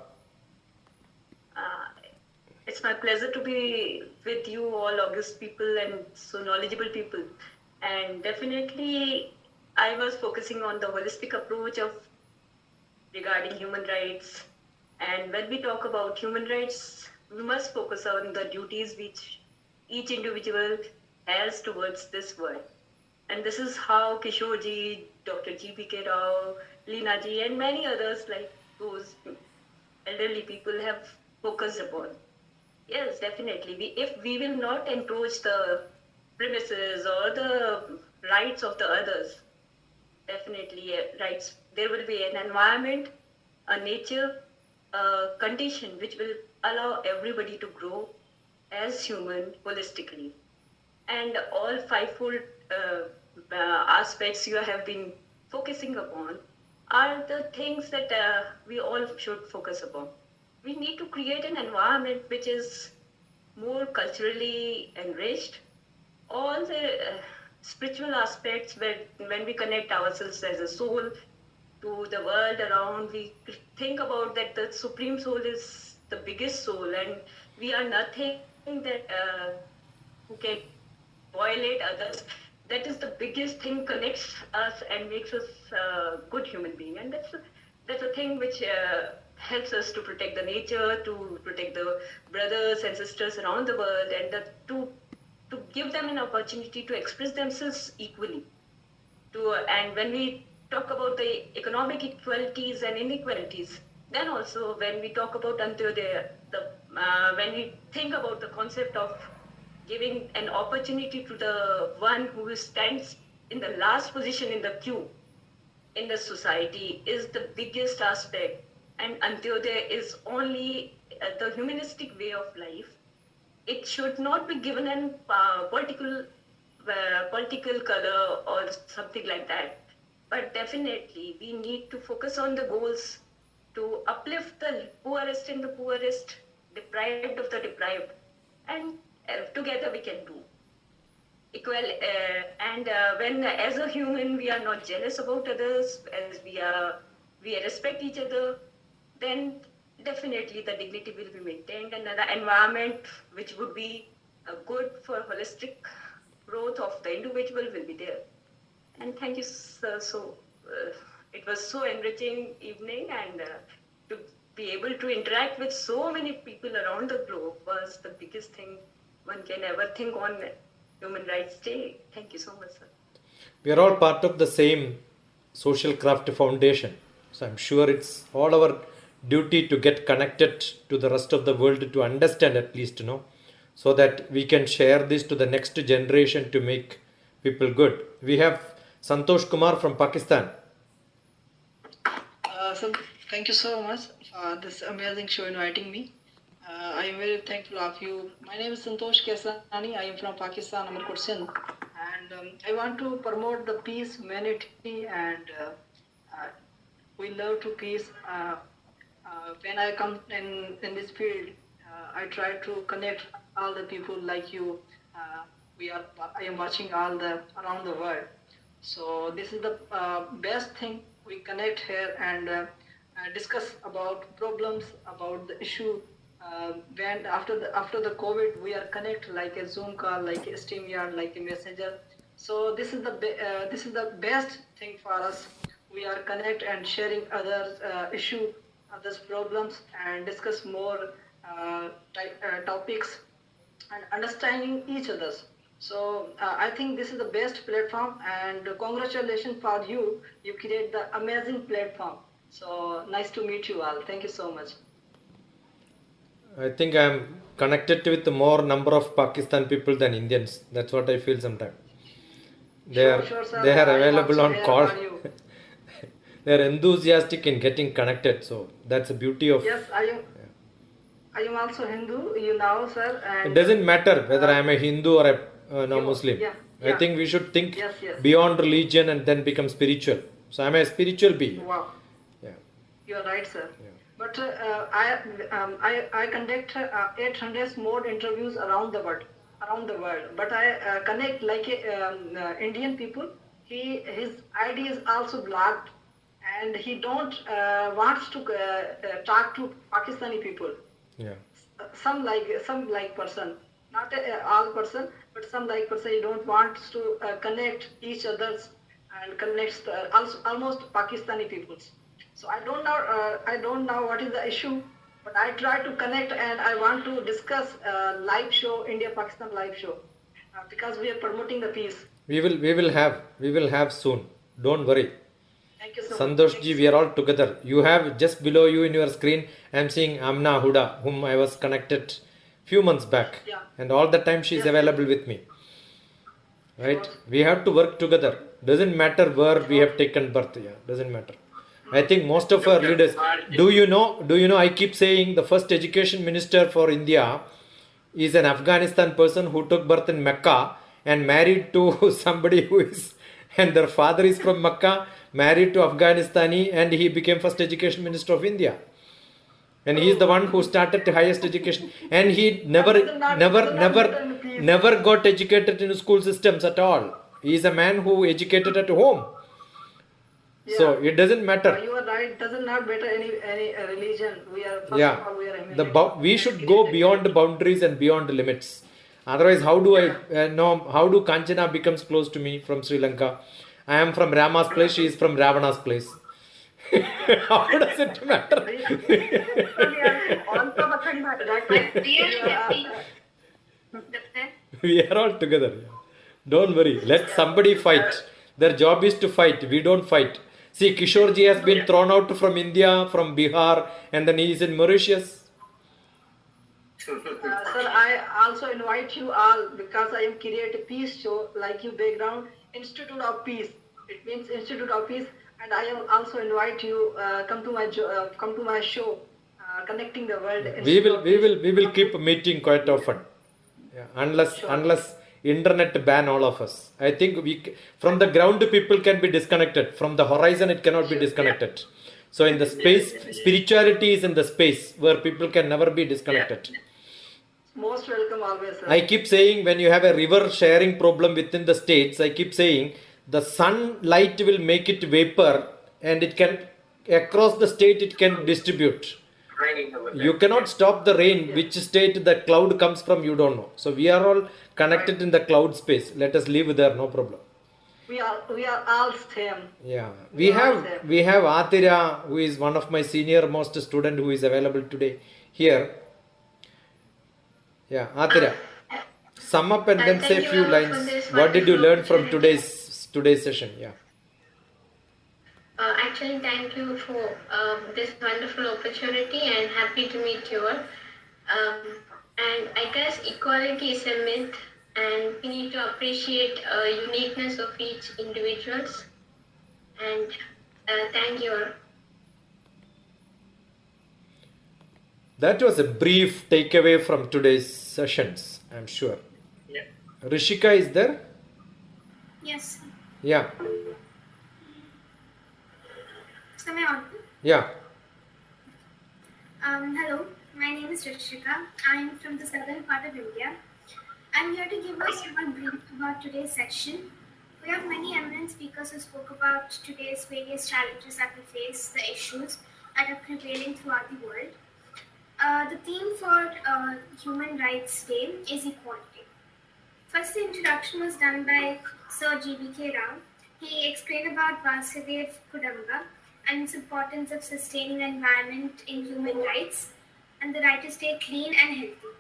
It's my pleasure to be with you all august people and so knowledgeable people. And definitely, I was focusing on the holistic approach of regarding human rights. And when we talk about human rights, we must focus on the duties which each individual has towards this world. And this is how Kishore ji, Dr. G.P.K. Rao, Leena ji, and many others like those elderly people have focused upon. Yes, definitely. If we will not encroach the premises or the rights of the others. Definitely rights. There will be an environment, a nature, a condition which will allow everybody to grow as human holistically. And all fivefold aspects you have been focusing upon are the things that we all should focus upon. We need to create an environment which is more culturally enriched. All the spiritual aspects, when we connect ourselves as a soul to the world around, we think about that the Supreme Soul is the biggest soul, and we are nothing that who can violate others. That is the biggest thing, connects us and makes us a good human being, and that's a thing which helps us to protect the nature, to protect the brothers and sisters around the world, and to give them an opportunity to express themselves equally. And when we talk about the economic equalities and inequalities, then also when we talk about Antyodaya, when we think about the concept of giving an opportunity to the one who stands in the last position in the queue in the society is the biggest aspect. And Antyodaya is only the humanistic way of life. It should not be given an political color or something like that. But definitely we need to focus on the goals to uplift the poorest and the poorest, deprived of the deprived, and together we can do equal. And when as a human we are not jealous about others, as we respect each other, then definitely the dignity will be maintained, and the environment which would be good for holistic growth of the individual will be there. And thank you, sir. So it was so enriching evening, and to be able to interact with so many people around the globe was the biggest thing one can ever think on Human Rights Day. Thank you so much, sir. We are all part of the same Social Craft Foundation. So I'm sure it's all our duty to get connected to the rest of the world, to understand at least, so that we can share this to the next generation to make people good. We have Santosh Kumar from Pakistan. So thank you so much for this amazing show, inviting me. I am very thankful of you. My name is Santosh Kesani. I am from Pakistan, Amarkot Sindh, and I want to promote the peace, humanity, and we love to peace. When I come in this field, I try to connect all the people like you. I am watching all around the world. So this is the best thing. We connect here and discuss about problems, about the issue. When after the COVID, we are connect like a Zoom call, like a StreamYard, like a Messenger. So this is the best thing for us. We are connect and sharing others issue, others problems, and discuss more topics and understanding each other's. So I think this is the best platform, and congratulations for you. You create the amazing platform. So nice to meet you all. Thank you so much. I think I am connected with more number of Pakistan people than Indians. That's what I feel sometimes. They are available on call. They are enthusiastic in getting connected. So that's the beauty of. Yes, I am also Hindu. You know, sir. And it doesn't matter whether I am a Hindu or a Muslim. Yeah. I think we should think beyond religion and then become spiritual. So I am a spiritual being. Wow. Yeah. You are right, sir. Yeah. But I conduct 800 more interviews around the world. But I connect like Indian people. His ID is also blocked, and he don't wants to talk to Pakistani people. Yeah. Some like person, not all person, but some like person. He don't want to connect each others and connects almost Pakistani peoples. So I don't know what is the issue, but I try to connect, and I want to discuss live show, India-Pakistan live show, because we are promoting the peace. We will have soon. Don't worry. Thank you so Santosh ji, we are all together. You have just below you in your screen, I am seeing Amna Huda, whom I was connected few months back. Yeah. And all the time she is available with me. Right? We have to work together. Doesn't matter where we have taken birth. Yeah, doesn't matter. I think most of our leaders. Do you know? I keep saying the first education minister for India is an Afghanistan person who took birth in Mecca and married to somebody who is, and their father is from Mecca, married to Afghanistani, and he became first education minister of India. And he is the one who started the highest education, and he never got educated in school systems at all. He is a man who educated at home. Yeah. So it doesn't matter. You are right. It doesn't matter any religion. We are first Yeah, of all we are humanity. we should go beyond the boundaries and beyond the limits. Otherwise, how do I know? How do Kanchana becomes close to me from Sri Lanka? I am from Rama's place. She is from Ravana's place. How does it matter? We are all together. Don't worry. Let somebody fight. Their job is to fight. We don't fight. See, Kishorji has been thrown out from India, from Bihar, and then he is in Mauritius. Sir, I also invite you all because I am create a peace show like you background Institute of Peace. It means Institute of Peace, and I am also invite you come to my show, connecting the world. We will keep meeting quite often. Yeah, unless internet ban all of us. I think from the ground people can be disconnected. From the horizon it cannot be disconnected. So in the space, spirituality is in the space where people can never be disconnected. Most welcome always, sir. I keep saying when you have a river sharing problem within the states, I keep saying the sunlight will make it vapor and it can, across the state it can distribute. You cannot stop the rain. Which state the cloud comes from, you don't know. So we are all connected in the cloud space. Let us live there, no problem. We are all same. Yeah, we have Atira, who is one of my senior most student who is available today here. Yeah, Atira, sum up and then say a few lines. What did you learn from today's session? Yeah. Actually, thank you for this wonderful opportunity and happy to meet you all. And I guess equality is a myth, and we need to appreciate uniqueness of each individuals. And thank you all. That was a brief takeaway from today's sessions, I'm sure. Yeah. Rishika is there? Yes. Yeah. Am I audible? Yeah. Hello, my name is Rishika. I'm from the southern part of India. I'm here to give a small brief about today's section. We have many eminent speakers who spoke about today's various challenges that we face, the issues that are prevailing throughout the world. The theme for Human Rights Day is equality. First, the introduction was done by Sir G.B.K. Rao. He explained about Vasudev Kudamba and its importance of sustaining the environment in human rights and the right to stay clean and healthy.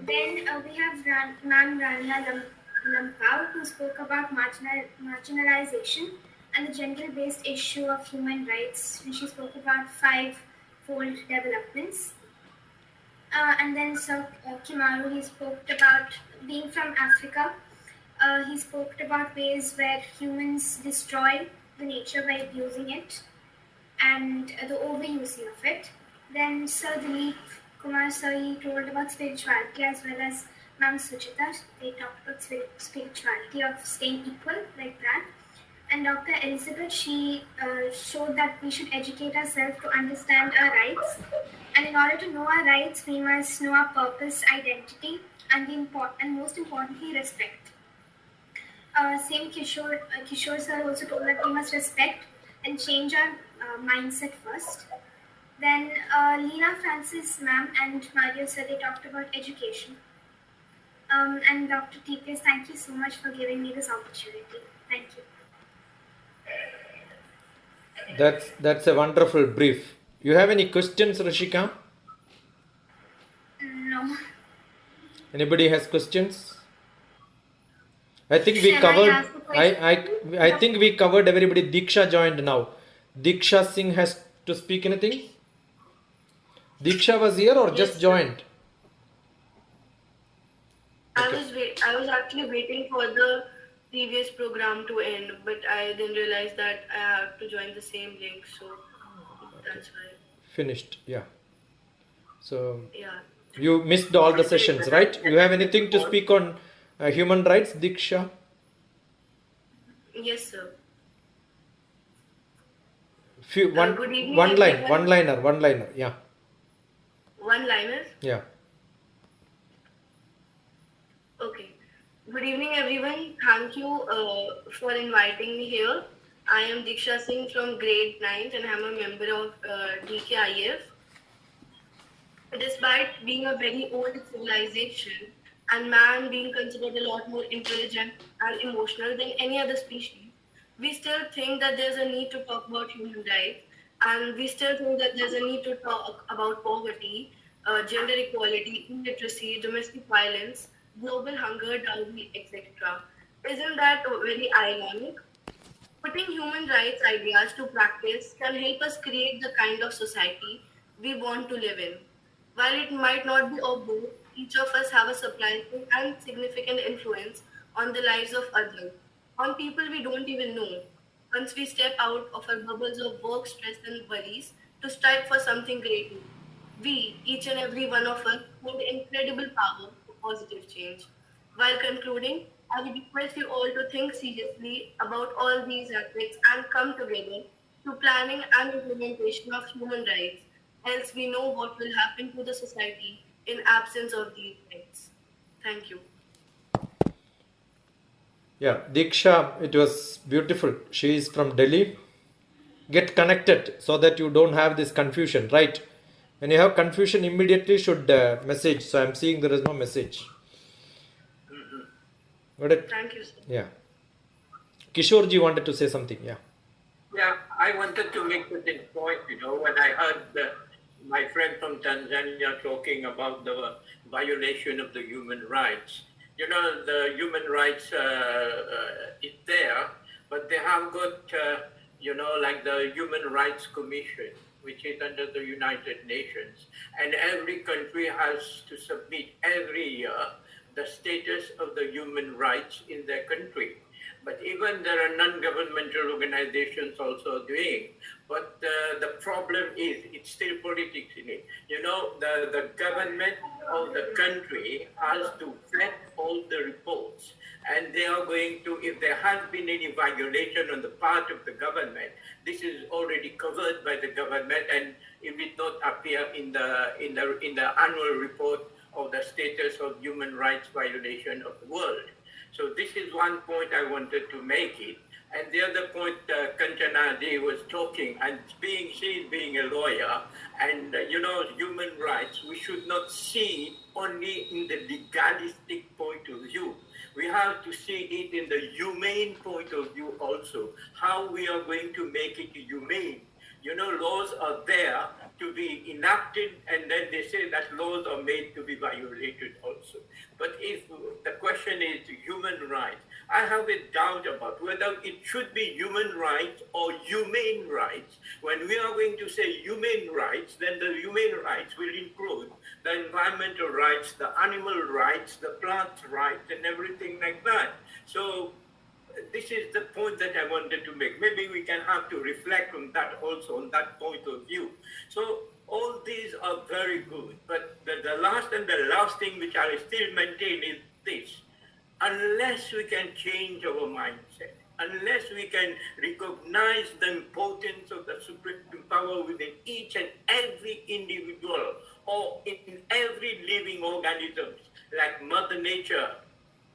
Then we have Ma'am Rania Lampao, who spoke about marginalization and the gender-based issue of human rights, and she spoke about five-fold developments. And then Sir Kimaru, he spoke about being from Africa. He spoke about ways where humans destroy the nature by abusing it and the overusing of it. Then Sir Dilip Kumar Sir, he told about spirituality, as well as Ma'am Suchita. They talked about spirituality of staying equal, like that. And Dr. Elizabeth, she showed that we should educate ourselves to understand our rights. And in order to know our rights, we must know our purpose, identity, and most importantly, respect. Same Kishore sir also told that we must respect and change our mindset first. Then Lena Francis ma'am and Mario sir, they talked about education. And Dr. TPS, thank you so much for giving me this opportunity. Thank you. That's a wonderful brief. You have any questions, Rishika? No. Anybody has questions? I think we covered. I think we covered everybody. Diksha joined now. Diksha Singh has to speak anything? Diksha was here or just joined? I was actually waiting for the previous program to end, but I didn't realize that I have to join the same link, so that's why. Finished. Yeah. So Yeah. you missed all the sessions, right? You have anything to speak on human rights, Diksha? Yes, sir. One Good evening, one liner. Yeah. One-liners? Yeah. Okay. Good evening, everyone. Thank you for inviting me here. I am Diksha Singh from grade 9th and I'm a member of DKIF. Despite being a very old civilization and man being considered a lot more intelligent and emotional than any other species, we still think that there's a need to talk about human rights, and we still think that there's a need to talk about poverty, gender equality, illiteracy, domestic violence, global hunger, dowry, etc. Isn't that very ironic? Putting human rights ideas to practice can help us create the kind of society we want to live in. While it might not be obvious, each of us have a surprising and significant influence on the lives of others, on people we don't even know. Once we step out of our bubbles of work, stress, and worries to strive for something greater, we, each and every one of us, hold incredible power for positive change. While concluding, I would request you all to think seriously about all these aspects and come together to planning and implementation of human rights. Else we know what will happen to the society in absence of these rights. Thank you. Yeah, Diksha, it was beautiful. She is from Delhi. Get connected so that you don't have this confusion, right? When you have confusion, immediately should message. So I'm seeing there is no message. Got it? Thank you, sir. Yeah. Kishorji wanted to say something. Yeah. Yeah, I wanted to make this point, when I heard my friend from Tanzania talking about the violation of the human rights. The human rights is there, but they have got, like the Human Rights Commission, which is under the United Nations. And every country has to submit every year the status of the human rights in their country. But even there are non-governmental organizations also doing. But the problem is, it's still politics in it. The government of the country has to vet all the reports. And they are going to, if there has been any violation on the part of the government, this is already covered by the government and it will not appear in the annual report of the status of human rights violation of the world. So this is one point I wanted to make it. And the other point, Kanchana was talking, and she being a lawyer, and human rights, we should not see it only in the legalistic point of view. We have to see it in the humane point of view also, how we are going to make it humane. Laws are there to be enacted, and then they say that laws are made to be violated also. But if the question is human rights, I have a doubt about whether it should be human rights or humane rights. When we are going to say humane rights, then the humane rights will include the environmental rights, the animal rights, the plant rights, and everything like that. So this is the point that I wanted to make. Maybe we can have to reflect on that also, on that point of view. So all these are very good, but the last thing which I still maintain is this. Unless we can change our mindset, unless we can recognize the importance of the supreme power within each and every individual or in every living organism, like Mother Nature,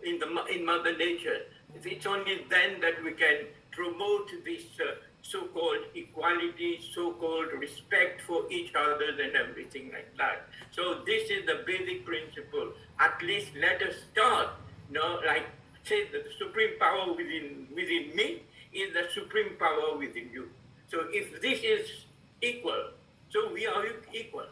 in Mother Nature, it's only then that we can promote this so-called equality, so-called respect for each other and everything like that. So this is the basic principle. At least let us start, like say that the supreme power within me is the supreme power within you. So if this is equal, so we are equal.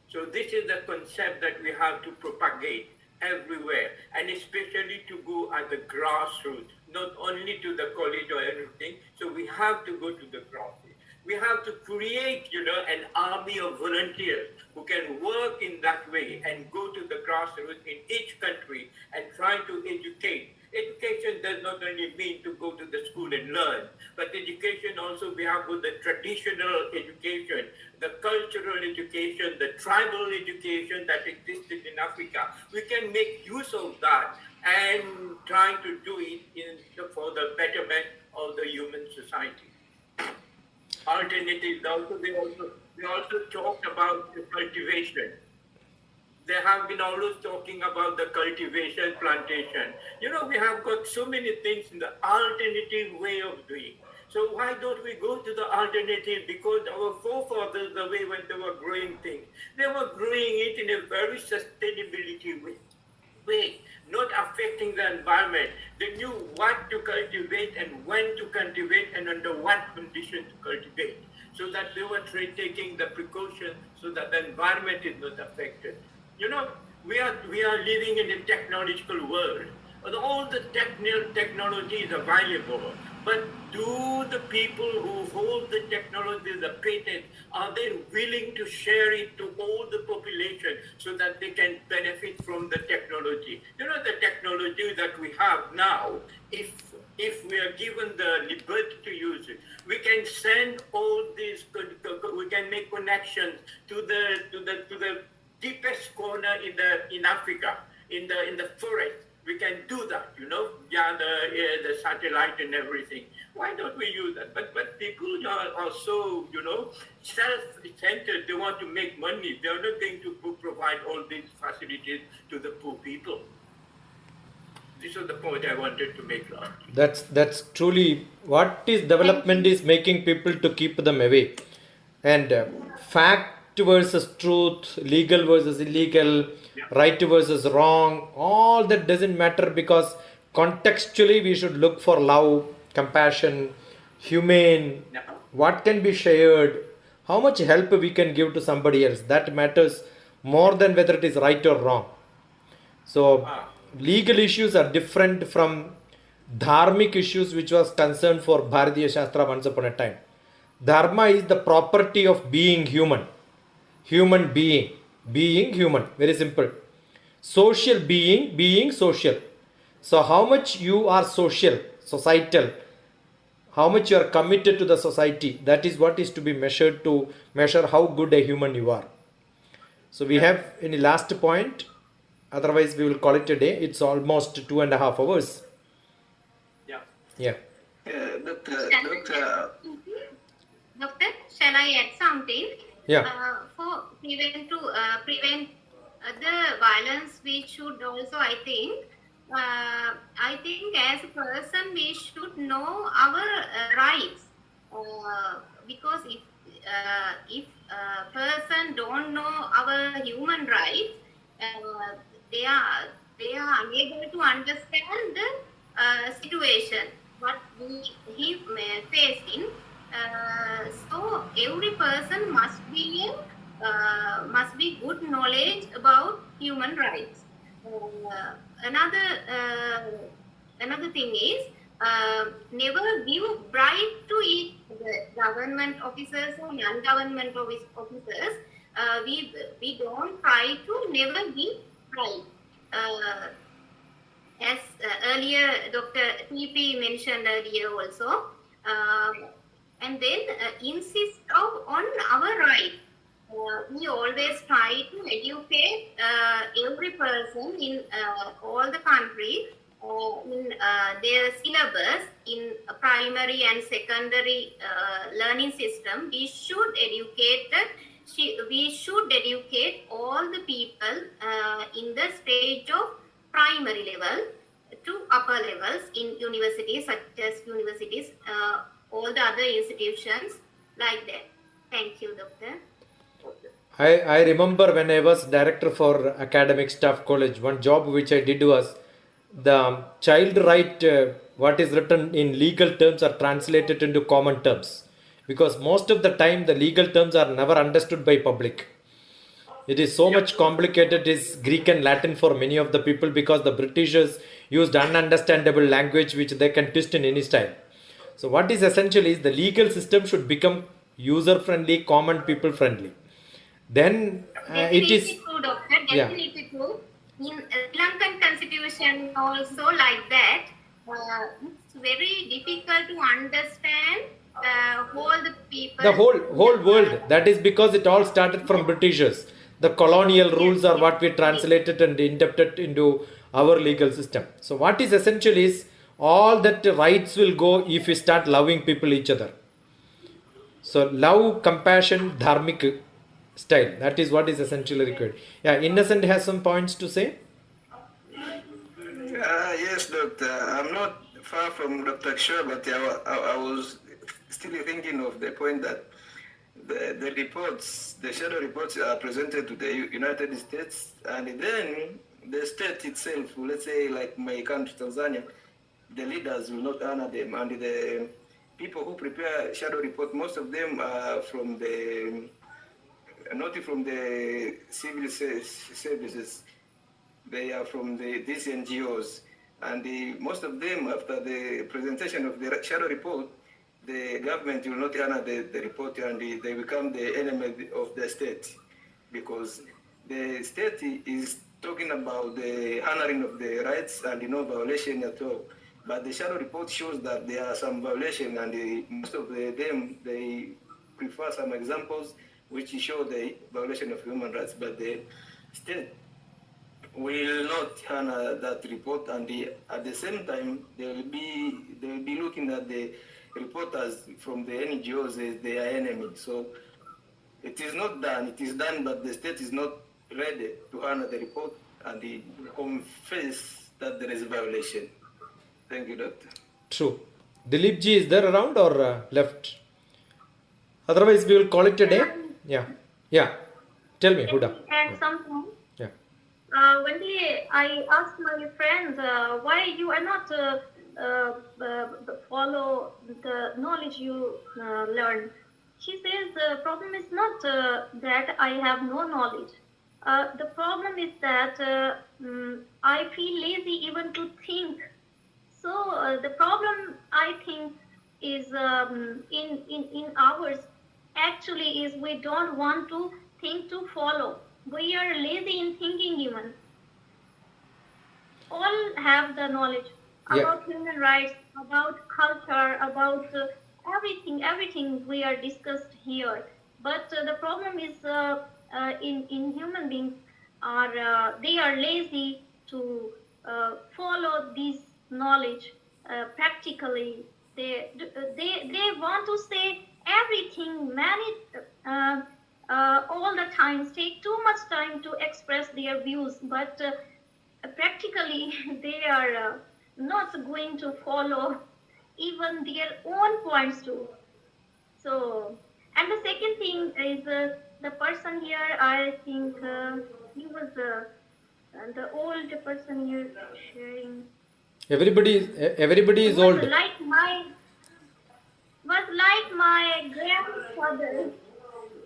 So this is the concept that we have to propagate everywhere, and especially to go at the grassroots, not only to the college or anything. So we have to go to the grassroots. We have to create, an army of volunteers who can work in that way and go to the grassroots in each country and try to educate. Education does not only mean to go to the school and learn, but education also, we have the traditional education, the cultural education, the tribal education that existed in Africa. We can make use of that and trying to do it for the betterment of the human society. Alternatives also, they also talked about the cultivation. They have been always talking about the cultivation, plantation. We have got so many things in the alternative way of doing. So why don't we go to the alternative? Because our forefathers, the way when they were growing things, they were growing it in a very sustainability way, not affecting the environment. They knew what to cultivate and when to cultivate and under what conditions to cultivate, so that they were taking the precautions so that the environment is not affected. We are living in a technological world. All the technology is available, but do the people who hold the technology, the patent, are they willing to share it to all the population so that they can benefit from the technology? The technology that we have now, if we are given the liberty to use it, we can send all these, we can make connections to the deepest corner in Africa, in the forest. We can do that, the satellite and everything. Why don't we use that? But people are so, self-centered. They want to make money. They're not going to provide all these facilities to the poor people. This is the point I wanted to make, Lord. That's truly what is development is making people to keep them away. And fact versus truth, legal versus illegal, right versus wrong, all that doesn't matter, because contextually we should look for love, compassion, humane, what can be shared, how much help we can give to somebody else. That matters more than whether it is right or wrong. So legal issues are different from dharmic issues, which was concerned for Bharatiya Shastra once upon a time. Dharma is the property of being human. Human being human, very simple. Social being social. So how much you are social, societal, how much you are committed to the society, that is what is to be measured to measure how good a human you are. So we have any last point? Otherwise we will call it a day. It's almost 2.5 hours. Doctor, shall I add something? For prevent the violence, we should also, I think as a person we should know our rights, because if a person don't know our human rights, they are unable to understand the situation what he may face in. So every person must be good knowledge about human rights. Another thing is never give bribe to each government officers or non-government officers. We don't try to never give bribe. As earlier Dr. TP mentioned earlier also. And then insist on our right. We always try to educate every person in all the country in their syllabus in primary and secondary learning system. We should educate all the people in the stage of primary level to upper levels in universities, such as universities, all the other institutions like that. Thank you, Doctor. I remember when I was director for academic staff college, one job which I did was the child right, what is written in legal terms are translated into common terms, because most of the time the legal terms are never understood by public. It is so much complicated. It is Greek and Latin for many of the people, because the Britishers used ununderstandable language which they can twist in any style. So what is essential is the legal system should become user friendly, common people friendly. Then it is, Definitely true, doctor. yeah. Definitely true. In Sri Lankan constitution also like that. It's very difficult to understand the people. The whole world. That is because it all started from Britishers. The colonial rules are what we translated and interpreted into our legal system. So what is essential is all that rights will go if we start loving people each other. So love, compassion, dharmic style. That is what is essentially required. Yeah, Innocent has some points to say. Yes, Doctor. I'm not far from Dr. Shaw, but I was still thinking of the point that the reports, the shadow reports are presented to the United States, and then the state itself, let's say like my country, Tanzania, the leaders will not honor them, and the people who prepare shadow report, most of them are from the, not from the civil services, they are from these NGOs, and most of them, after the presentation of the shadow report, the government will not honor the report, and they become the enemy of the state, because the state is talking about the honoring of the rights and no violation at all. But the shadow report shows that there are some violation, and most of them, they prefer some examples which show the violation of human rights, but the state will not honor that report, and at the same time they will be looking at the reporters from the NGOs as their enemy. So it is not done. It is done, but the state is not ready to honor the report and confess that there is a violation. Thank you, Doctor. True. Dilip ji, is there around or left? Otherwise, we will call it a day. Yeah. Yeah. Tell me, Huda. And something. Yeah. One day I asked my friends why you are not follow the knowledge you learn. She says the problem is not that I have no knowledge. The problem is that I feel lazy even to think. So the problem I think is in ours actually is we don't want to think to follow. We are lazy in thinking even. All have the knowledge about human rights, about culture, about everything we are discussed here. But the problem is in human beings are they are lazy to follow this knowledge practically. They want to say everything, all the time, take too much time to express their views, but practically they are not going to follow even their own points too. So, and the second thing is the person here, I think he was the old person here sharing. Everybody is old. Was like my grandfather.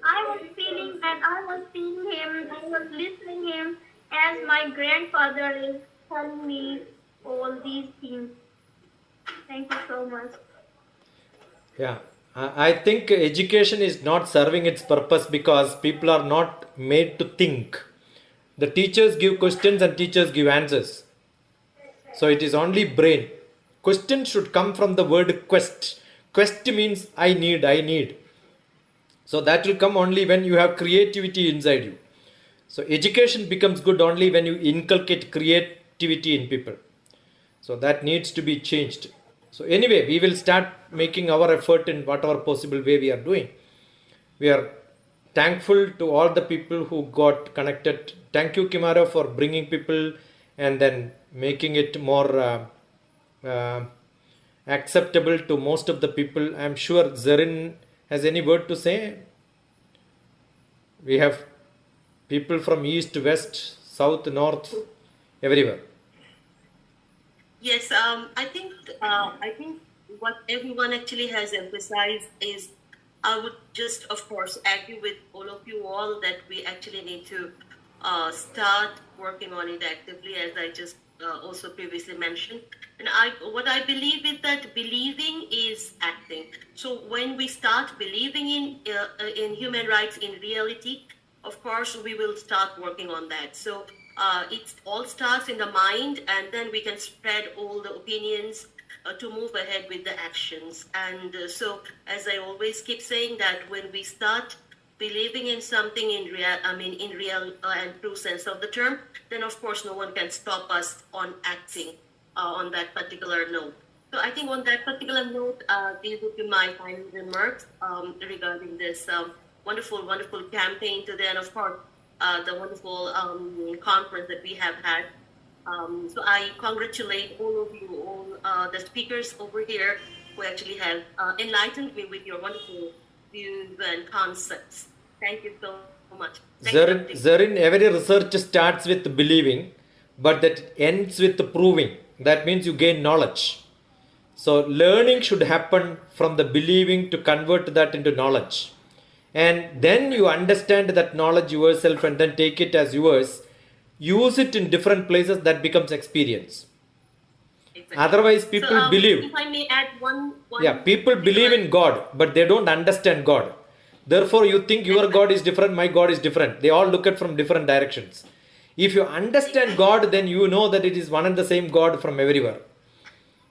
I was feeling and I was seeing him, I was listening him as my grandfather is telling me all these things. Thank you so much. Yeah, I think education is not serving its purpose because people are not made to think. The teachers give questions and teachers give answers. So it is only brain. Question should come from the word quest. Quest means I need. So that will come only when you have creativity inside you. So education becomes good only when you inculcate creativity in people. So that needs to be changed. So anyway, we will start making our effort in whatever possible way we are doing. We are thankful to all the people who got connected. Thank you, Kimara, for bringing people and then making it more acceptable to most of the people. I am sure Zarin has any word to say. We have people from east, west, south, north, everywhere. Yes, I think what everyone actually has emphasized is, I would just, of course, agree with all of you all that we actually need to start working on it actively, as I just also previously mentioned. And what I believe is that believing is acting. So when we start believing in human rights in reality, of course, we will start working on that. So it all starts in the mind, and then we can spread all the opinions to move ahead with the actions. And so, as I always keep saying, that when we start believing in something in real and true sense of the term, then of course no one can stop us on acting on that particular note. So I think on that particular note, these would be my final remarks regarding this wonderful campaign today, and of course the wonderful conference that we have had. So I congratulate all of you, all the speakers over here who actually have enlightened me with your wonderful views and concepts. Thank you so much. Zarin, every research starts with believing, but that ends with proving. That means you gain knowledge. So learning should happen from the believing to convert that into knowledge. And then you understand that knowledge yourself and then take it as yours. Use it in different places, that becomes experience. Exactly. Otherwise, people believe. If I may add one people believe in God, but they don't understand God. Therefore, you think your God is different, my God is different. They all look at from different directions. If you understand God, then you know that it is one and the same God from everywhere.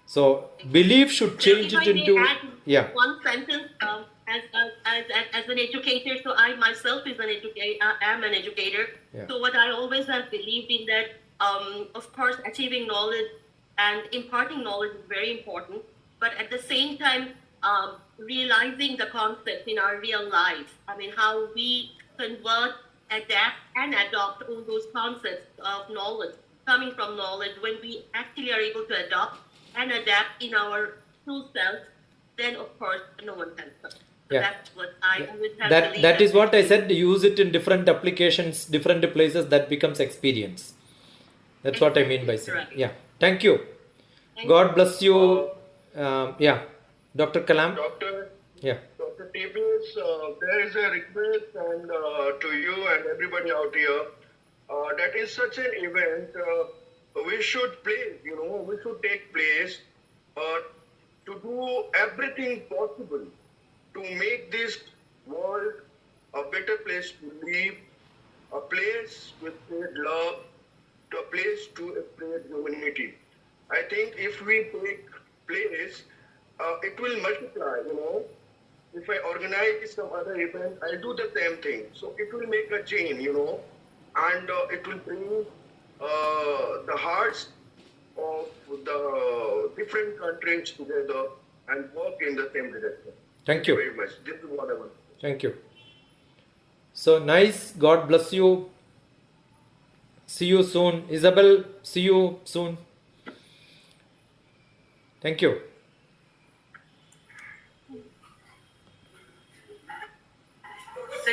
So, belief should change it into... One sentence as an educator. So I myself am an educator. So what I always have believed in that, of course, achieving knowledge and imparting knowledge is very important. But at the same time, realizing the concept in our real life. I mean, how we convert, adapt, and adopt all those concepts of knowledge, coming from knowledge, when we actually are able to adopt and adapt in our true self, then of course no one can stop. That's what I always have believed. That is what I said. Use it in different applications, different places. That becomes experience. That's what I mean by saying. Right. Yeah. Thank you. God bless you. Dr. Kalam. Dr. Yeah. Dr. TPS, there is a request and to you and everybody out here. That is such an event. We should play. We should take place to do everything possible to make this world a better place to live, a place with love, to a place to spread humanity. I think if we take place, it will multiply, If I organize some other event, I'll do the same thing. So it will make a chain, and it will bring the hearts of the different countries together and work in the same direction. Thank you very much. This is what I want. Thank you. So nice. God bless you. See you soon. Isabel, see you soon. Thank you.